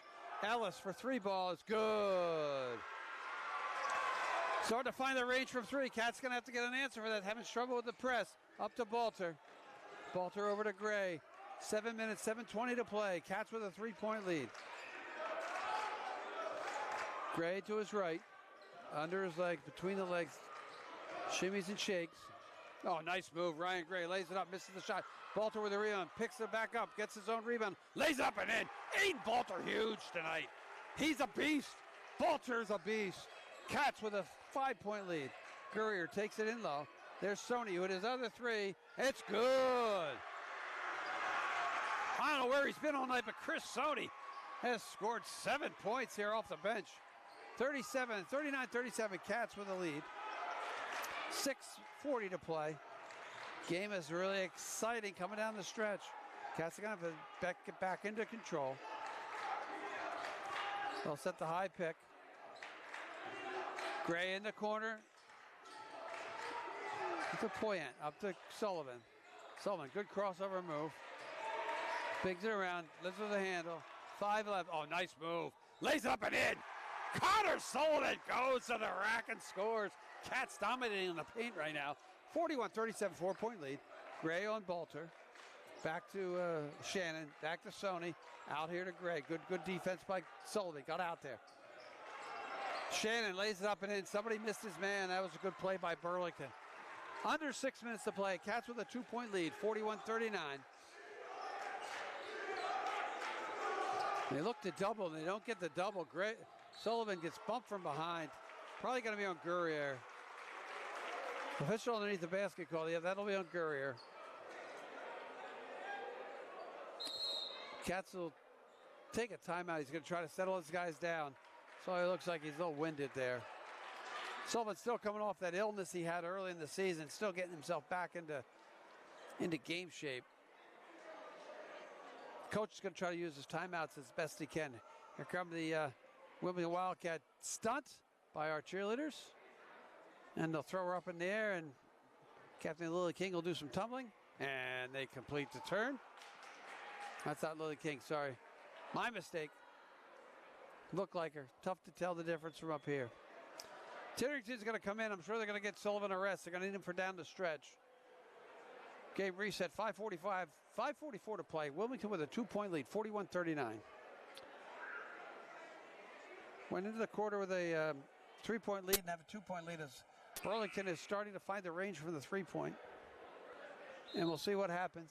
Ellis for 3 ball is good. Starting to find the range from 3. Cat's going to have to get an answer for that. Having trouble with the press. Up to Balter. Balter over to Gray. 7 minutes, 7:20 to play. Cats with a 3-point lead. Gray to his right. Under his leg, between the legs. Shimmies and shakes. Oh, nice move. Ryan Gray lays it up, misses the shot. Balter with a rebound. Picks it back up. Gets his own rebound. Lays it up and in. Aiden Balter huge tonight. He's a beast. Balter's a beast. Cats with a 5-point lead. Gurrier takes it in low. There's Sony with his other 3. It's good. I don't know where he's been all night, but Chris Sony has scored 7 points here off the bench. 39-37, Cats with a lead. 6:40 to play. Game is really exciting coming down the stretch. Cats are going to have to get back into control. They'll set the high pick. Gray in the corner. To Poyant, up to Sullivan. Sullivan, good crossover move. Bigs it around, lifts with the handle. 5-11. Oh, nice move. Lays it up and in. Connor Sullivan goes to the rack and scores. Cats dominating in the paint right now. 41-37, 4-point lead. Gray on Balter. Back to Shannon. Back to Sony. Out here to Gray. Good defense by Sullivan. Got out there. Shannon lays it up and in. Somebody missed his man. That was a good play by Burlington. Under 6 minutes to play. Cats with a 2-point lead. 41-39. They look to double, and they don't get the double. Gray Sullivan gets bumped from behind. Probably going to be on Gurrier. Official underneath the basket call. Yeah, that'll be on Gurrier. Cats will take a timeout. He's going to try to settle his guys down. So it looks like he's a little winded there. Sullivan's still coming off that illness he had early in the season, still getting himself back into game shape. Coach is going to try to use his timeouts as best he can. Here come the Wilmington Wildcat stunt by our cheerleaders. And they'll throw her up in the air, and Captain Lily King will do some tumbling. And they complete the turn. That's not Lily King, sorry. My mistake. Looked like her. Tough to tell the difference from up here. Titterington's going to come in. I'm sure they're going to get Sullivan a rest. They're going to need him for down the stretch. Game reset, 5:44 to play. Wilmington with a 2-point lead, 41-39. Went into the quarter with a 3-point lead and have a 2-point lead as Burlington is starting to find the range from the 3-point. And we'll see what happens.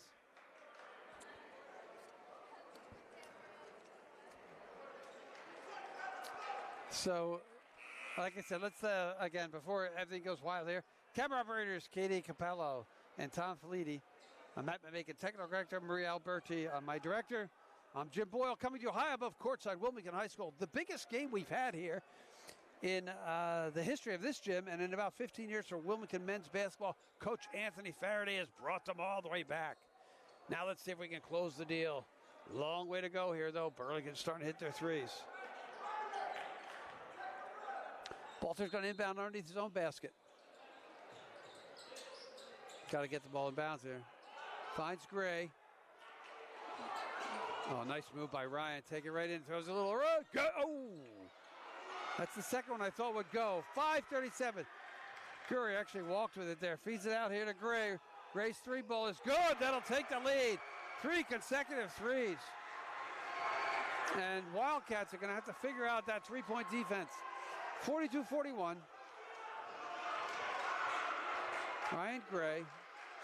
So, like I said, let's, again, before everything goes wild here, camera operators Katie Capello and Tom Feliti. I'm Matt Making technical director Maria Alberti. My director, I'm Jim Boyle, coming to you high above courtside Wilmington High School. The biggest game we've had here in the history of this gym, and in about 15 years for Wilmington men's basketball. Coach Anthony Faraday has brought them all the way back. Now let's see if we can close the deal. Long way to go here, though. Burlington's starting to hit their threes. Balter's going to inbound underneath his own basket. Got to get the ball in bounds here. Finds Gray. Oh, nice move by Ryan. Take it right in. Throws a little. Go. Oh! That's the second one I thought would go. 5:37. Curry actually walked with it there. Feeds it out here to Gray. Gray's three ball is good. That'll take the lead. 3 consecutive threes. And Wildcats are going to have to figure out that three-point defense. 42-41. Ryan Gray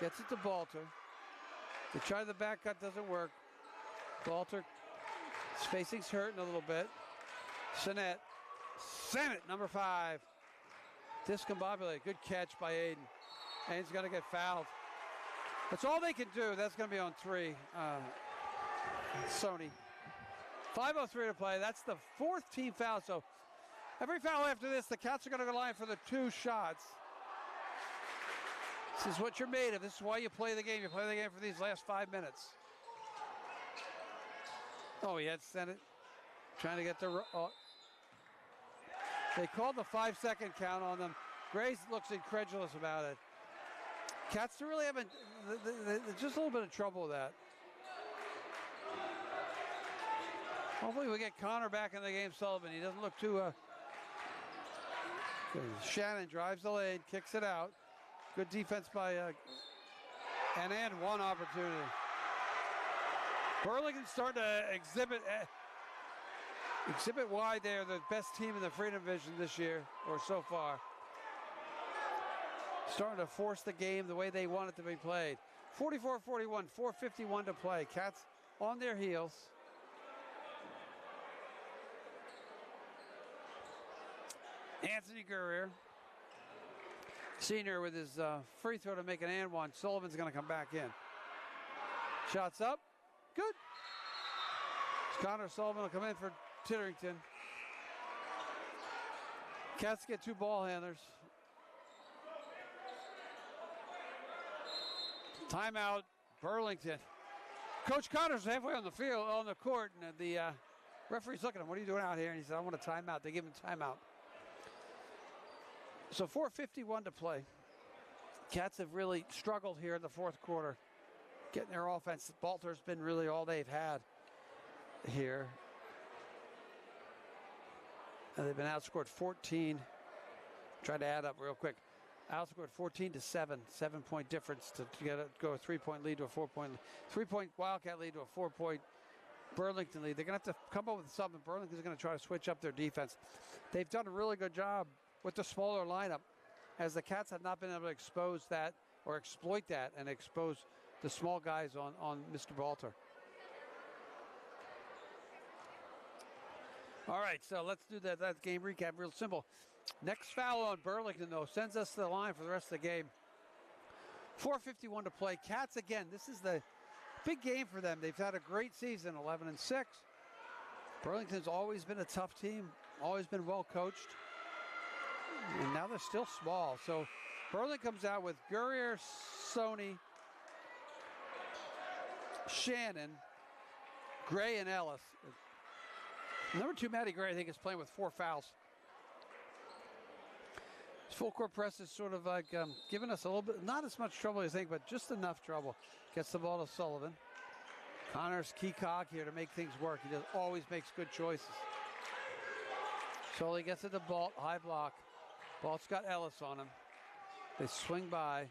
gets it to Balter. They try the back cut, doesn't work. Balter, spacing's hurting a little bit. Sinnett, number 5. Discombobulated. Good catch by Aiden. Aiden's going to get fouled. That's all they can do. That's going to be on 3. Sony. 5:03 to play. That's the 4th team foul. So every foul after this, the Cats are going to go line for the 2 shots. This is what you're made of. This is why you play the game. You play the game for these last 5 minutes. Oh, he had Sennett trying to get the... They called the 5-second count on them. Grace looks incredulous about it. Cats really haven't... There's just a little bit of trouble with that. Hopefully we get Connor back in the game, Sullivan. He doesn't look too... Shannon drives the lane, kicks it out. Good defense by... and one opportunity. Burlington's starting to exhibit why they're the best team in the Freedom Division this year, or so far. Starting to force the game the way they want it to be played. 44-41, 4:51 to play. Cats on their heels. Anthony Guerrier, senior, with his free throw to make an and one. Sullivan's going to come back in. Shots up. Good. Connor Sullivan will come in for Titterington. Cats get 2 ball handlers. Timeout, Burlington. Coach Connor's halfway on the field, on the court, and the referee's looking at him. What are you doing out here? And he said, I want a timeout. They give him a timeout. So 4:51 to play. Cats have really struggled here in the 4th quarter, getting their offense. Balter's been really all they've had here. And they've been outscored 14. Try to add up real quick. Outscored 14-7. 7-point difference to go a 3-point lead to a 4-point. 3-point Wildcat lead to a 4-point Burlington lead. They're going to have to come up with something. Burlington's going to try to switch up their defense. They've done a really good job with the smaller lineup, as the Cats have not been able to expose that or exploit that and expose the small guys on Mr. Balter. All right, so let's do that game recap real simple. Next foul on Burlington, though, sends us to the line for the rest of the game. 4:51 to play. Cats, again, this is the big game for them. They've had a great season, 11-6. Burlington's always been a tough team, always been well coached. And now they're still small. So Burlington comes out with Guerrier, Sony, Shannon, Gray, and Ellis. Number 2, Matty Gray, I think, is playing with 4 fouls. His full court press is sort of like giving us a little bit, not as much trouble as you think, but just enough trouble. Gets the ball to Sullivan. Connor's key cog here to make things work. He always makes good choices. So he gets it to Balt, high block. Balt's got Ellis on him. They swing by.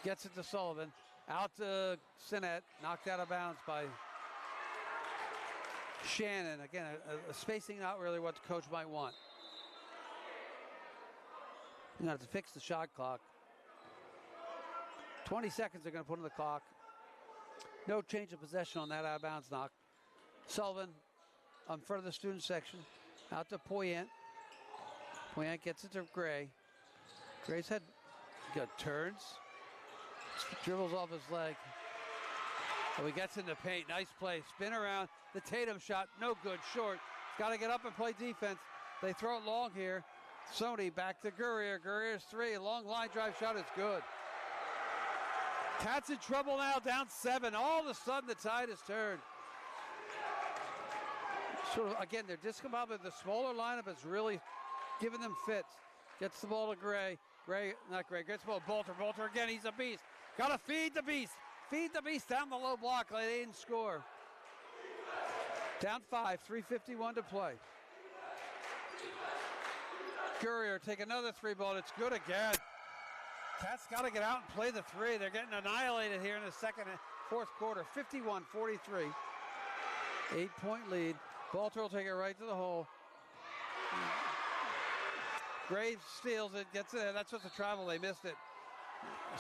Gets it to Sullivan. Out to Sinnett. Knocked out of bounds by Shannon. Again, a spacing not really what the coach might want. You have to fix the shot clock. 20 seconds they're going to put on the clock. No change of possession on that out of bounds knock. Sullivan in front of the student section. Out to Poyant. Poyant gets it to Gray. Gray's head turns. Dribbles off his leg. Oh, he gets in the paint. Nice play. Spin around. The Tatum shot. No good. Short. He's got to get up and play defense. They throw it long here. Sony back to Gurrier. Gurrier's three. Long line drive shot is good. Cats in trouble now, down 7. All of a sudden, the tide has turned. So, again, they're discombobulated. The smaller lineup is really giving them fits. Gets the ball to Gray. Gets the ball to Bolter. Bolter again, he's a beast. Got to feed the beast. Feed the beast down the low block. They didn't score. Down 5, 3:51 to play. Gurrier take another 3 ball. It's good again. Cats got to get out and play the 3. They're getting annihilated here in the fourth quarter. 51-43. 8-point lead. Bolter will take it right to the hole. Graves steals it, gets it there. That's just a travel. They missed it.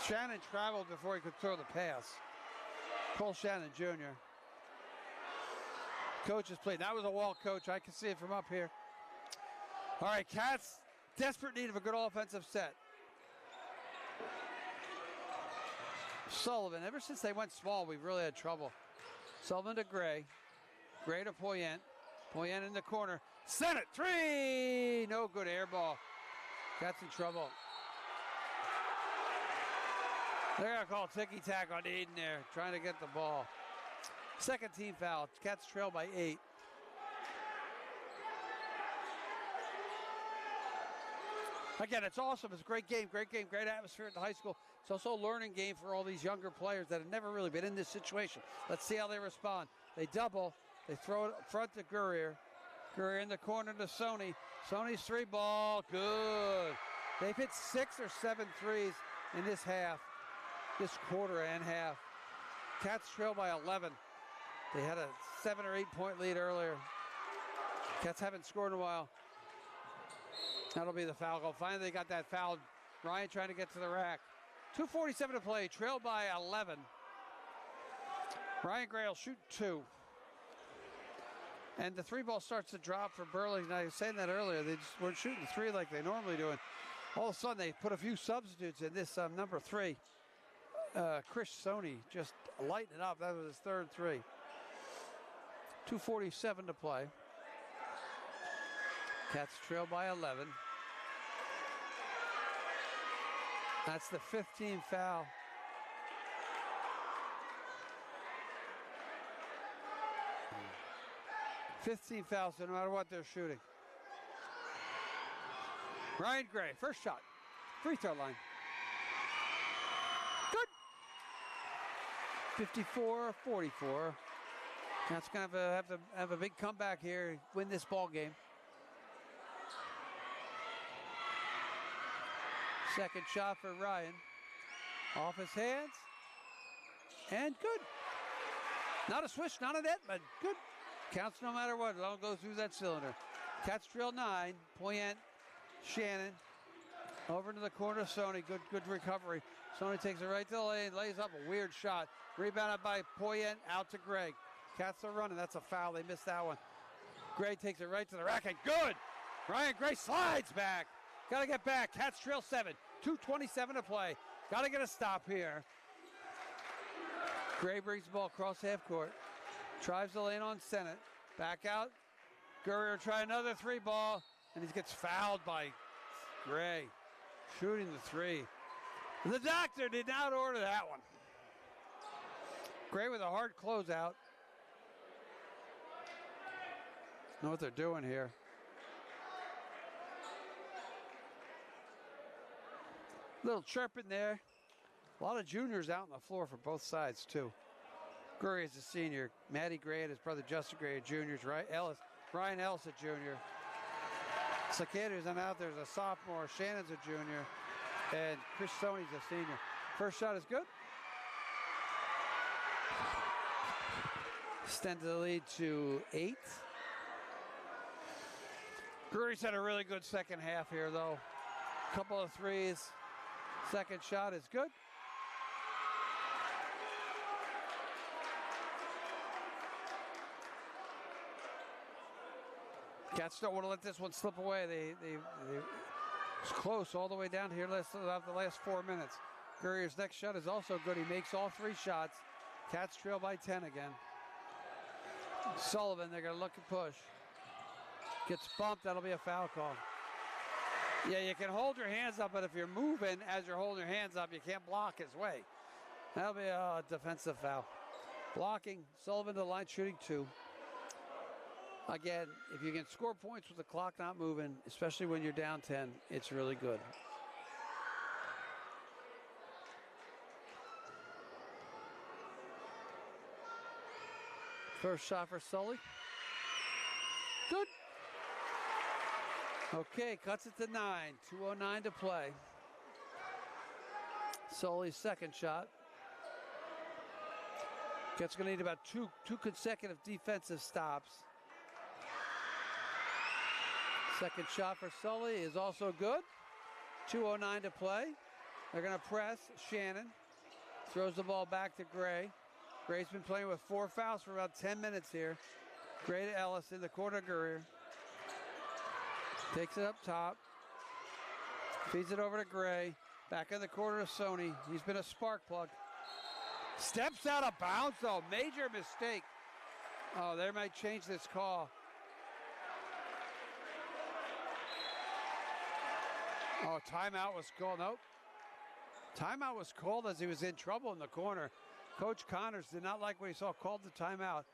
Shannon traveled before he could throw the pass. Cole Shannon, Jr. Coach is playing. That was a wall, coach. I can see it from up here. All right, Cats, desperate need of a good offensive set. Sullivan, ever since they went small, we've really had trouble. Sullivan to Gray. Gray to Poyet. Poyet in the corner. Sent it. 3! No good, air ball. Cats in trouble. They're going to call ticky-tack on Eden there, trying to get the ball. Second team foul. Cats trail by 8. Again, it's awesome. It's a great game, great atmosphere at the high school. It's also a learning game for all these younger players that have never really been in this situation. Let's see how they respond. They double. They throw it up front to Gurrier. Gurrier in the corner to Sony. Sony's 3 ball. Good. They've hit 6 or 7 threes in this half, this quarter and half. Cats trail by 11. They had a 7 or 8 point lead earlier. Cats haven't scored in a while. That'll be the foul goal. Finally, they got that foul. Ryan trying to get to the rack. 2:47 to play. Trail by 11. Ryan Gray will shoot 2. And the 3 ball starts to drop for Burlington. I was saying that earlier. They just weren't shooting 3 like they normally do. And all of a sudden, they put a few substitutes in. This number 3, Chris Sony, just lighting it up. That was his 3rd 3. 2:47 to play. Cats trail by 11. That's the 15th foul. $15 fouls, so no matter what they're shooting. Ryan Gray, first shot, free throw line. Good. 54-44. That's going to have a big comeback here, win this ball game. Second shot for Ryan. Off his hands. And good. Not a swish, not a net, but good. Counts no matter what. It all goes through that cylinder. Cats drill 9. Poyet, Shannon. Over to the corner, Sony. Good recovery. Sony takes it right to the lane. Lays up a weird shot. Rebounded by Poyet. Out to Gregg. Cats are running. That's a foul. They missed that one. Gray takes it right to the rack. And good. Ryan Gray slides back. Got to get back. Cats trail 7. 2:27 to play. Got to get a stop here. Gray brings the ball across half court. Drives the lane on Sennett. Back out. Gurrier try another 3 ball. And he gets fouled by Gray. Shooting the 3. The doctor did not order that one. Gray with a hard closeout. Know what they're doing here. Little chirping there. A lot of juniors out on the floor for both sides, too. Gurrier is a senior. Matty Gray and his brother Justin Gray are juniors. Ryan Ellis a junior. Cicadas on out there's a sophomore. Shannon's a junior. And Chris Sony's a senior. First shot is good. Extended the lead to 8. Gurrier's had a really good second half here, though. Couple of threes. Second shot is good. Cats don't want to let this one slip away. It's close all the way down here. The last 4 minutes. Gurrier's next shot is also good. He makes all 3 shots. Cats trail by 10 again. Sullivan, they're going to look and push. Gets bumped. That'll be a foul call. Yeah, you can hold your hands up, but if you're moving as you're holding your hands up, you can't block his way. That'll be a defensive foul. Blocking, Sullivan to the line, shooting 2. Again, if you can score points with the clock not moving, especially when you're down 10, it's really good. First shot for Sully. Good. Okay, cuts it to 9. 2:09 to play. Sully's second shot. Gets going to need about two consecutive defensive stops. Second shot for Sully is also good. 2:09 to play. They're going to press. Shannon throws the ball back to Gray. Gray's been playing with 4 fouls for about 10 minutes here. Gray to Ellis in the corner Guerrier. Takes it up top. Feeds it over to Gray. Back in the corner to Sony. He's been a spark plug. Steps out of bounds though. Major mistake. Oh, they might change this call. Oh, timeout was called. Nope. Timeout was called as he was in trouble in the corner. Coach Connors did not like what he saw. Called the timeout.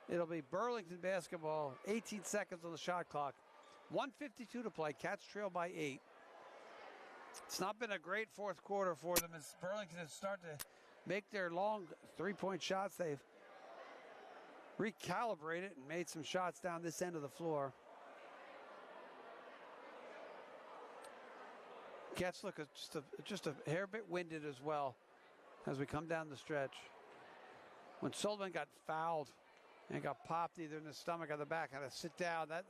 It'll be Burlington basketball. 18 seconds on the shot clock. 1:52 to play. Cats trail by 8. It's not been a great fourth quarter for them as Burlington is starting to make their long three-point shots. They've recalibrated and made some shots down this end of the floor. Cats look just a hair bit winded as well as we come down the stretch. When Sullivan got fouled and got popped either in the stomach or the back, had to sit down. That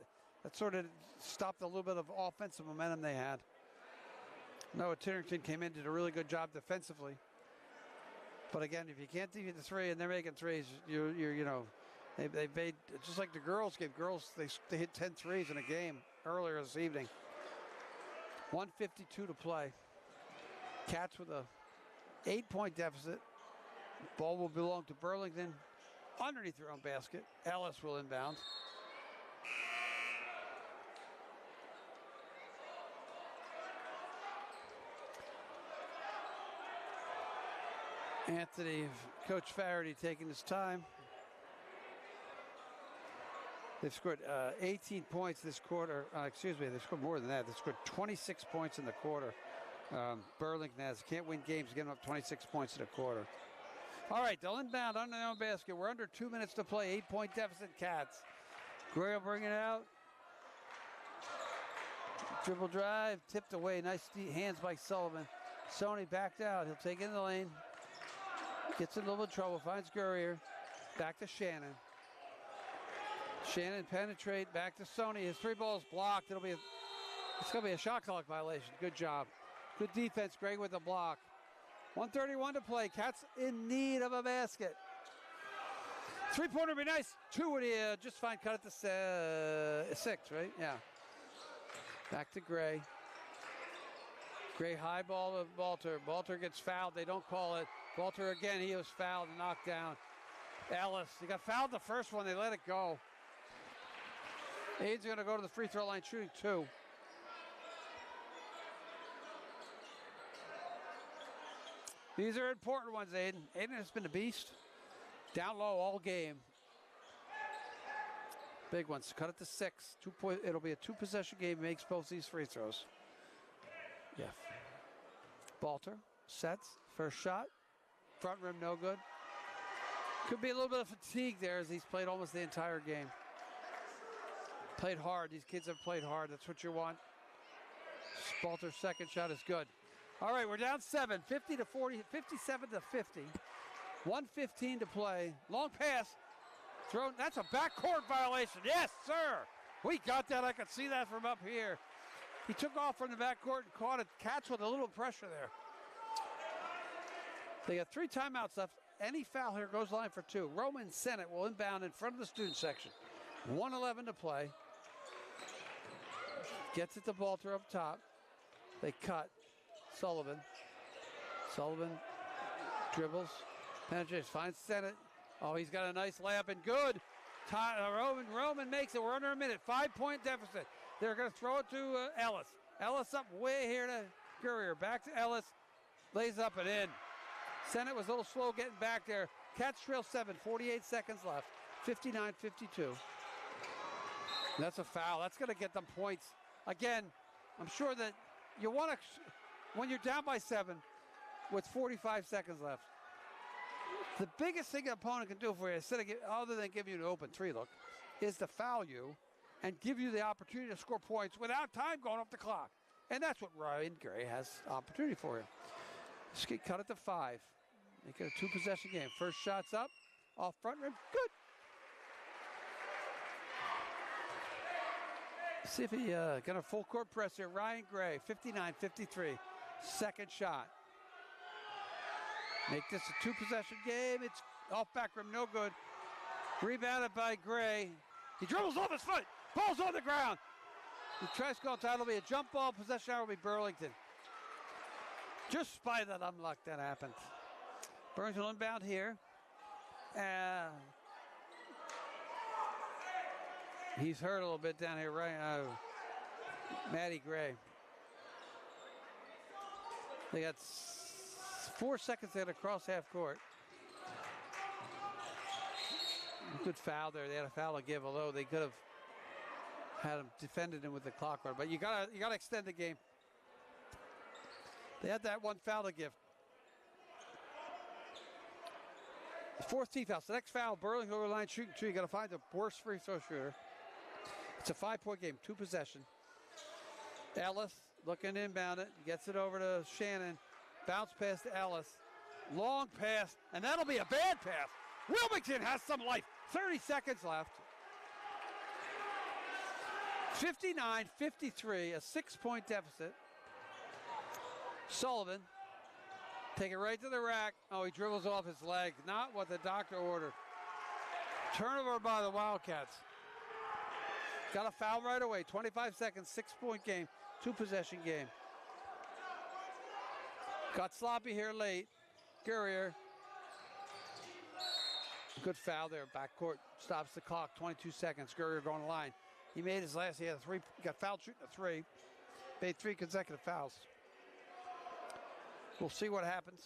sort of stopped a little bit of offensive momentum they had. Noah Titterington came in, did a really good job defensively. But again, if you can't defend the 3 and they're making threes, they made, just like the girls game. Girls, they hit 10 threes in a game earlier this evening. 1:52 to play. Cats with a 8-point deficit. Ball will belong to Burlington underneath their own basket. Ellis will inbound. Anthony, Coach Faraday taking his time. They've scored 18 points this quarter. They've scored more than that. They've scored 26 points in the quarter. Burlington has. Can't win games getting up 26 points in a quarter. All right, they'll inbound under their own basket. We're under 2 minutes to play. 8-point deficit, Cats. Gray will bring it out. Dribble drive, tipped away. Nice hands by Sullivan. Sony backed out. He'll take it in the lane. Gets in a little bit of trouble. Finds Guerrier. Back to Shannon. Shannon penetrate. Back to Sony. His 3 balls blocked. It's going to be a shot clock violation. Good job. Good defense. Gray with the block. 1:31 to play. Cats in need of a basket. 3-pointer would be nice. 2 would just fine. Cut it to 6, right? Yeah. Back to Gray. Gray high ball to Balter. Balter gets fouled. They don't call it. Balter again. He was fouled and knocked down. Ellis. He got fouled the first one. They let it go. Aiden's going to go to the free throw line shooting 2. These are important ones, Aiden. Aiden has been a beast. Down low all game. Big ones. Cut it to 6. It'll be a 2-possession game. Makes both these free throws. Yeah. Balter sets. First shot. Front rim no good. Could be a little bit of fatigue there as he's played almost the entire game. Played hard. These kids have played hard. That's what you want. Balter's second shot is good. All right, we're down 7, 50 to 40, 57 to 50. 1:15 to play. Long pass. Thrown. That's a backcourt violation. Yes, sir. We got that. I could see that from up here. He took off from the backcourt and caught it. Cats with a little pressure there. They got 3 timeouts left. Any foul here goes line for 2. Roman Senate will inbound in front of the student section. 1:11 to play. Gets it to Balter up top. They cut. Sullivan dribbles, penetrates, finds Senate. Oh, he's got a nice layup and good. Roman makes it. We're under a minute. 5-point deficit. They're going to throw it to Ellis. Ellis up way here to Gurrier. Back to Ellis. Lays up and in. Sennett was a little slow getting back there. Cats trail 7, 48 seconds left. 59-52. That's a foul. That's going to get them points. Again, I'm sure that you want to, when you're down by 7 with 45 seconds left, the biggest thing an opponent can do for you, other than give you an open 3 look, is to foul you and give you the opportunity to score points without time going up the clock. And that's what Ryan Gray has opportunity for you. Skate cut it to 5. Make it a 2-possession game. First shot's up, off front rim, good. See if he got a full court press here. Ryan Gray, 59-53. Second shot. Make this a 2-possession game. It's off back rim, no good. Rebounded by Gray. He dribbles off his foot. Ball's on the ground. He tries to go outside. It'll be a jump ball. Possession will be Burlington. Just by that unluck that happened. Burlington inbound here. He's hurt a little bit down here, right? Matty Gray. They got 4 seconds there to cross half court. Good foul there. They had a foul to give, although they could have had him defended him with the clock run. But you gotta extend the game. They had that one foul to give. The 4th team foul. So next foul, Burlington over the line shooting 2. You got to find the worst free throw shooter. It's a 5-point game, 2 possession. Ellis looking inbound it, gets it over to Shannon. Bounce pass to Ellis. Long pass, and that'll be a bad pass. Wilmington has some life. 30 seconds left. 59-53, a 6-point deficit. Sullivan, take it right to the rack. Oh, he dribbles off his leg. Not what the doctor ordered. Turnover by the Wildcats. Got a foul right away. 25 seconds, 6-point game, 2-possession game. Got sloppy here late. Gurrier. Good foul there. Backcourt stops the clock. 22 seconds. Gurrier going to line. He made his last. He had a 3. He got fouled shooting a 3. Made 3 consecutive fouls. We'll see what happens.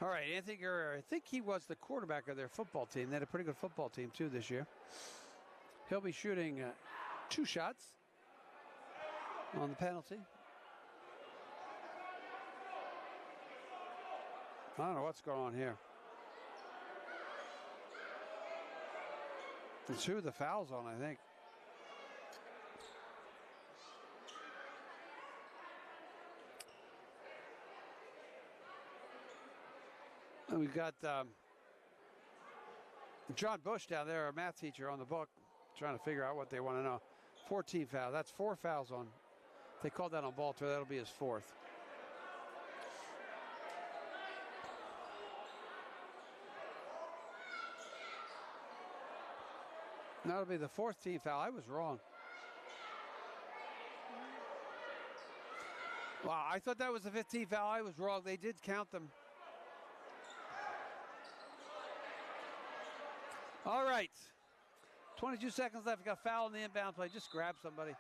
All right, Anthony Gurrier. I think he was the quarterback of their football team. They had a pretty good football team, too, this year. He'll be shooting 2 shots on the penalty. I don't know what's going on here. It's who the foul's on, I think. And we've got John Bush down there, our math teacher on the book, trying to figure out what they want to know. 14 fouls. That's 4 fouls on. If they called that on Baltimore, that'll be his 4th. That'll be the 4th team foul. I was wrong. Wow, I thought that was the 15th foul. I was wrong. They did count them. All right. 22 seconds left. We got foul in the inbound play. Just grab somebody.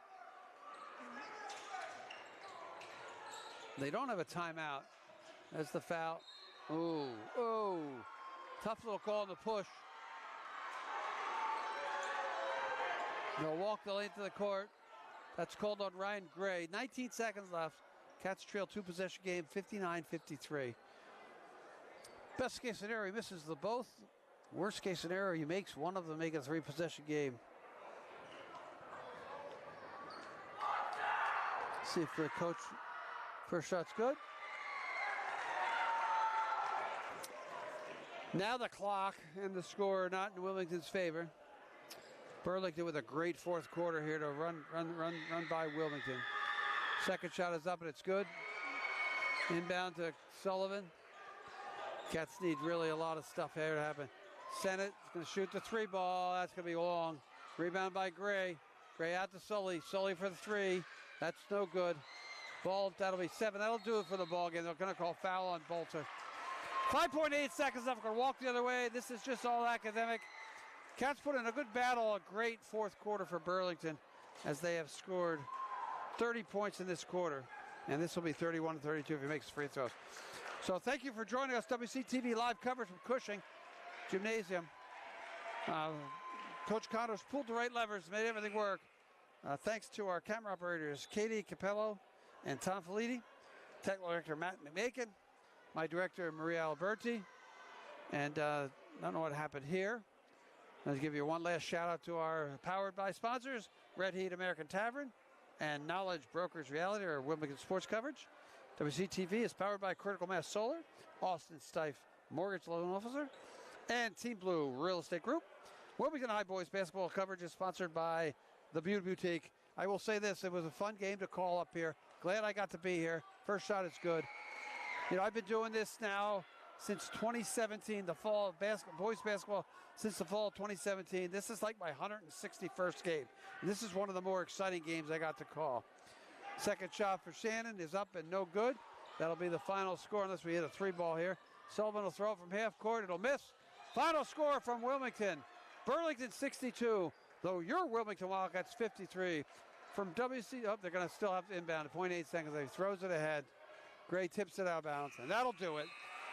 They don't have a timeout. That's the foul. Ooh, oh. Tough little call on the push. They'll walk the lane to the court. That's called on Ryan Gray. 19 seconds left. Cats trail 2-possession game, 59-53. Best case scenario, he misses the both. Worst case scenario, he makes one of them, make it a 3-possession game. See if the coach, first shot's good. Now the clock and the score not in Wilmington's favor. Burlington with a great 4th quarter here to run by Wilmington. Second shot is up and it's good. Inbound to Sullivan. Cats need really a lot of stuff here to happen. Sennett is going to shoot the 3 ball. That's going to be long. Rebound by Gray. Gray out to Sully. Sully for the 3. That's no good. Ball, that'll be 7. That'll do it for the ball game. They're going to call foul on Bolter. 5.8 seconds left. Going to walk the other way. This is just all academic. Cats put in a good battle, a great fourth quarter for Burlington, as they have scored 30 points in this quarter. And this will be 31-32 if he makes free throws. So thank you for joining us. WCTV live coverage from Cushing Gymnasium. Coach Connors pulled the right levers, made everything work. Thanks to our camera operators, Katie Capello and Tom Feliti, technical director Matt McMakin, my director Maria Alberti, and I don't know what happened here. Let's give you one last shout out to our powered by sponsors, Red Heat American Tavern and Knowledge Brokers Reality, or Wilmington Sports Coverage. WCTV is powered by Critical Mass Solar, Austin Stife Mortgage Loan Officer, and Team Blue Real Estate Group. Wilmington High Boys basketball coverage is sponsored by the Beauty Boutique. I will say this, it was a fun game to call up here. Glad I got to be here. First shot is good. You know, I've been doing this now since 2017, the fall of boys basketball, since the fall of 2017. This is like my 161st game. And this is one of the more exciting games I got to call. Second shot for Shannon is up and no good. That'll be the final score unless we hit a three ball here. Sullivan will throw from half court. It'll miss. Final score from Wilmington. Burlington 62, though your Wilmington Wildcats 53. From WC, they're going to still have to inbound at 0.8 seconds. He throws it ahead. Gray tips it out of bounds, and that'll do it.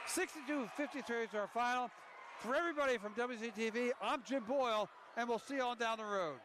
62-53 is our final. For everybody from WCTV, I'm Jim Boyle, and we'll see you on down the road.